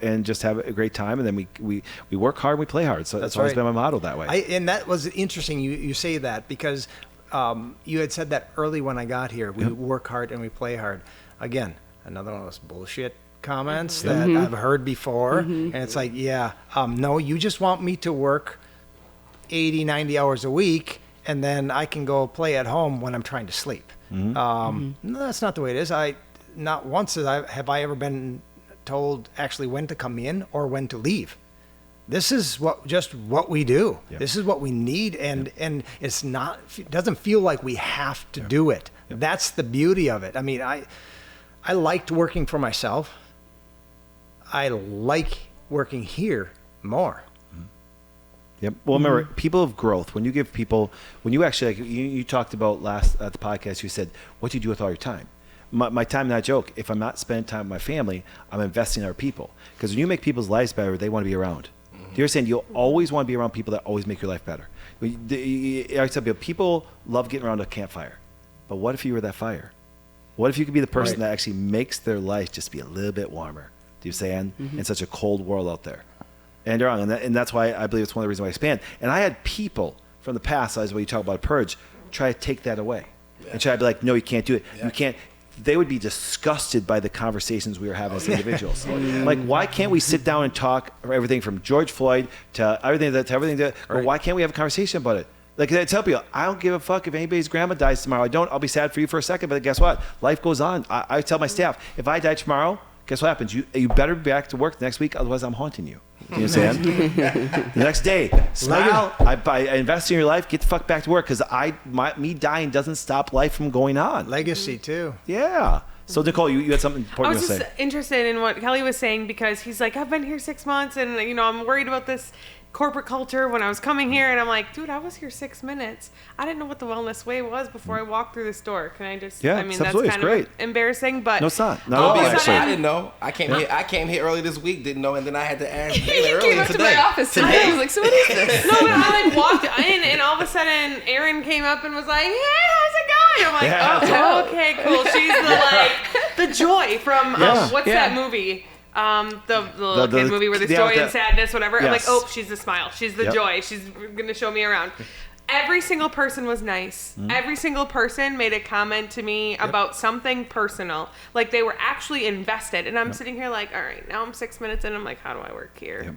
and just have a great time, and then we work hard, and we play hard. So that's always right. been my motto that way. And that was interesting. You say that because you had said that early when I got here. We work hard and we play hard. Again, another one of those bullshit comments that I've heard before. And it's like, no, you just want me to work 80, 90 hours a week, and then I can go play at home when I'm trying to sleep. No, that's not the way it is. Not once have I ever been told actually when to come in or when to leave. This is what we do. Yeah. This is what we need, and it doesn't feel like we have to do it. That's the beauty of it. I mean, I liked working for myself. I like working here more. Yep. Well, remember, people of growth. When you give people, when you actually, like you talked about last at the podcast, you said, "What do you do with all your time?" My time, not a joke. If I'm not spending time with my family, I'm investing in our people. Because when you make people's lives better, they want to be around. You're saying you'll always want to be around people that always make your life better. I tell people love getting around a campfire, but what if you were that fire? What if you could be the person that actually makes their life just be a little bit warmer? Do you understand? In such a cold world out there. And you're wrong, and that's why I believe it's one of the reasons why I expand. And I had people from the past, as when you talk about purge, try to take that away and try to be like, no, you can't do it. You can't. They would be disgusted by the conversations we were having as individuals. Like, why can't we sit down and talk everything from George Floyd to everything or why can't we have a conversation about it? Like I tell people, I don't give a fuck if anybody's grandma dies tomorrow. I'll be sad for you for a second, but guess what? Life goes on. I tell my staff, if I die tomorrow, guess what happens? You better be back to work next week, otherwise I'm haunting you. You understand? The next day, smile. I invest in your life. Get the fuck back to work because me dying doesn't stop life from going on. Legacy too. Yeah. So Nicole, you had something important to say. I was just interested in what Kelly was saying because he's like, I've been here 6 months and I'm worried about this corporate culture when I was coming here, and I'm like, dude, I was here 6 minutes. I didn't know what the wellness way was before I walked through this door. Can I just? Yeah, I mean, it's that's absolutely. kind It's of great. embarrassing, but No, it's not. Not all at all, of a actually. I sudden, didn't know. I came here early this week, didn't know, and then I had to ask Taylor He earlier came up today. to my office today. I was like, so what is this? no, but I like walked in, and all of a sudden, Erin came up and was like, "Hey, how's it going?" I'm like, Yeah. "Oh, okay, cool." She's the joy from what's Yeah. that movie? The little kid movie where there's joy and sadness, whatever. I'm like, Yes. oh, she's the smile. She's the Yep. joy. She's gonna show me around. Every single person was nice. Every single person made a comment to me about something personal. Like they were actually invested. And I'm sitting here like, all right, now I'm 6 minutes in. I'm like, how do I work here?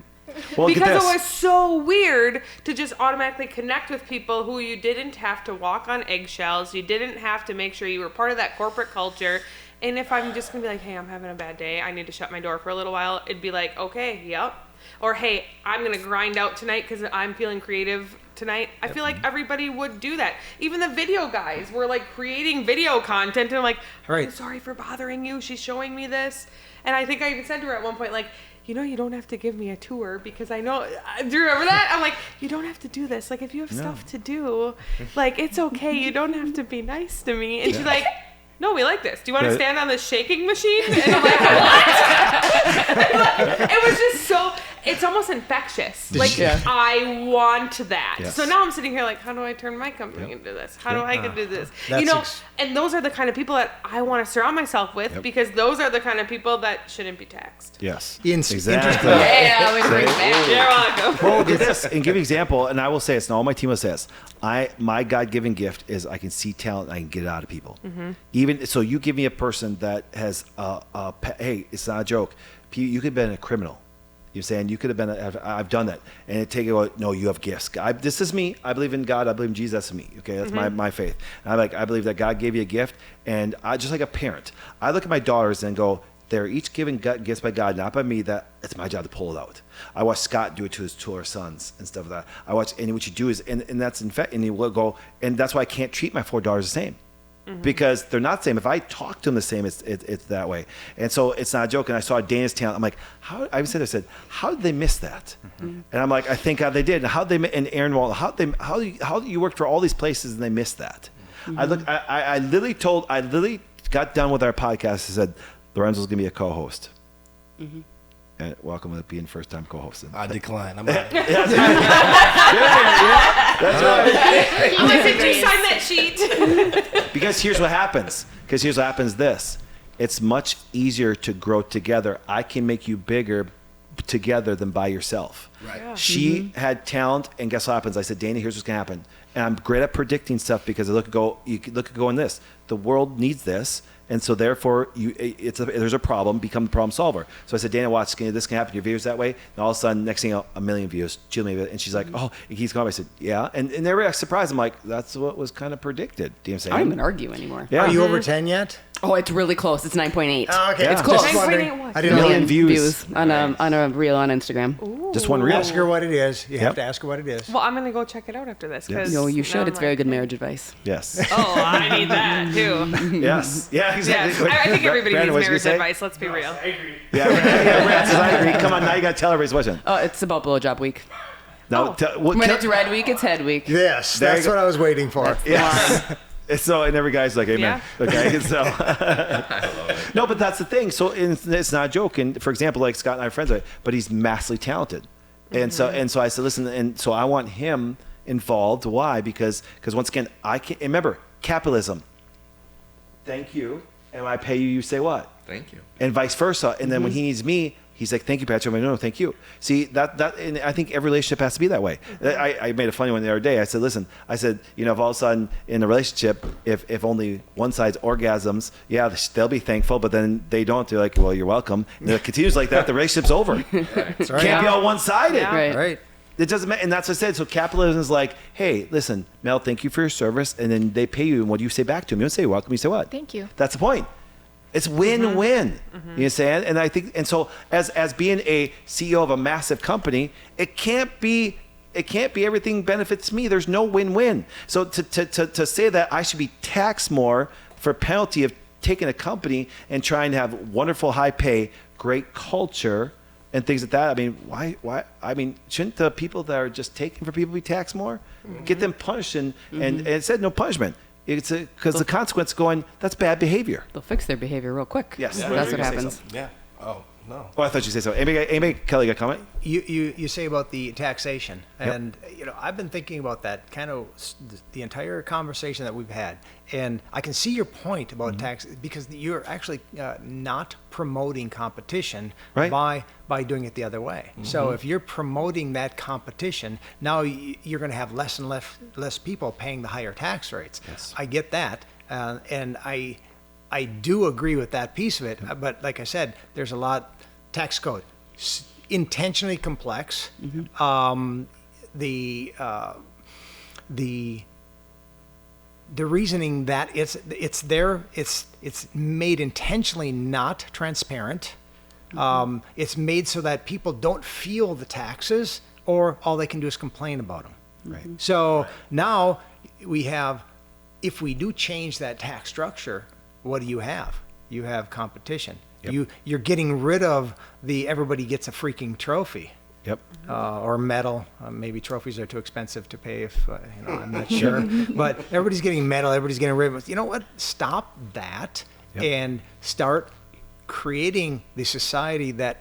Well, get because this. it was so weird to just automatically connect with people who you didn't have to walk on eggshells. You didn't have to make sure you were part of that corporate culture. And if I'm just going to be like, hey, I'm having a bad day, I need to shut my door for a little while, it'd be like, okay, yep. Or, hey, I'm going to grind out tonight because I'm feeling creative tonight. I feel like everybody would do that. Even the video guys were like creating video content, and I'm like, I'm sorry for bothering you. She's showing me this. And I think I even said to her at one point, like, you know, you don't have to give me a tour because I know, do you remember that? I'm like, you don't have to do this. Like, if you have stuff to do, like, it's okay. You don't have to be nice to me. And she's like, no, we like this. Do you want to stand on the shaking machine? And I'm like, what? It was just so, it's almost infectious. Like, I want that. Yes. So now I'm sitting here like, how do I turn my company into this? How do I get do this? You know, and those are the kind of people that I want to surround myself with because those are the kind of people that shouldn't be taxed. Yes. Exactly. Yeah, we bring it back. You're welcome. Well, get this and give you an example, and I will say this, and all my team will say this. My God-given gift is I can see talent and I can get it out of people. Even so, you give me a person that has hey, it's not a joke. You could have been a criminal. You're saying you could have been. I've done that, and it take it. No, you have gifts. This is me. I believe in God. I believe in Jesus. That's me. Okay, that's my faith. And I believe that God gave you a gift, and I just like a parent. I look at my daughters and go, they're each given gifts by God, not by me. That it's my job to pull it out. I watch Scott do it to our sons and stuff like that. I watch, and what you do is, and that's in fact, and he will go, and that's why I can't treat my 4 daughters the same. Because they're not the same. If I talk to them the same, it's that way. And so it's not a joke. And I saw Dana's talent. I'm like, I said, how did they miss that? And I'm like, I thank God they did. And how did they? And Aaron Wall, how you worked for all these places and they missed that? I literally got done with our podcast and said, Lorenzo's gonna be a co-host. And welcome to being first-time co-hosting. I decline. I'm out. That's right. I'm like, did you sign that sheet? Because here's what happens. This. It's much easier to grow together. I can make you bigger together than by yourself. Right. Yeah. She had talent, and guess what happens? I said, Dana, here's what's gonna happen. And I'm great at predicting stuff because I you look at going this. The world needs this. And so therefore, there's a problem, become the problem solver. So I said, Dana, watch, this can happen. Your videos that way. And all of a sudden, next thing, 1 million views. And she's like, oh, it keeps going. I said, yeah. And they were surprised. I'm like, that's what was kind of predicted. Do you know what I'm saying? I don't even argue anymore. Yeah. Are you over 10 yet? Oh, it's really close. It's 9.8. Oh, okay. Yeah. It's close. Just wondering. 9.8 I didn't know. Million views. on a reel on Instagram. Just one reel. Ask her what it is. You Yep. have to ask her what it is. Well, I'm gonna go check it out after this. Yes. No, you now should. I'm It's very like, good marriage advice. Yes. Oh, I need that too. Yes. Yeah, exactly. Yes. I think everybody Brandon, needs what was you marriage gonna advice. Let's be real. Yeah, Brad says, I agree. Come on, now you got to tell everybody's question. Oh, it's about blowjob week. Now, When it's red week, it's head week. Yes, There that's you go. what I was waiting for. Yes. So, and every guy's like, amen. Yeah. Okay. So, no, but that's the thing. So it's not a joke. And for example, like Scott and I are friends with, but he's massively talented. And so I said, listen, and so I want him involved. Why? Because once again, I can't remember capitalism. Thank you. And when I pay you, you say what? Thank you. And vice versa. And then when he needs me, he's like, thank you, Patrick. I'm like, no, thank you. See, that, and I think every relationship has to be that way. I made a funny one the other day. I said, listen, if all of a sudden in a relationship, if only one side's orgasms, yeah, they'll be thankful, but then they don't. They're like, well, you're welcome. And it continues like that. The relationship's over. That's right. Can't be all one-sided. Yeah. Right. Right. It doesn't matter. And that's what I said. So capitalism is like, hey, listen, Mel, thank you for your service. And then they pay you. And what do you say back to them? You don't say you're welcome. You say what? Thank you. That's the point. It's win-win. You know what I'm saying? And I think, and so as being a CEO of a massive company, it can't be everything benefits me. There's no win-win. So to say that I should be taxed more for penalty of taking a company and trying to have wonderful high pay, great culture, and things like that. I mean, why? I mean, shouldn't the people that are just taking for people be taxed more? Get them punished, and it said no punishment. It's because the consequence going, that's bad behavior. They'll fix their behavior real quick. Yes. That's Yeah. what You were gonna say happens. something. Yeah. Oh, no. Oh, I thought you said so. Amy Kelly, got a comment? You say about the taxation, Yep. and I've been thinking about that kind of the entire conversation that we've had, and I can see your point about tax because you're actually not promoting competition Right. by doing it the other way. So if you're promoting that competition, now you're going to have less and less people paying the higher tax rates. Yes. I get that, and I do agree with that piece of it. But like I said, there's a lot tax code. intentionally complex. The reasoning that it's made intentionally not transparent. It's made so that people don't feel the taxes, or all they can do is complain about them. Right. So now we have, if we do change that tax structure, what do you have? You have competition. Yep. You're getting rid of the everybody gets a freaking trophy. Yep. Or medal. Maybe trophies are too expensive to pay if, I'm not sure. But everybody's getting medal, everybody's getting rid of it. You know what? Stop that and start creating the society that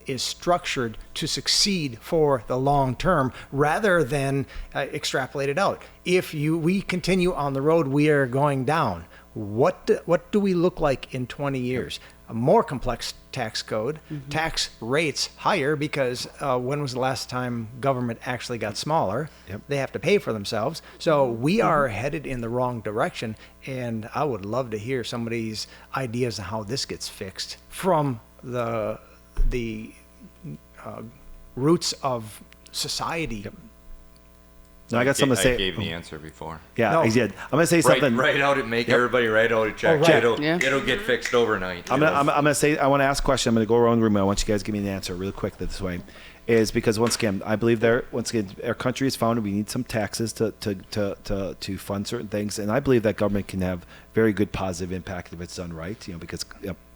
is structured to succeed for the long term, rather than extrapolate it out. If we continue on the road we are going down, what do we look like in 20 years? A more complex tax code, tax rates higher, because when was the last time government actually got smaller? Yep. They have to pay for themselves. So we are headed in the wrong direction, and I would love to hear somebody's ideas on how this gets fixed from the roots of society. Yep. No, I got something to say. I gave the answer before. Yeah, No. I did. I'm gonna say something. Write out it. Make everybody write out a check. right. It'll get fixed overnight. I'm gonna say, I want to ask a question. I'm gonna go around the room. I want you guys to give me an answer real quick this way. Is because once again, I believe our country is founded. We need some taxes to fund certain things, and I believe that government can have very good positive impact if it's done right. Because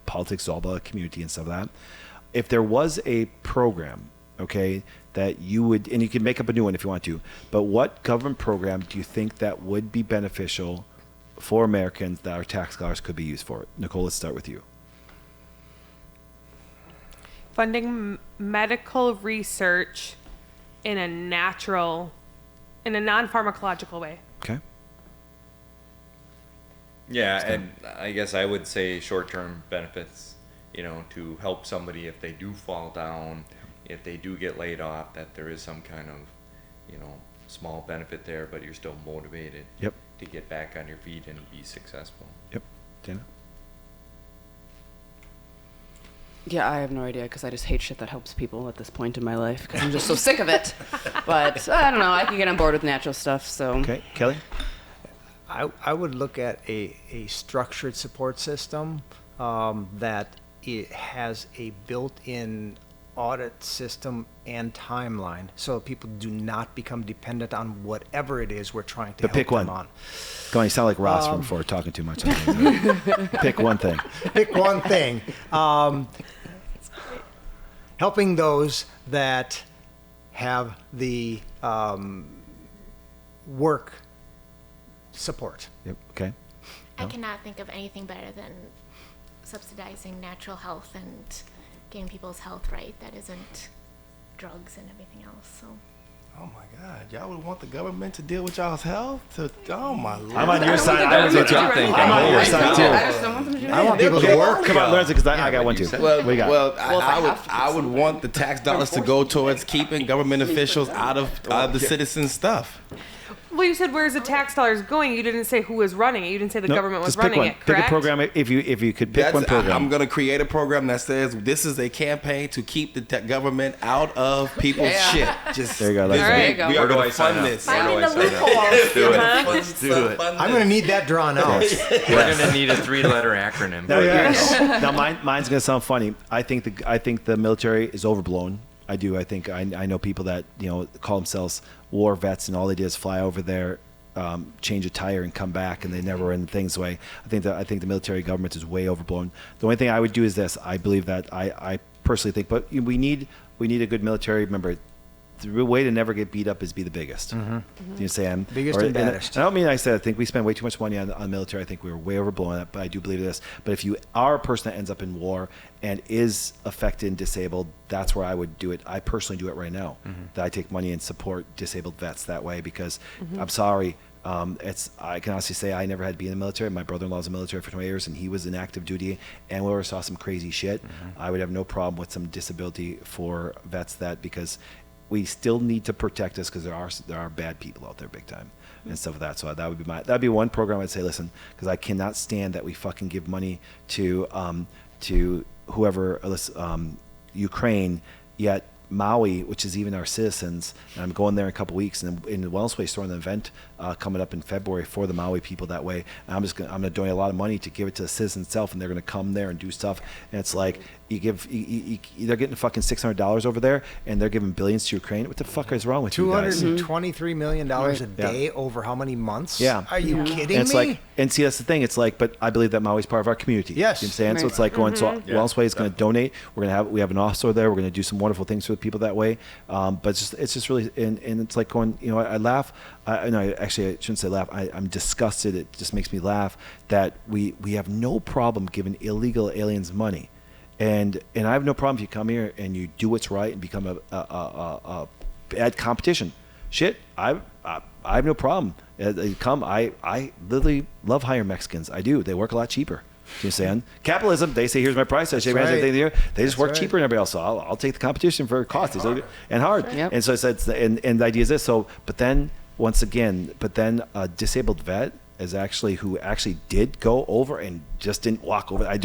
politics is all about community and stuff like that. If there was a program, okay, that you would, and you can make up a new one if you want to, but what government program do you think that would be beneficial for Americans that our tax dollars could be used for? Nicole, let's start with you. Funding medical research in a non-pharmacological way. Okay. Yeah, and I guess I would say short-term benefits, to help somebody if they do fall down, if they do get laid off, that there is some kind of, small benefit there, but you're still motivated to get back on your feet and be successful. Yep. Dana? Yeah, I have no idea, because I just hate shit that helps people at this point in my life, because I'm just so sick of it. But I don't know. I can get on board with natural stuff. So Okay, Kelly? I would look at a structured support system that it has a built-in audit system and timeline, so people do not become dependent on whatever it is we're trying to But help pick them one. on. Go on, you sound like Ross from before, talking too much. Pick one thing. Pick one thing. Helping those that have the work support. Yep. Okay. I cannot think of anything better than subsidizing natural health and getting people's health right that isn't drugs and everything else. So. Oh my God, y'all would want the government to deal with y'all's health? Oh my Lord. I'm on your side. I was That's what I'm thinking. I'm on your side too. I just don't want them to do I want people to work. Come on, Lorenzo, because I got one too. Well, What do you got? well, Well, if I have to I would want the tax dollars to go towards keeping government officials out of the citizens' stuff. Well, you said where's the tax dollars going? You didn't say who was running it. You didn't say the No, government was just pick running one. it, correct? Pick a program. If you could pick one program. I'm going to create a program that says this is a campaign to keep the government out of people's shit. Just There you go. Let's All right, there you go. We are Where do going I to sign fund up? this. Finding the loopholes. Let's do it. I'm going to need that drawn out. We're gonna need a 3-letter acronym. Now, now mine's gonna sound funny. I think the military is overblown. I do. I think I know people that call themselves war vets, and all they did is fly over there, change a tire, and come back, and they never end things way. I think the military government is way overblown. The only thing I would do is this. I believe that I personally think, but we need a good military. Remember, the way to never get beat up is be the biggest. Mm-hmm. You say I'm Biggest and baddest. I don't mean I said I think we spend way too much money on military. I think we were way overblowing it, but I do believe this. But if you are a person that ends up in war and is affected and disabled, that's where I would do it. I personally do it right now. That I take money and support disabled vets that way, because I'm sorry. I can honestly say I never had to be in the military. My brother-in-law was in the military for 20 years, and he was in active duty, and we ever saw some crazy shit. I would have no problem with some disability for vets, because we still need to protect us, because there are bad people out there big time and stuff like that. So that'd be one program I'd say, listen, because I cannot stand that we fucking give money to whoever, Ukraine, yet Maui, which is even our citizens, and I'm going there in a couple weeks, and in the Wellness Way throwing an event coming up in February for the Maui people that way. And I'm gonna donate a lot of money to give it to the citizens itself, and they're gonna come there and do stuff. And it's like they're getting fucking $600 over there, and they're giving billions to Ukraine. What the fuck is wrong with you guys? $223 million a day over how many months? Yeah. Are you kidding and it's me? like, and see, that's the thing. It's like, but I believe that Maui's part of our community. Yes. You know what I'm saying? So it's like going, so Wellness Way is going to donate. We have an officer there. We're going to do some wonderful things for the people that way. But it's just really, and it's like going, I laugh. I shouldn't say laugh. I'm disgusted. It just makes me laugh that we have no problem giving illegal aliens money. And I have no problem if you come here and you do what's right and become a bad competition. Shit, I have no problem. I literally love hiring Mexicans. I do. They work a lot cheaper. You understand? Capitalism. They say, "Here's my price." I shake my hands. They just work cheaper than everybody else. So I'll take the competition for cost and hard. Yep. And so I said, and the idea is this. So, but then once again, a disabled vet is who did go over and just didn't walk over. I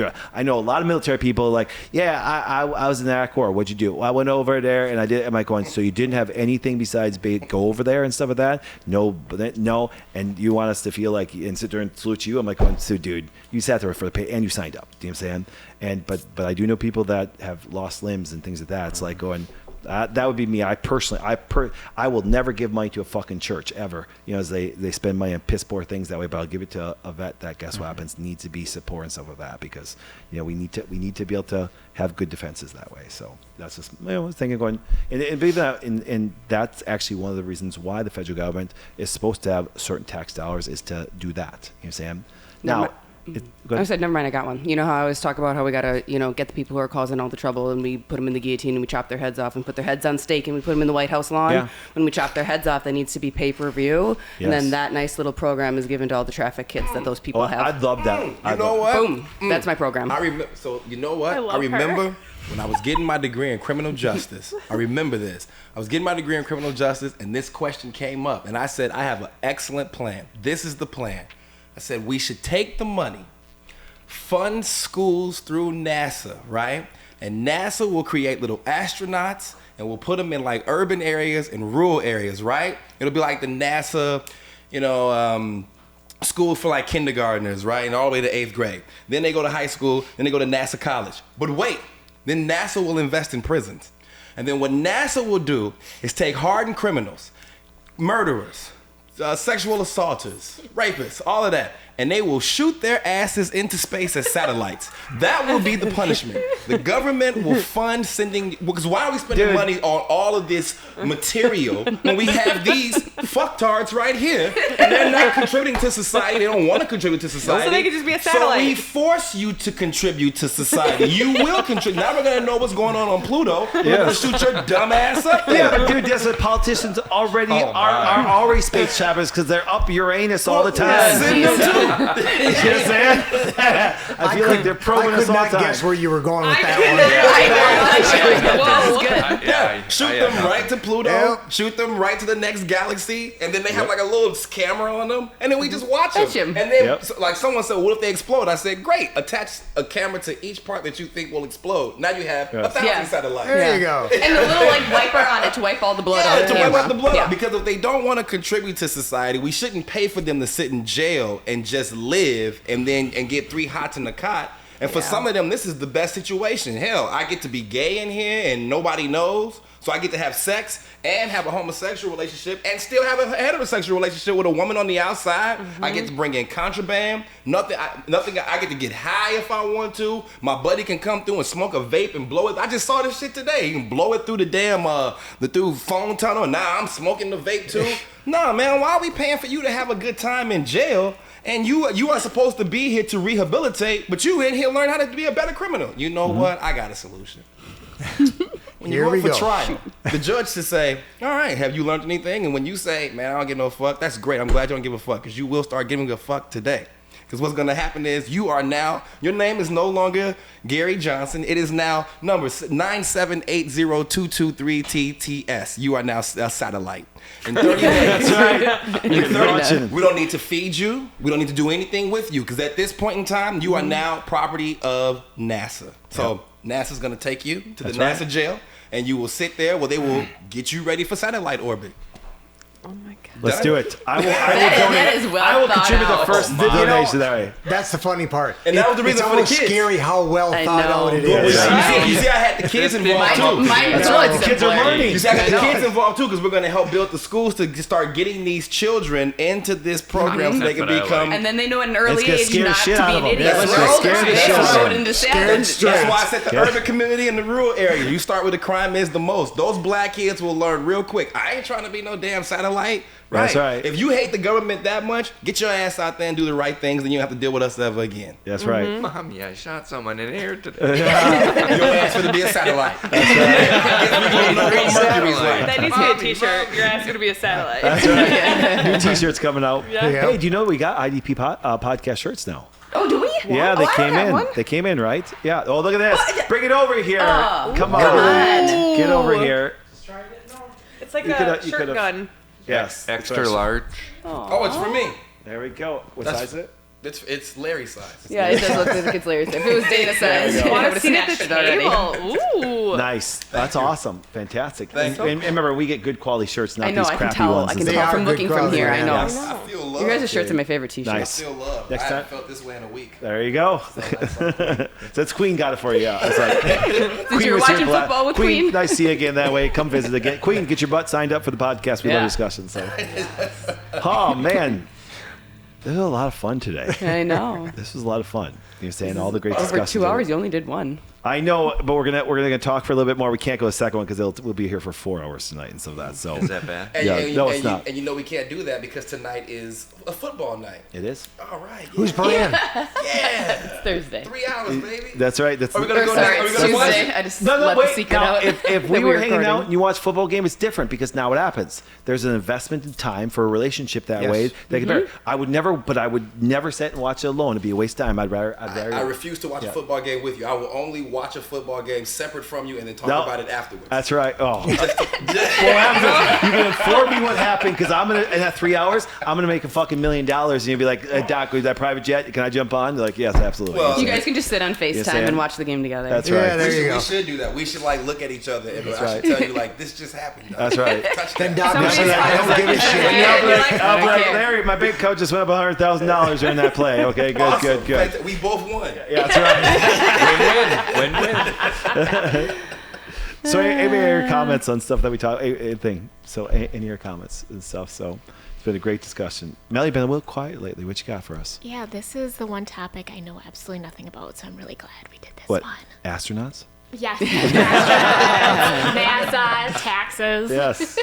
know a lot of military people like, I was in the Iraq War. What'd you do? Well, I went over there and I did. Am I going? So you didn't have anything besides go over there and stuff like that? No, no. And you want us to feel like and sit there and salute you? I'm like, going, so dude, you sat there for the pay and you signed up. Do you know what I'm saying? And but I do know people that have lost limbs and things like that. It's like going. That would be me. I will never give money to a fucking church ever. As they spend money on piss poor things that way. But I'll give it to a vet that guess what happens needs to be support and stuff like that because we need to be able to have good defenses that way. So that's just I was thinking going and believe that and that's actually one of the reasons why the federal government is supposed to have certain tax dollars is to do that. You know what I'm saying? Now. I said, never mind, I got one. You know how I always talk about how we got to, get the people who are causing all the trouble and we put them in the guillotine and we chop their heads off and put their heads on stake and we put them in the White House lawn. Yeah. When we chop their heads off, that needs to be pay-per-view. Yes. And then that nice little program is given to all the traffic kids that those people have. I'd love that. You know what? Boom. That's my program. I remember. So you know what? I remember when I was getting my degree in criminal justice. I remember this. I was getting my degree in criminal justice and this question came up. And I said, I have an excellent plan. This is the plan. I said, we should take the money, fund schools through NASA, right? And NASA will create little astronauts and we'll put them in like urban areas and rural areas, right? It'll be like the NASA, school for like kindergartners, right? And all the way to 8th grade. Then they go to high school, then they go to NASA college. But wait, then NASA will invest in prisons. And then what NASA will do is take hardened criminals, murderers, sexual assaulters, rapists, all of that, and they will shoot their asses into space as satellites. That will be the punishment. The government will fund sending, because why are we spending money on all of this material when we have these fucktards right here and they're not contributing to society, they don't want to contribute to society. So they could just be a satellite. So we force you to contribute to society. You will contribute. Now we're going to know what's going on Pluto. We're going to shoot your dumb ass up there. Yeah, but dude, there's politicians already are already space travelers because they're up Uranus all the time. Send them too. You know what I'm saying? I feel like they're probing us all the time. I could not guess where you were going with that one. Shoot them right to Pluto. Shoot them right to the next galaxy, and then they have like a little camera on them, and then we just watch them. And then, like someone said, "What if they explode?" I said, "Great, attach a camera to each part that you think will explode." Now you have 1,000 satellites. There you go. And a little like wiper on it to wipe all the blood out. To wipe out the blood. Because if they don't want to contribute to society, we shouldn't pay for them to sit in jail and just live and get 3 hots in the cot. And for some of them, this is the best situation. Hell, I get to be gay in here and nobody knows. So I get to have sex and have a homosexual relationship and still have a heterosexual relationship with a woman on the outside. Mm-hmm. I get to bring in contraband. Nothing. I get to get high if I want to. My buddy can come through and smoke a vape and blow it. I just saw this shit today. You can blow it through the damn through phone tunnel. Now I'm smoking the vape too. Nah, man. Why are we paying for you to have a good time in jail? And you are supposed to be here to rehabilitate, but you in here learn how to be a better criminal. You know what? I got a solution. When you go for trial, the judge should say, all right, have you learned anything? And when you say, man, I don't give no fuck, that's great. I'm glad you don't give a fuck because you will start giving a fuck today. Because what's going to happen is your name is no longer Gary Johnson. It is now number 9780223TTS. You are now a satellite. In 30 days, we don't need to feed you. We don't need to do anything with you. Because at this point in time, you are now property of NASA. So NASA's going to take you to the NASA jail. and you will sit there where they will get you ready for satellite orbit. Oh my God. Let's do it. I will donate. That is well I will thought contribute out. the first donation that way. That's the funny part. And that was the reason it's for the almost kids. scary how well I thought know. out it Yeah, is. yeah. You see, I had the kids involved too. Mine was That's right. really The kids are simpler. learning. You see, I got I the know. kids involved too because we're going to help build the schools to start getting these children into this program so they can That's what I become. like. And then they know at an early It's gonna age scare the not shit to out be of an them. idiot Yeah, when it's they're gonna older. scare the They shit out of throw them. it into Scared savage. straight. That's why I said the urban community and the rural area. You start where the crime is the most. Those black kids will learn real quick. I ain't trying to be no damn satellite. That's right. If you hate the government that much, get your ass out there and do the right things, and you don't have to deal with us ever again. That's right. Mommy, I shot someone in the air today. Your ass for to be a satellite. Satellite. That needs to be a T-shirt. Your ass gonna be a satellite. That's right. New T-shirts coming out. Yeah. Yeah. Hey, do you know we got IDP podcast shirts now? Oh, do we? Yeah, they Oh, I came got in. one. They came in, right? Yeah. Oh, look at this. Bring it over here. Oh, Come on. God. Get over here. It's like You a could've- you shirt could've- gun. Yes. Extra large. Oh, it's for me. There we go. What That's- size is it? It's Larry's size. Yeah, it does look like it's Larry's. If it was Dana size, There I you go. would Want to have sit at snatched the it already. table? Ooh. Nice. That's awesome. Fantastic. Thank And, you. and remember, we get good quality shirts, not I know, these I can crappy tell. ones. I can and They tell stuff. are from good looking from quality, here. I yeah. know. Yes. I feel love. You guys' shirts are my favorite T-shirts. Nice. I feel love. Next I haven't time- felt this way in a week. There you go. So that's Queen got it for you. Yeah. It's like, Since you were was here watching for that. football with Queen. Nice to see you again that way. Come visit again. Queen, get your butt signed up for the podcast. We love Yeah. discussions. So. Oh, man. This was a lot of fun today. I know. This was a lot of fun. You're saying all the great Over discussions. 2 hours, you only did one. I know, but we're gonna talk for a little bit more. We can't go to the second one because we'll be here for 4 hours tonight and stuff like that. So Is that bad? And, Yeah, and, no, and it's you, not. and you know we can't do that because tonight is a football night. it is. All right. Yeah. Who's playing? Yeah. Thursday. 3 hours, baby. That's right. That's Are we gonna Or go sorry, Are we it's gonna watch Tuesday. it? I just No, let the wait. secret Now, out. if that we were hanging recording. out and you watch a football game, it's different because now what happens? There's an investment in time for a relationship that Yes. way. That can I would never sit and watch it alone. It'd be a waste of time. I'd rather. I refuse to watch Yeah. a football game with you. I will only watch a football game separate from you and then talk No. about it afterwards. That's right. Oh, well, you can inform me what happened because I'm gonna in that 3 hours I'm gonna make a fucking $1 million and you'll be like, Doc, with that private jet, can I jump on? They're like, yes, absolutely. Well, You guys can just sit on FaceTime Sam. and watch the game together. That's Yeah, right. there you go. We should do that. We should like look at each other and I right. should tell you like this just happened. That's right. Then Touchdown. Doc Somebody's said, I don't give a And shit. I'll be You're like, like, I'll be I like, can't. Larry, my bank account just went up $100,000 during that play. Okay, good, Awesome. good. We both won. Yeah, that's right. Win-win. So, any of your comments on stuff that we talk? Anything? So, any of your comments and stuff? So, it's been a great discussion. Mel, you've been a little quiet lately. What you got for us? Yeah, this is the one topic I know absolutely nothing about, so I'm really glad we did this What? one. Astronauts? Yes. NASA, taxes. Yes.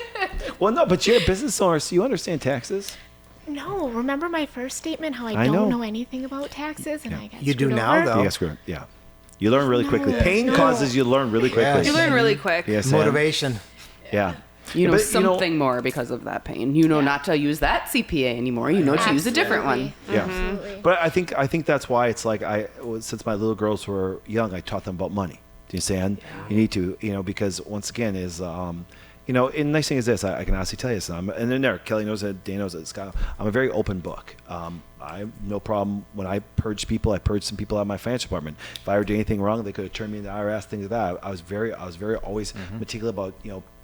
Well, no, but you're a business owner, so you understand taxes. No, remember my first statement how I I know. don't know anything about taxes and I got You do screwed now, over? though. Yeah, screw it. Yeah. You learn really quickly. No. Pain causes you to learn really quickly. Yes. You learn really quick. Yes, Sam? Motivation. Yeah. You know But, something more because of that pain. You know not to use that CPA anymore. You know to use a different one. Yeah. Absolutely. But I think that's why it's like since my little girls were young, I taught them about money. Do you understand? You need to, because once again is, and the nice thing is this, I can honestly tell you this, and then there, Kelly knows it, Dane knows it, Scott, I'm a very open book. I have no problem when I purge people. I purged some people out of my financial department. If I ever did anything wrong, they could have turned me into IRS, things like that. I was very always meticulous about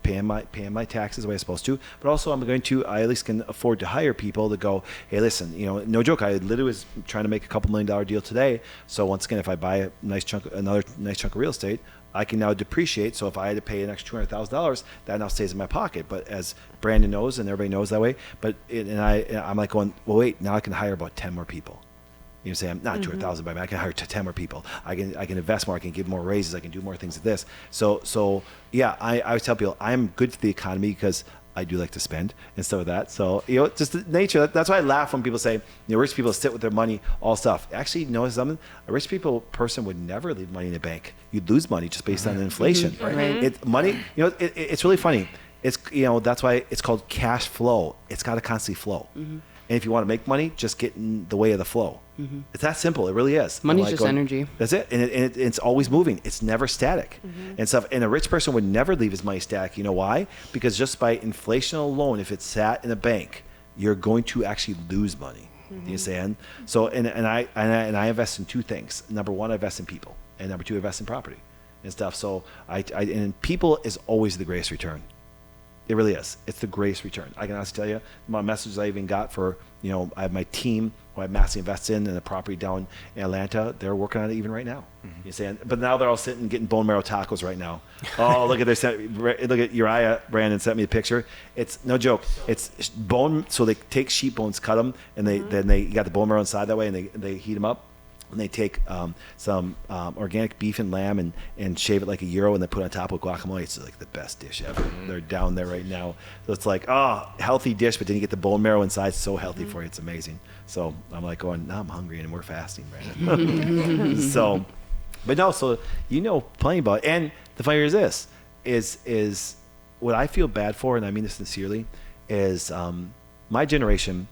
paying my taxes the way I'm supposed to. But also I at least can afford to hire people to go, hey, listen, no joke. I literally was trying to make a $2 million deal today. So once again, if I buy another nice chunk of real estate, I can now depreciate. So if I had to pay an extra $200,000, that now stays in my pocket. But as Brandon knows and everybody knows that way, I'm like going, well, wait, now I can hire about 10 more people. You know what I'm saying? Not 200,000, but I can hire 10 more people. I can invest more. I can give more raises. I can do more things like this. So yeah, I always tell people I'm good for the economy because I do like to spend and stuff like that. So, just the nature. That's why I laugh when people say, rich people sit with their money, all stuff. Actually, notice something? A rich person would never leave money in a bank. You'd lose money just based on inflation. Right. Money, it's really funny. It's, that's why it's called cash flow. It's got to constantly flow. And if you want to make money, just get in the way of the flow. It's that simple. It really is. Money's I'm just energy. That's it. And it's always moving. It's never static and stuff. And a rich person would never leave his money static. You know why? Because just by inflation alone, if it's sat in a bank, you're going to actually lose money. You understand? So, and I invest in two things. Number one, I invest in people. And number two, I invest in property. and stuff. So and people is always the greatest return. It really is. It's the greatest return. I can honestly tell you, my messages I even got for, I have my team who I massively invest in the property down in Atlanta. They're working on it even right now. Mm-hmm. You see, but now they're all sitting getting bone marrow tacos right now. Oh, look at Uriah. Brandon sent me a picture. It's no joke. It's bone. So they take sheep bones, cut them, and then they got the bone marrow inside that way, and they heat them up. And they take some organic beef and lamb and shave it like a gyro, and they put it on top of guacamole. It's like the best dish ever. They're down there right now. So it's like, healthy dish, but then you get the bone marrow inside. It's so healthy for you. It's amazing. So I'm like going, now I'm hungry and we're fasting, Brandon. So, but no, so plenty about it. And the funny is this, is what I feel bad for, and I mean this sincerely, is my generation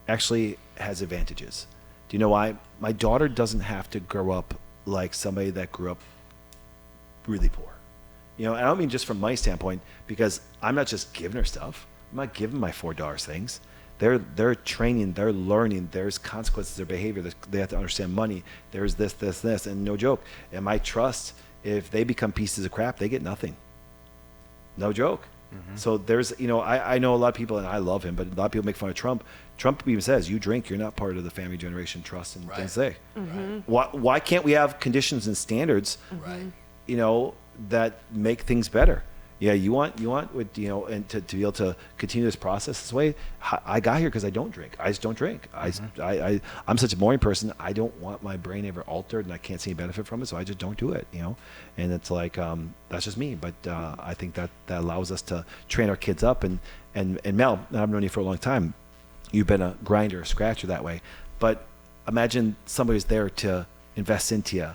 actually has advantages. Do you know why? My daughter doesn't have to grow up like somebody that grew up really poor. And I don't mean just from my standpoint, because I'm not just giving her stuff. I'm not giving my $4 things. They're training, they're learning, there's consequences to their behavior. They have to understand money. There's this, and no joke. And my trust, if they become pieces of crap, they get nothing. No joke. Mm-hmm. So there's, I know a lot of people, and I love him, but a lot of people make fun of Trump. Trump even says, you drink, you're not part of the family generation trust and things like that. Mm-hmm. Why can't we have conditions and standards, that make things better? Yeah, you want and to be able to continue this process this way. I got here because I don't drink. I just don't drink. Mm-hmm. I'm such a boring person. I don't want my brain ever altered, and I can't see any benefit from it, so I just don't do it. And it's like that's just me. But I think that allows us to train our kids up. And Mel, I've known you for a long time. You've been a grinder, a scratcher that way. But imagine somebody's there to invest into you,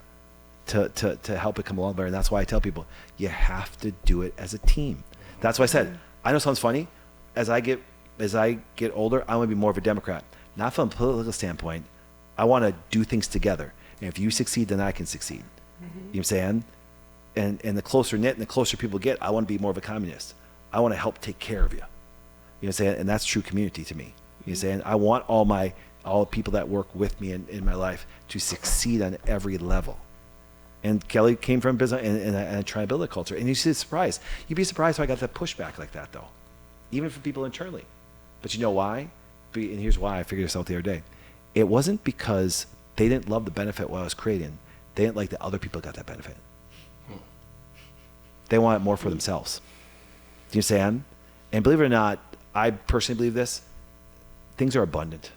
to help it come along better. And that's why I tell people, you have to do it as a team. That's why I said, I know it sounds funny. As I get older, I want to be more of a Democrat. Not from a political standpoint. I want to do things together. And if you succeed, then I can succeed. Mm-hmm. You know what I'm saying? And the closer knit and the closer people get, I want to be more of a communist. I want to help take care of you. You know what I'm saying? And that's true community to me. You know what I'm saying? I want all the people that work with me in my life to succeed on every level. And Kelly came from business and I try to build a culture. And you'd be surprised. You'd be surprised how I got that pushback like that, though, even from people internally. But you know why? And here's why I figured this out the other day. It wasn't because they didn't love the benefit what I was creating. They didn't like that other people got that benefit. They want it more for themselves. Do you understand? And believe it or not, I personally believe this. Things are abundant.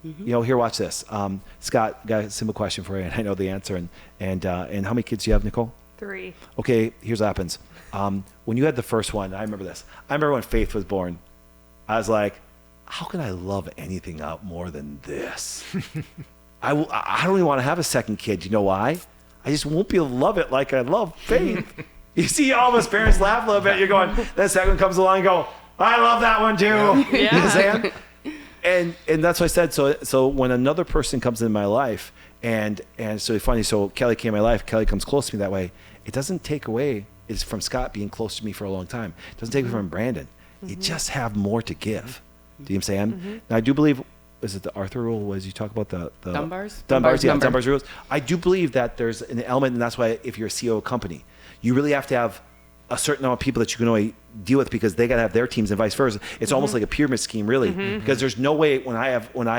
Mm-hmm. Here, watch this. Scott, got a simple question for you, and I know the answer. And how many kids do you have, Nicole? 3. Okay, here's what happens. When you had the first one, I remember this. I remember when Faith was born. I was like, how can I love anything out more than this? I don't even want to have a second kid. You know why? I just won't be able to love it like I love Faith. You see all of us parents laugh a little bit. You're going, that second one comes along and go, I love that one too. Yeah. You know what I'm saying? And that's what I said. So when another person comes into my life, and so it's funny. So Kelly came in my life. Kelly comes close to me that way. It doesn't take away. It's from Scott being close to me for a long time. It doesn't take away from Brandon. You just have more to give. Do you know what I'm saying? Mm-hmm. Now I do believe. Is it the Arthur rule? Was you talk about the Dunbar's? Dunbar's rules. I do believe that there's an element, and that's why if you're a CEO of a company, you really have to have a certain amount of people that you can only deal with because they got to have their teams and vice versa. It's almost like a pyramid scheme, really, because there's no way when I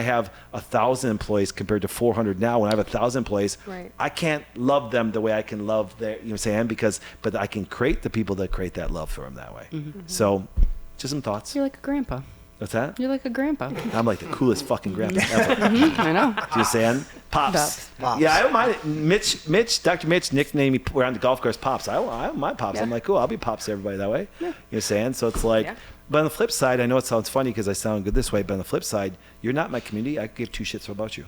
have 1,000 employees compared to 400 now. When I have 1,000 employees, I can't love them the way I can love their, you know what I'm saying? But I can create the people that create that love for them that way. So, just some thoughts. You're like a grandpa. What's that? You're like a grandpa. I'm like the coolest fucking grandpa ever. I know. Just saying, Pops. Yeah, I don't mind it. Dr. Mitch nicknamed me around the golf course Pops. I don't mind Pops. Yeah. I'm like, cool, I'll be Pops to everybody that way. Yeah. You know what I'm saying? So it's like, but on the flip side, I know it sounds funny because I sound good this way, but on the flip side, you're not in my community. I give 2 shits about you.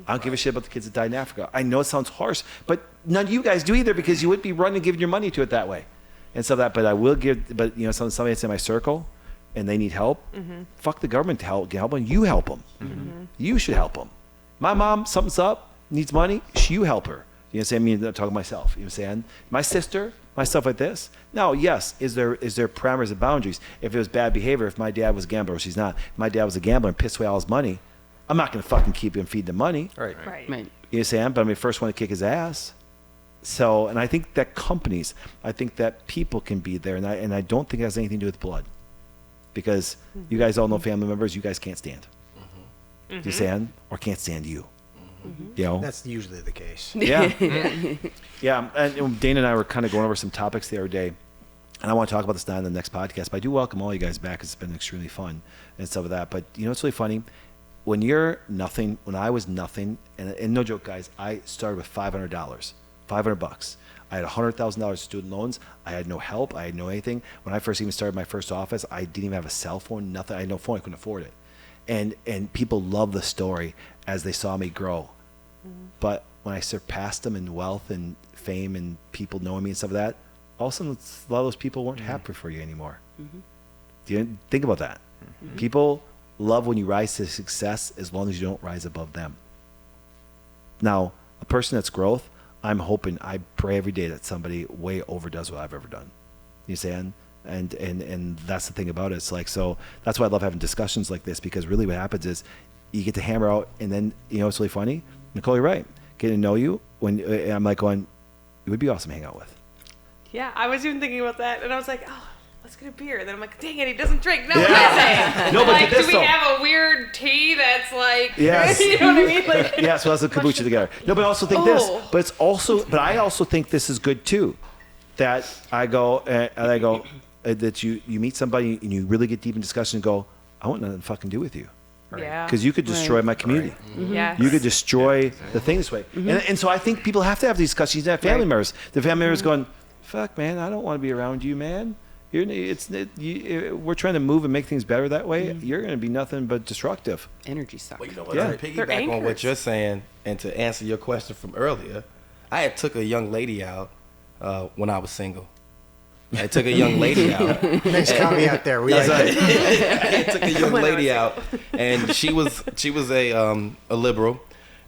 I don't give a shit about the kids that died in Africa. I know it sounds harsh, but none of you guys do either because you wouldn't be running and giving your money to it that way. And so that, but I will give, but somebody that's in my circle, and they need help, fuck the government to help them. You help them. You should help them. My mom, something's up, needs money, you help her. You know what I'm saying? I mean, I'm talking myself. You know what I'm saying? My sister, my stuff like this. Now, yes, is there parameters and boundaries? If it was bad behavior, if my dad was a gambler, which he's not, if my dad was a gambler and pissed away all his money, I'm not going to fucking keep him feed the money. Right. You know what I'm saying? But I'm the first one to kick his ass. So, and I think that companies, I think that people can be there, and I don't think it has anything to do with blood, because you guys all know family members you guys can't stand. Do you stand or can't stand you? You know, That's usually the case. yeah, yeah. And Dana and I were kind of going over some topics the other day, and I want to talk about this now in the next podcast. But I do welcome all you guys back. It's been extremely fun and stuff of that. But you know, it's really funny. When you're nothing, when I was nothing, and no joke, guys, I started with $500, $500. I had $100,000 student loans. I had no help. I had no anything. When I first even started my first office, I didn't even have a cell phone, nothing. I had no phone. I couldn't afford it. And people love the story as they saw me grow. But when I surpassed them in wealth and fame and people knowing me and stuff like that, all of a sudden a lot of those people weren't happy for you anymore. Do you think about that? People love when you rise to success as long as you don't rise above them. Now, a person that's growth, I'm hoping, I pray every day that somebody way overdoes what I've ever done. You saying? And that's the thing about it. It's like, so that's why I love having discussions like this, because really what happens is you get to hammer out, and then, you know, it's really funny. Nicole, you're right. Getting to know you, when I'm like going, it would be awesome to hang out with. Yeah, I was even thinking about that, and I was like, oh, let's get a beer. Then I'm like, dang it, he doesn't drink. No, Yeah. No, but like, get this, do we though. have a weird tea that's like, Yes. you know what I mean? Like, Yeah, so that's a kombucha together. No, but I also think this. But it's also, but I also think this is good too. That I go that you meet somebody and you really get deep in discussion and go, I want nothing to fucking do with you. yeah. Because you could destroy my community. Yes. You could destroy the thing this way. And so I think people have to have these discussions. You have family members. The family members going, fuck, man, I don't want to be around you, man. We're trying to move and make things better that way. You're going to be nothing but destructive. Energy suck. Well, you know what? Yeah. To piggyback on what you're saying, and to answer your question from earlier, I had took a young lady out when I was single. I took a young lady out. Nice caveat there. We like I took a young lady out, and she was a liberal,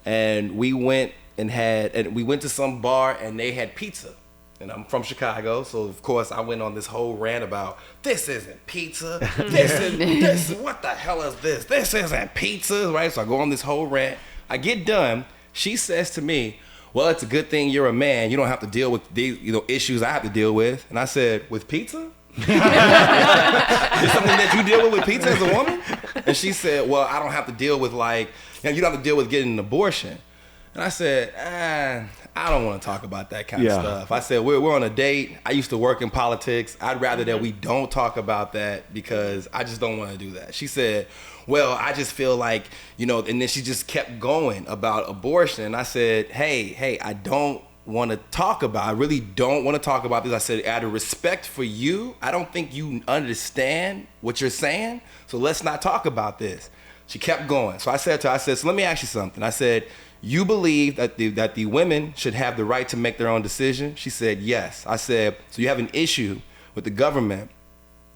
and we went to some bar, and they had pizza. And I'm from Chicago, so of course I went on this whole rant about this isn't pizza. This what the hell is this? This isn't pizza, right? So I go on this whole rant. I get done. She says to me, well, it's a good thing you're a man. You don't have to deal with these, issues I have to deal with. And I said, with pizza? Is something that you deal with pizza as a woman? And she said, well, I don't have to deal with you don't have to deal with getting an abortion. And I said, I don't want to talk about that kind of stuff. I said, we're on a date. I used to work in politics. I'd rather that we don't talk about that because I just don't want to do that. She said, well, I just feel like, and then she just kept going about abortion. And I said, hey, I don't want to talk about, I really don't want to talk about this. I said, out of respect for you, I don't think you understand what you're saying. So let's not talk about this. She kept going. So I said to her, so let me ask you something. I said, you believe that the women should have the right to make their own decision? She said, yes. I said, so you have an issue with the government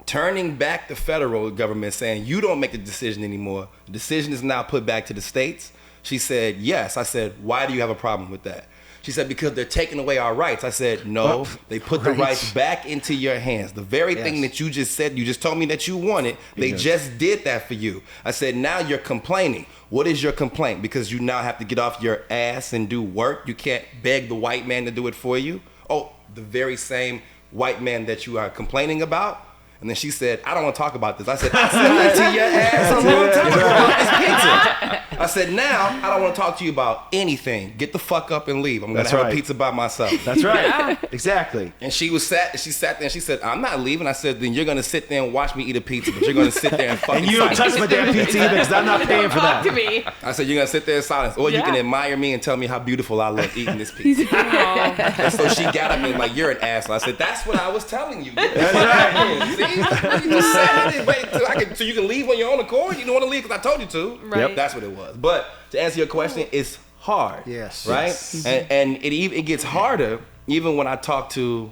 turning back the federal government, saying you don't make the decision anymore. The decision is now put back to the states. She said, yes. I said, why do you have a problem with that? She said, because they're taking away our rights. I said, no, they put the rights back into your hands. The very thing that you just said, you just told me that you wanted, they just did that for you. I said, now you're complaining. What is your complaint? Because you now have to get off your ass and do work. You can't beg the white man to do it for you. Oh, the very same white man that you are complaining about? And then she said, I don't want to talk about this. I said, I said that to your ass a long time ago. It's pizza. I said, now I don't want to talk to you about anything. Get the fuck up and leave. I'm going to have a pizza by myself. That's right. Exactly. And she sat there and she said, I'm not leaving. I said, then you're going to sit there and watch me eat a pizza, but you're going to sit there and fucking And you don't touch my damn pizza either because I'm not paying for that. To me. I said, you're going to sit there in silence, or you can admire me and tell me how beautiful I look eating this pizza. And so she got up and like, you're an asshole. I said, that's what I was telling you. That's right. See? You just sat and wait so you can leave on your own accord. You don't want to leave because I told you to. Right. Yep. That's what it was. But to answer your question, it's hard. Yes. Right? Yes. And it gets harder even when I talk to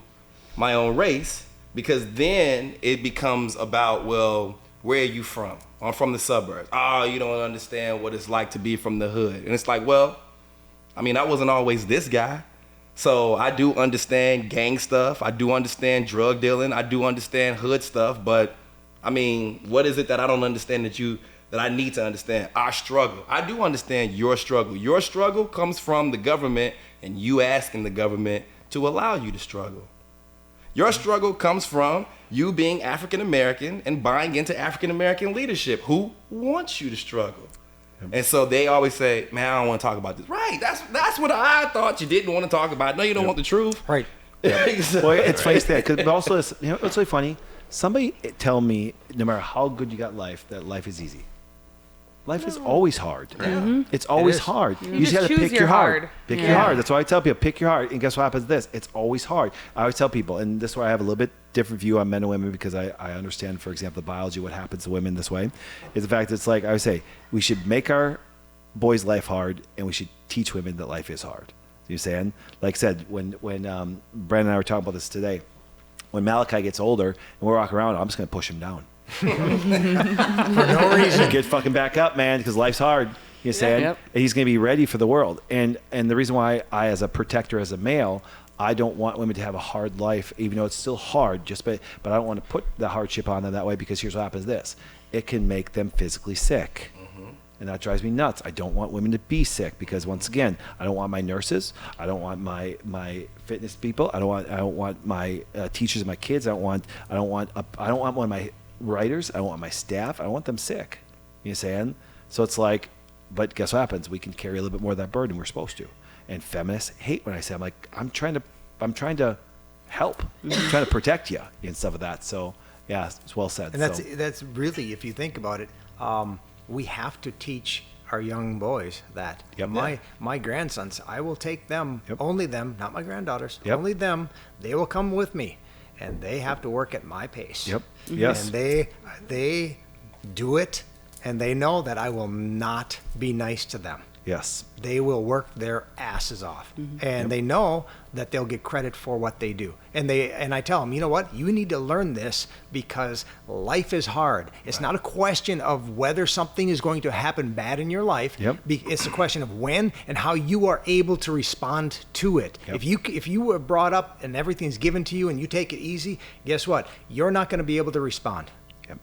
my own race, because then it becomes about, well, where are you from? I'm from the suburbs. Oh, you don't understand what it's like to be from the hood. And it's like, well, I mean, I wasn't always this guy. So I do understand gang stuff. I do understand drug dealing. I do understand hood stuff. But I mean, what is it that I don't understand that I need to understand? Our struggle. I do understand your struggle. Your struggle comes from the government and you asking the government to allow you to struggle. Your struggle comes from you being African American and buying into African American leadership who wants you to struggle. And so they always say, man, I don't want to talk about this. Right, that's what I thought you didn't want to talk about. No, you don't want the truth. Right. Well, it's funny that, because also, it's, what's really funny? Somebody tell me, no matter how good you got life, that life is easy. Life is always hard. It's always hard. You just got to pick your hard. Pick your hard. That's why I tell people, pick your hard. And guess what happens? It's always hard. I always tell people, and this is why I have a little bit different view on men and women, because I understand, for example, the biology, what happens to women this way, is the fact that it's like, I would say, we should make our boys' life hard, and we should teach women that life is hard. You saying? Like I said, when Brandon and I were talking about this today, when Malachi gets older and we're walking around, I'm just going to push him down. For no reason. Get fucking back up, man, because life's hard. You saying? Yep. And he's going to be ready for the world. And the reason why I, as a protector, as a male, I don't want women to have a hard life, even though it's still hard. But I don't want to put the hardship on them that way, because here's what happens: it can make them physically sick. And that drives me nuts. I don't want women to be sick, because once again, I don't want my nurses, I don't want my fitness people, I don't want my teachers and my kids, I don't want one of my writers, I don't want my staff, I don't want them sick. You know what I'm saying? So it's like, but guess what happens? We can carry a little bit more of that burden. We're supposed to. And feminists hate when I say, I'm like, I'm trying to help, I'm trying to protect you and stuff like that. So yeah, it's well said. And that's really, if you think about it, we have to teach our young boys that. Yep. My grandsons, I will take them, only them, not my granddaughters, Yep. only them. They will come with me, and they have to work at my pace. Yep. Yes. And they do it, and they know that I will not be nice to them. Yes. They will work their asses off, and they know that they'll get credit for what they do. And I tell them, you know what? You need to learn this, because life is hard. It's not a question of whether something is going to happen bad in your life. Yep. It's a question of when and how you are able to respond to it. Yep. If you were brought up and everything's given to you and you take it easy, guess what? You're not going to be able to respond.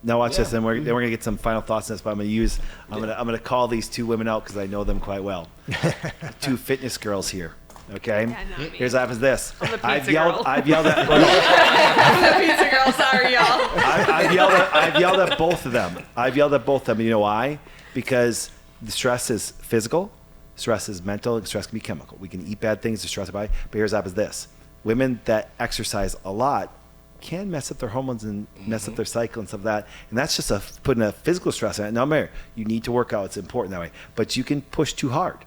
Now watch this, and we're gonna get some final thoughts on this. But I'm gonna call these two women out, because I know them quite well. Two fitness girls here. Okay. Yeah, not me. Here's what happens. This. I'm the pizza I've girl. yelled at. I'm the pizza girl. Sorry, y'all. I've yelled at both of them. You know why? Because the stress is physical, stress is mental, and stress can be chemical. We can eat bad things to stress our body. But here's what happens. This. Women that exercise a lot can mess up their hormones and mess up their cycle and stuff like that. And that's just putting a physical stress on it. Now, Mary, you need to work out. It's important that way. But you can push too hard,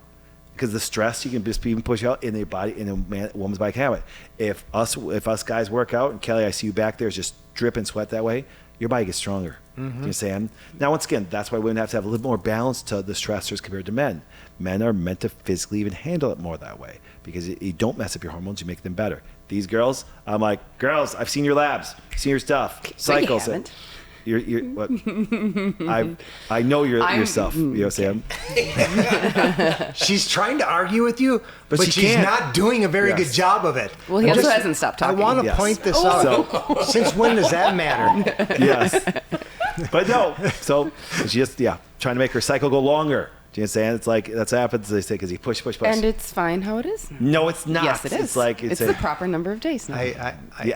because the stress you can just even push out in a body, in a woman's body can have it. If us guys work out, and Kelly, I see you back there, is just dripping sweat that way, your body gets stronger. You know what I'm saying? Now, once again, that's why women have to have a little more balance to the stressors compared to men. Men are meant to physically even handle it more that way, because you don't mess up your hormones, you make them better. These girls, I'm like, girls, I've seen your labs, seen your stuff, cycles. You haven't. You're what? I know yourself. You know what I'm saying? She's trying to argue with you, but she she's can't. not doing a very good job of it. Well, he also hasn't stopped talking. I want to Yes. point this out. Since when does that matter? Yes. But no. So she's just trying to make her cycle go longer. Do you understand? It's like that's what happens. They say, because you push. And it's fine how it is. No, it's not. Yes, it is. It's like it's the proper number of days now.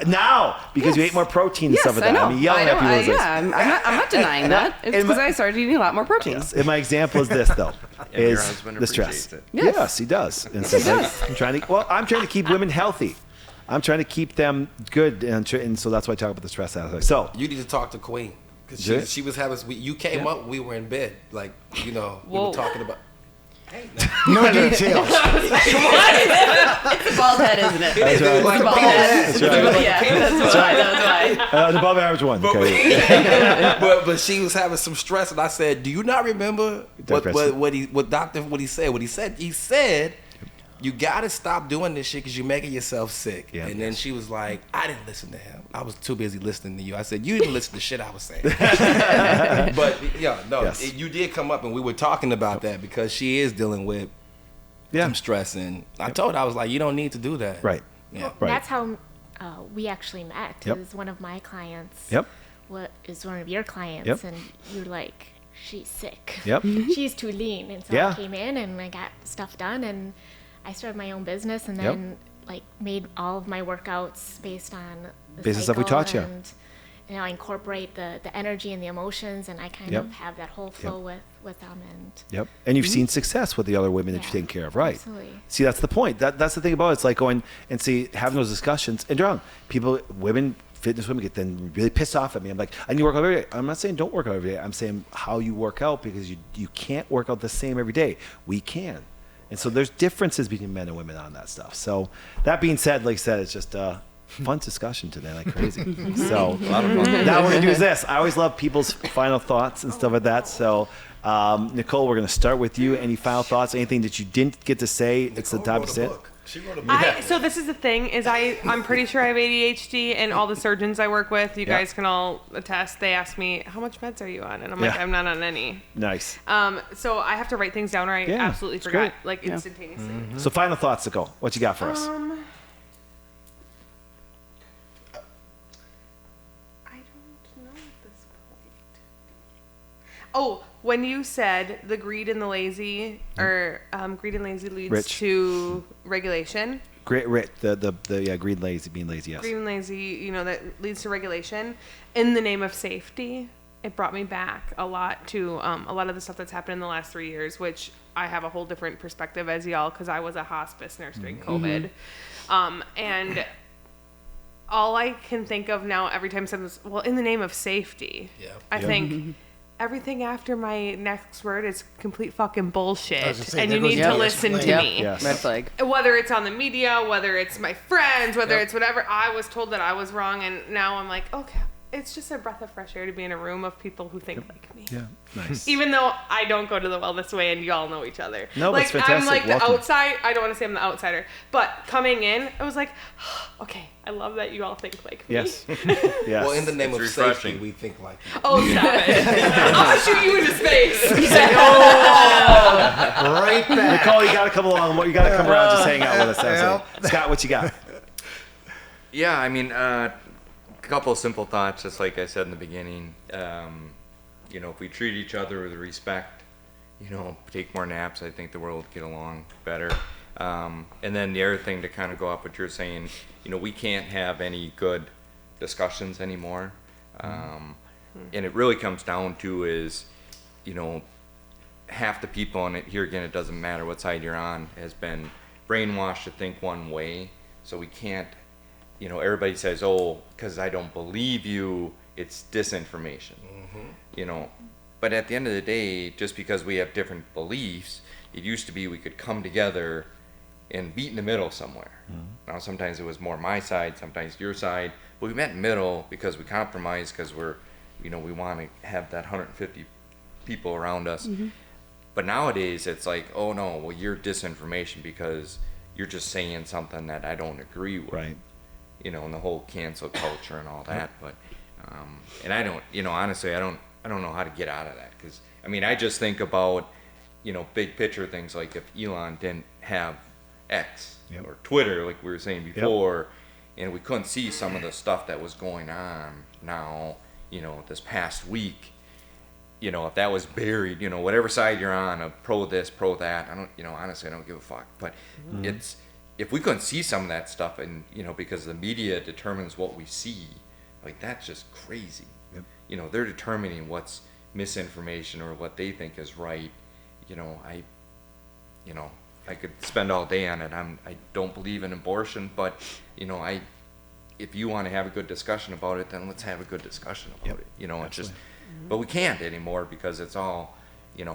now, because you ate more protein and Yes, stuff like I that. know. I'm yelling at people. I'm not denying that. It's because I started eating a lot more protein. Yes. And my example is this, though, And your is husband the stress. appreciates it. Yes. He does. And Yes, so he does. I'm trying to keep women healthy. I'm trying to keep them good, and so that's why I talk about the stress aspect. So You need to talk to Queen, because Yeah. she was having. You came up, we were in bed, like we Whoa. were talking about. No details. It's a bald head, isn't it? That's right. It's a bald head. That's right. Yeah, that's why. The above average one. Okay. but she was having some stress, and I said, "Do you not remember what he said? He said, you got to stop doing this shit because you're making yourself sick." Yeah. And then she was like, "I didn't listen to him. I was too busy listening to you." I said, "You didn't listen to shit I was saying." But Yes. you did come up, and we were talking about that, because she is dealing with some stress, and I told her, I was like, "You don't need to do that." Right. Yeah. Right. That's how we actually met. Yep. It was one of my clients. Yep. What is one of your clients? Yep. And you're like, she's sick. Yep. She's too lean. And so Yeah. I came in and I got stuff done, and I started my own business, and Yep. then like made all of my workouts based on the Based on stuff we cycle taught you. and I incorporate the energy and the emotions, and I kind Yep. of have that whole flow with them. And Yep. And you've seen success with the other women that you're taking care of, right? Absolutely. See, that's the point. That's the thing about it. It's like going and having those discussions. And fitness women get then really pissed off at me. I'm like, I need to work out every day. I'm not saying don't work out every day. I'm saying how you work out, because you can't work out the same every day. We can. And so there's differences between men and women on that stuff. So that being said, like I said, it's just fun discussion today, like crazy. So A lot of fun. now we're gonna do is this. I always love people's final thoughts and stuff like that. So Nicole, we're gonna start with you. Any final thoughts? Anything that you didn't get to say? It's the time to say it. She wrote a book. So this is the thing is I'm pretty sure I have ADHD, and all the surgeons I work with, you guys can all attest, they ask me, how much meds are you on? And I'm like, I'm not on any. Nice. So I have to write things down, or I absolutely it's forgot, great. instantaneously. So final thoughts, Nicole. What you got for us? I don't know at this point. Oh, when you said the greed and the lazy, or greed and lazy leads Rich. to regulation. Great, greed, lazy, being lazy. Yes. Greed and lazy, that leads to regulation. In the name of safety, it brought me back a lot to a lot of the stuff that's happened in the last 3 years, which I have a whole different perspective as y'all, because I was a hospice nurse during COVID. And all I can think of now every time someone's, in the name of safety, I think everything after my next word is complete fucking bullshit, and you need to listen to me. Yes. Red flag. Whether it's on the media, whether it's my friends, whether it's whatever, I was told that I was wrong, and now I'm like, okay, it's just a breath of fresh air to be in a room of people who think like me. Yeah. Nice. Even though I don't go to the Wellness Way, and y'all know each other. No, like, that's fantastic. I'm like Welcome. the outside. I don't want to say I'm the outsider, but coming in, I was like, okay, I love that you all think like me. Yes. Yes. Well, in the name It's of refreshing. safety, we think like you. Oh, stop it! I'll shoot you into space. Right back. Nicole, you gotta come along. You gotta come around, just hang out with us. That's it. Scott, what you got? Yeah, I mean, a couple of simple thoughts, just like I said in the beginning. If we treat each other with respect, take more naps, I think the world would get along better. And then the other thing to kind of go off what you're saying, we can't have any good discussions anymore. And it really comes down to is, half the people, and here again, it doesn't matter what side you're on, has been brainwashed to think one way. So we can't, everybody says, oh, because I don't believe you, it's disinformation. But at the end of the day, just because we have different beliefs, it used to be we could come together and meet in the middle somewhere. Now sometimes it was more my side, sometimes your side, but we met in the middle because we compromised, because we want to have that 150 people around us. But nowadays it's like, oh no, well, you're disinformation because you're just saying something that I don't agree with. Right. And the whole cancel culture and all that. But and I don't, honestly, I don't know how to get out of that, because I just think about big picture things, like if Elon didn't have X or Twitter, like we were saying before, and we couldn't see some of the stuff that was going on now, this past week, if that was buried, whatever side you're on, of pro this, pro that, I don't, honestly, I don't give a fuck. But it's, if we couldn't see some of that stuff, and because the media determines what we see, like that's just crazy. They're determining what's misinformation or what they think is right. I could spend all day on it. I don't believe in abortion, but if you want to have a good discussion about it, then let's have a good discussion about it. It's just, but we can't anymore, because it's all,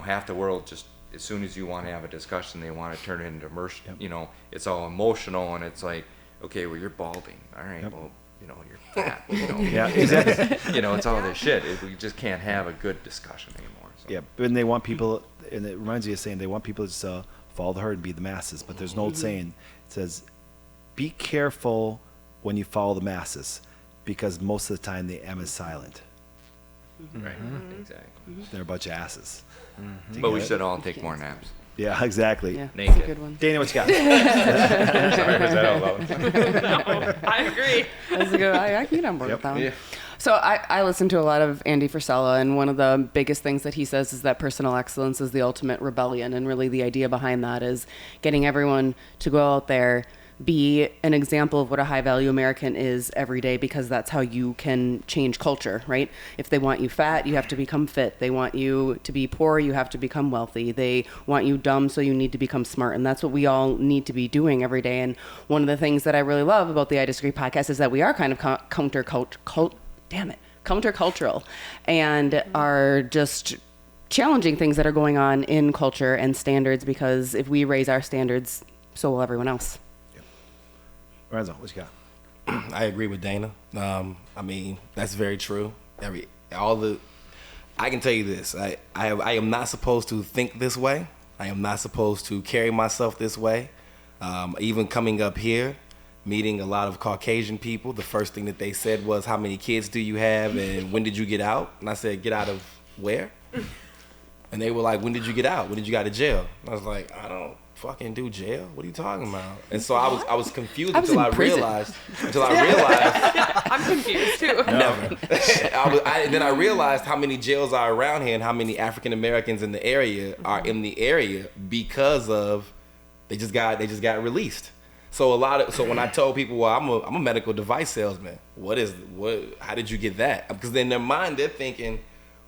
half the world just, as soon as you want to have a discussion, they want to turn it into immersion. It's all emotional, and it's like, okay, well, you're balding. All right, well, you're fat. Yeah, exactly. It's all this shit. We just can't have a good discussion anymore. So. Yeah, and they want people, and it reminds me of saying they want people to just follow the herd and be the masses. But there's an old saying, it says, be careful when you follow the masses, because most of the time the M is silent. Right, exactly. They're a bunch of asses. But we should all take more naps. Yeah, exactly. Yeah, Naked. that's a good one. Dana, what you got? Sorry, was that out loud? No, I agree. That's a good. I can get on board with that one. Yeah. So I listen to a lot of Andy Frisella, and one of the biggest things that he says is that personal excellence is the ultimate rebellion, and really the idea behind that is getting everyone to go out there, be an example of what a high value American is every day, because that's how you can change culture, right? If they want you fat, you have to become fit. They want you to be poor, you have to become wealthy. They want you dumb, so you need to become smart. And that's what we all need to be doing every day. And one of the things that I really love about the I Disagree podcast is that we are kind of countercultural and are just challenging things that are going on in culture and standards, because if we raise our standards, so will everyone else. Renzo, what you got? I agree with Dana. I mean, that's very true. I can tell you this. I am not supposed to think this way. I am not supposed to carry myself this way. Even coming up here, meeting a lot of Caucasian people, the first thing that they said was, how many kids do you have and when did you get out? And I said, get out of where? And they were like, when did you get out? When did you get out of jail? And I was like, I don't fucking do jail. What are you talking about? And so I was confused until I realized. I'm confused too. Never. Then I realized how many jails are around here and how many African Americans in the area are in the area because of they just got released. So when I told people, well, I'm a medical device salesman. How did you get that? Because in their mind they're thinking,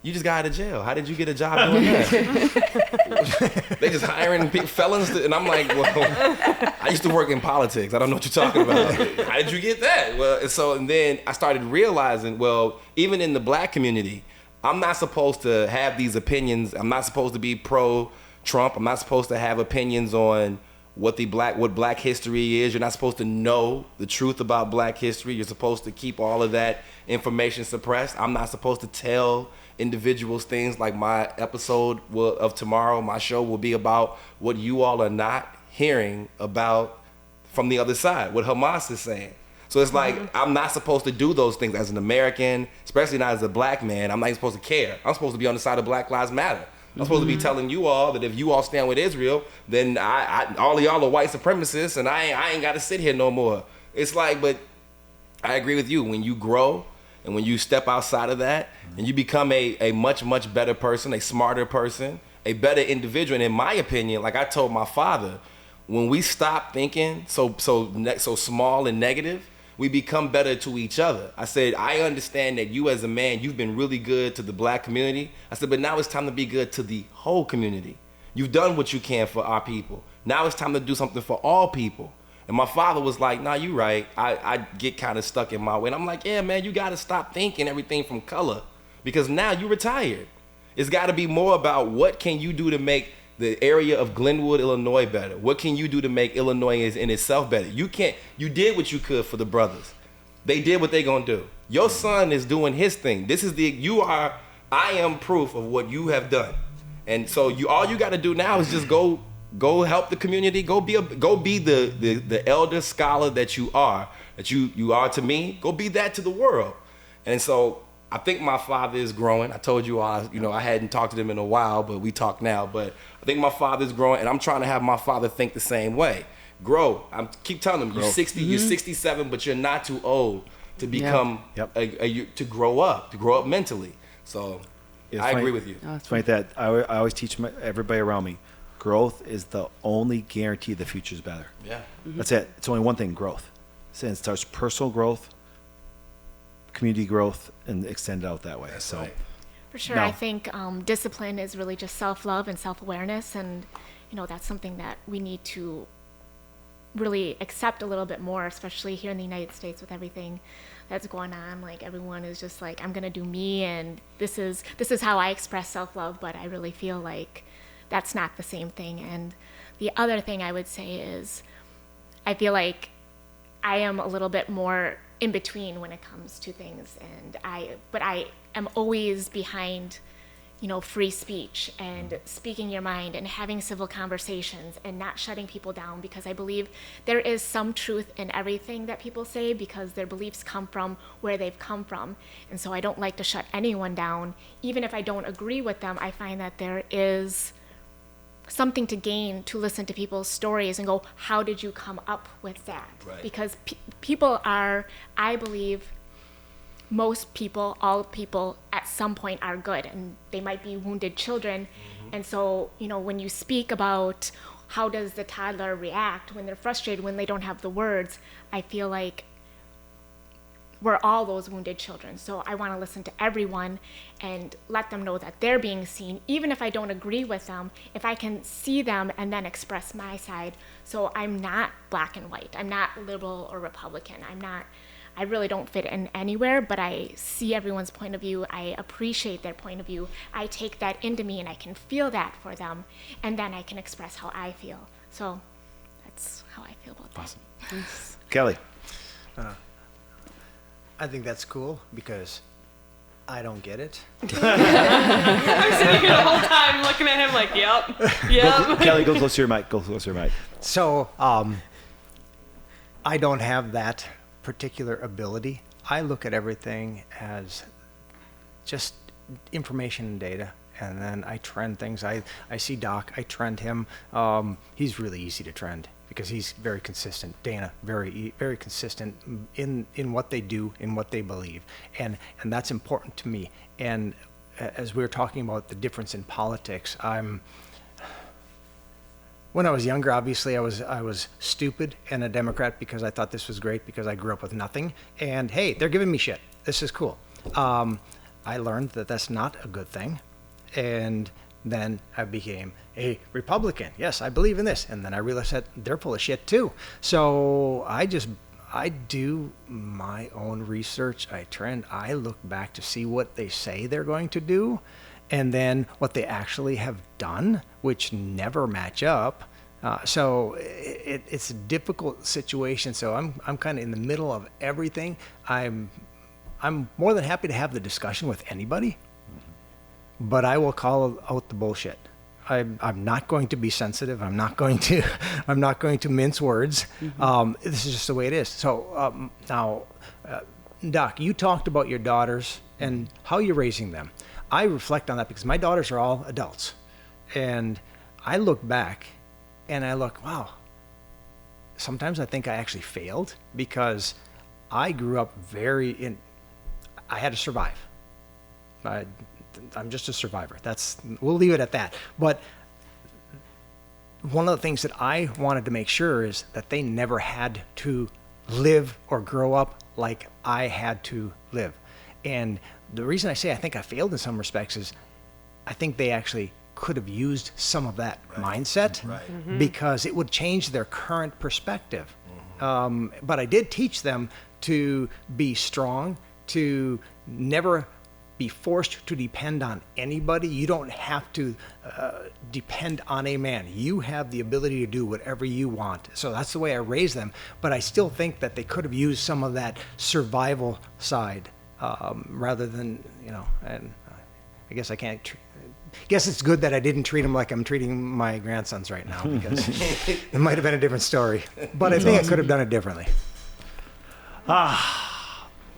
you just got out of jail. How did you get a job doing that? They just hiring felons, and I'm like, well, I used to work in politics. I don't know what you're talking about. How did you get that? Well, and then I started realizing, well, even in the black community, I'm not supposed to have these opinions. I'm not supposed to be pro-Trump. I'm not supposed to have opinions on what black history is. You're not supposed to know the truth about black history. You're supposed to keep all of that information suppressed. I'm not supposed to tell individuals things. Like my episode of tomorrow, my show will be about what you all are not hearing about from the other side, what Hamas is saying. So it's like, I'm not supposed to do those things as an American, especially not as a black man. I'm not even supposed to care. I'm supposed to be on the side of Black Lives Matter. I'm supposed to be telling you all that if you all stand with Israel, then all of y'all are white supremacists, and I ain't got to sit here no more. It's like, but I agree with you. When you grow and when you step outside of that and you become a much, much better person, a smarter person, a better individual. And in my opinion, like I told my father, when we stop thinking so small and negative, we become better to each other. I said, I understand that you as a man, you've been really good to the black community. I said, but now it's time to be good to the whole community. You've done what you can for our people. Now it's time to do something for all people. And my father was like, nah, you right. I get kind of stuck in my way. And I'm like, yeah, man, you got to stop thinking everything from color, because now you retired. It's got to be more about what can you do to make the area of Glenwood, Illinois better? What can you do to make Illinois in itself better? You did what you could for the brothers. They did what they gonna do. Your son is doing his thing. I am proof of what you have done. And so all you gotta do now is just go help the community, go be the elder scholar that you are to me, go be that to the world. And so I think my father is growing. I told you all, I hadn't talked to him in a while, but we talk now. But I think my father's growing, and I'm trying to have my father think the same way. Grow. I keep telling him, you're 60, you're 67, but you're not too old to become, to grow up mentally. So I agree with you. It's funny that I always teach everybody around me, growth is the only guarantee the future's better. Yeah. That's it. It's only one thing, growth. So it starts personal growth, community growth, and extend it out that way. That's so right. For sure. No. I think discipline is really just self-love and self-awareness, and that's something that we need to really accept a little bit more, especially here in the United States with everything that's going on. Like, everyone is just like, I'm gonna do me, and this is how I express self-love. But I really feel like that's not the same thing. And the other thing I would say is, I feel like I am a little bit more in between when it comes to things, but I am always behind, free speech and speaking your mind and having civil conversations and not shutting people down, because I believe there is some truth in everything that people say, because their beliefs come from where they've come from. And so I don't like to shut anyone down. Even if I don't agree with them, I find that there is something to gain to listen to people's stories and go, how did you come up with that? Right. Because people are, I believe, most people, all people at some point are good, and they might be wounded children. And so, when you speak about how does the toddler react when they're frustrated, when they don't have the words? I feel like we're all those wounded children. So I want to listen to everyone and let them know that they're being seen, even if I don't agree with them, if I can see them and then express my side. So I'm not black and white. I'm not liberal or Republican. I really don't fit in anywhere, but I see everyone's point of view. I appreciate their point of view. I take that into me and I can feel that for them, and then I can express how I feel. So that's how I feel about that. Awesome. Kelly. I think that's cool because I don't get it. I'm sitting here the whole time looking at him like, yep. Kelly, go close to your mic. Go close to your mic. So I don't have that particular ability. I look at everything as just information and data, and then I trend things. I see Doc, I trend him. He's really easy to trend because he's very consistent. Dana, very consistent in what they do, in what they believe, and that's important to me. And as we were talking about the difference in politics, when I was younger, obviously I was stupid and a Democrat because I thought this was great because I grew up with nothing. And hey, they're giving me shit. This is cool. I learned that that's not a good thing, and then I became a Republican. Yes, I believe in this. And then I realized that they're full of shit too. So I do my own research. I trend. I look back to see what they say they're going to do, and then what they actually have done, which never match up. So it's a difficult situation. So I'm kind of in the middle of everything. I'm more than happy to have the discussion with anybody, but I will call out the bullshit. I'm not going to be sensitive. I'm not going to mince words. This is just the way it is. So now, Doc, you talked about your daughters and how you're raising them. I reflect on that because my daughters are all adults, and I look back and I look, wow. Sometimes I think I actually failed because I grew up I had to survive. I'm just a survivor. We'll leave it at that. But one of the things that I wanted to make sure is that they never had to live or grow up like I had to live. And the reason I say I think I failed in some respects is I think they actually could have used some of that mindset because it would change their current perspective. But I did teach them to be strong, to never be forced to depend on anybody. You don't have to depend on a man. You have the ability to do whatever you want. So that's the way I raised them. But I still think that they could have used some of that survival side rather than, and I guess I can't. I guess it's good that I didn't treat them like I'm treating my grandsons right now because it might have been a different story. But I think I could have done it differently.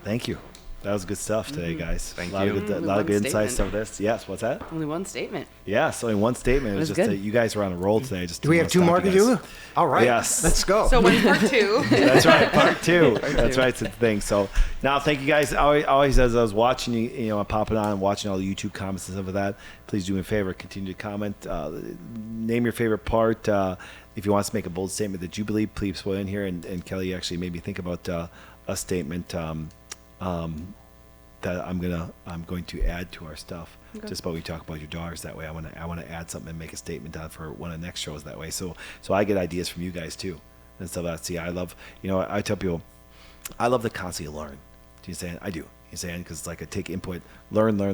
Thank you. That was good stuff today, guys. Thank a lot you. Of good insights of this. Yes, what's that? Only one statement. Yes, only one statement. It was just good. that you guys were on a roll today. Do we have two more to do? All right. Yes. Let's go. So when's part 2? That's right, part 2. That's right, it's the thing. So now, thank you guys. Always as I was watching you, I'm popping on and watching all the YouTube comments and stuff of that. Please do me a favor, continue to comment. Name your favorite part. If you want us to make a bold statement that you believe, please put in here. And Kelly actually made me think about a statement that I'm going to add to our stuff. Okay. Just about we talk about your daughters that way. I want to add something and make a statement on for one of the next shows that way. So I get ideas from you guys too, and stuff like that. See, I love, I tell people, I love to constantly learn. Do you saying? I do. You saying? Because it's like I take input, learn. I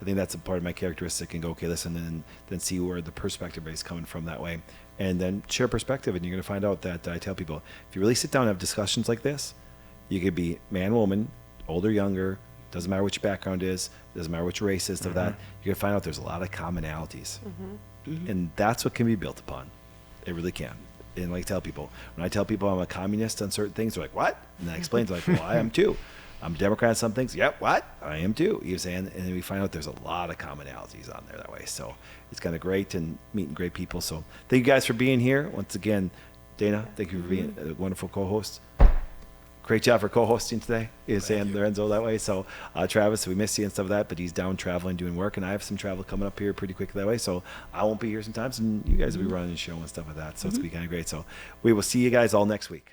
think that's a part of my characteristic, and go, okay, listen, and then see where the perspective is coming from that way, and then share perspective, and you're going to find out that I tell people, if you really sit down and have discussions like this, you could be man, woman, older, younger, doesn't matter what your background is, doesn't matter what your race is, of that, you're gonna find out there's a lot of commonalities, and that's what can be built upon. It really can. And like tell people, when I tell people I'm a communist on certain things, they're like, what? And then I explain to them, like, well, I am too. I'm a Democrat on some things. Yep, what? I am too. You're saying, and then we find out there's a lot of commonalities on there that way. So it's kind of great and meeting great people. So thank you guys for being here once again. Dana, thank you for being a wonderful co-host. great job for co-hosting today. And Lorenzo that way. So Travis, we miss you and stuff like that, but he's down traveling, doing work, and I have some travel coming up here pretty quick that way. So I won't be here sometimes, and you guys will be running the show and stuff like that. So it's gonna be kind of great. So we will see you guys all next week.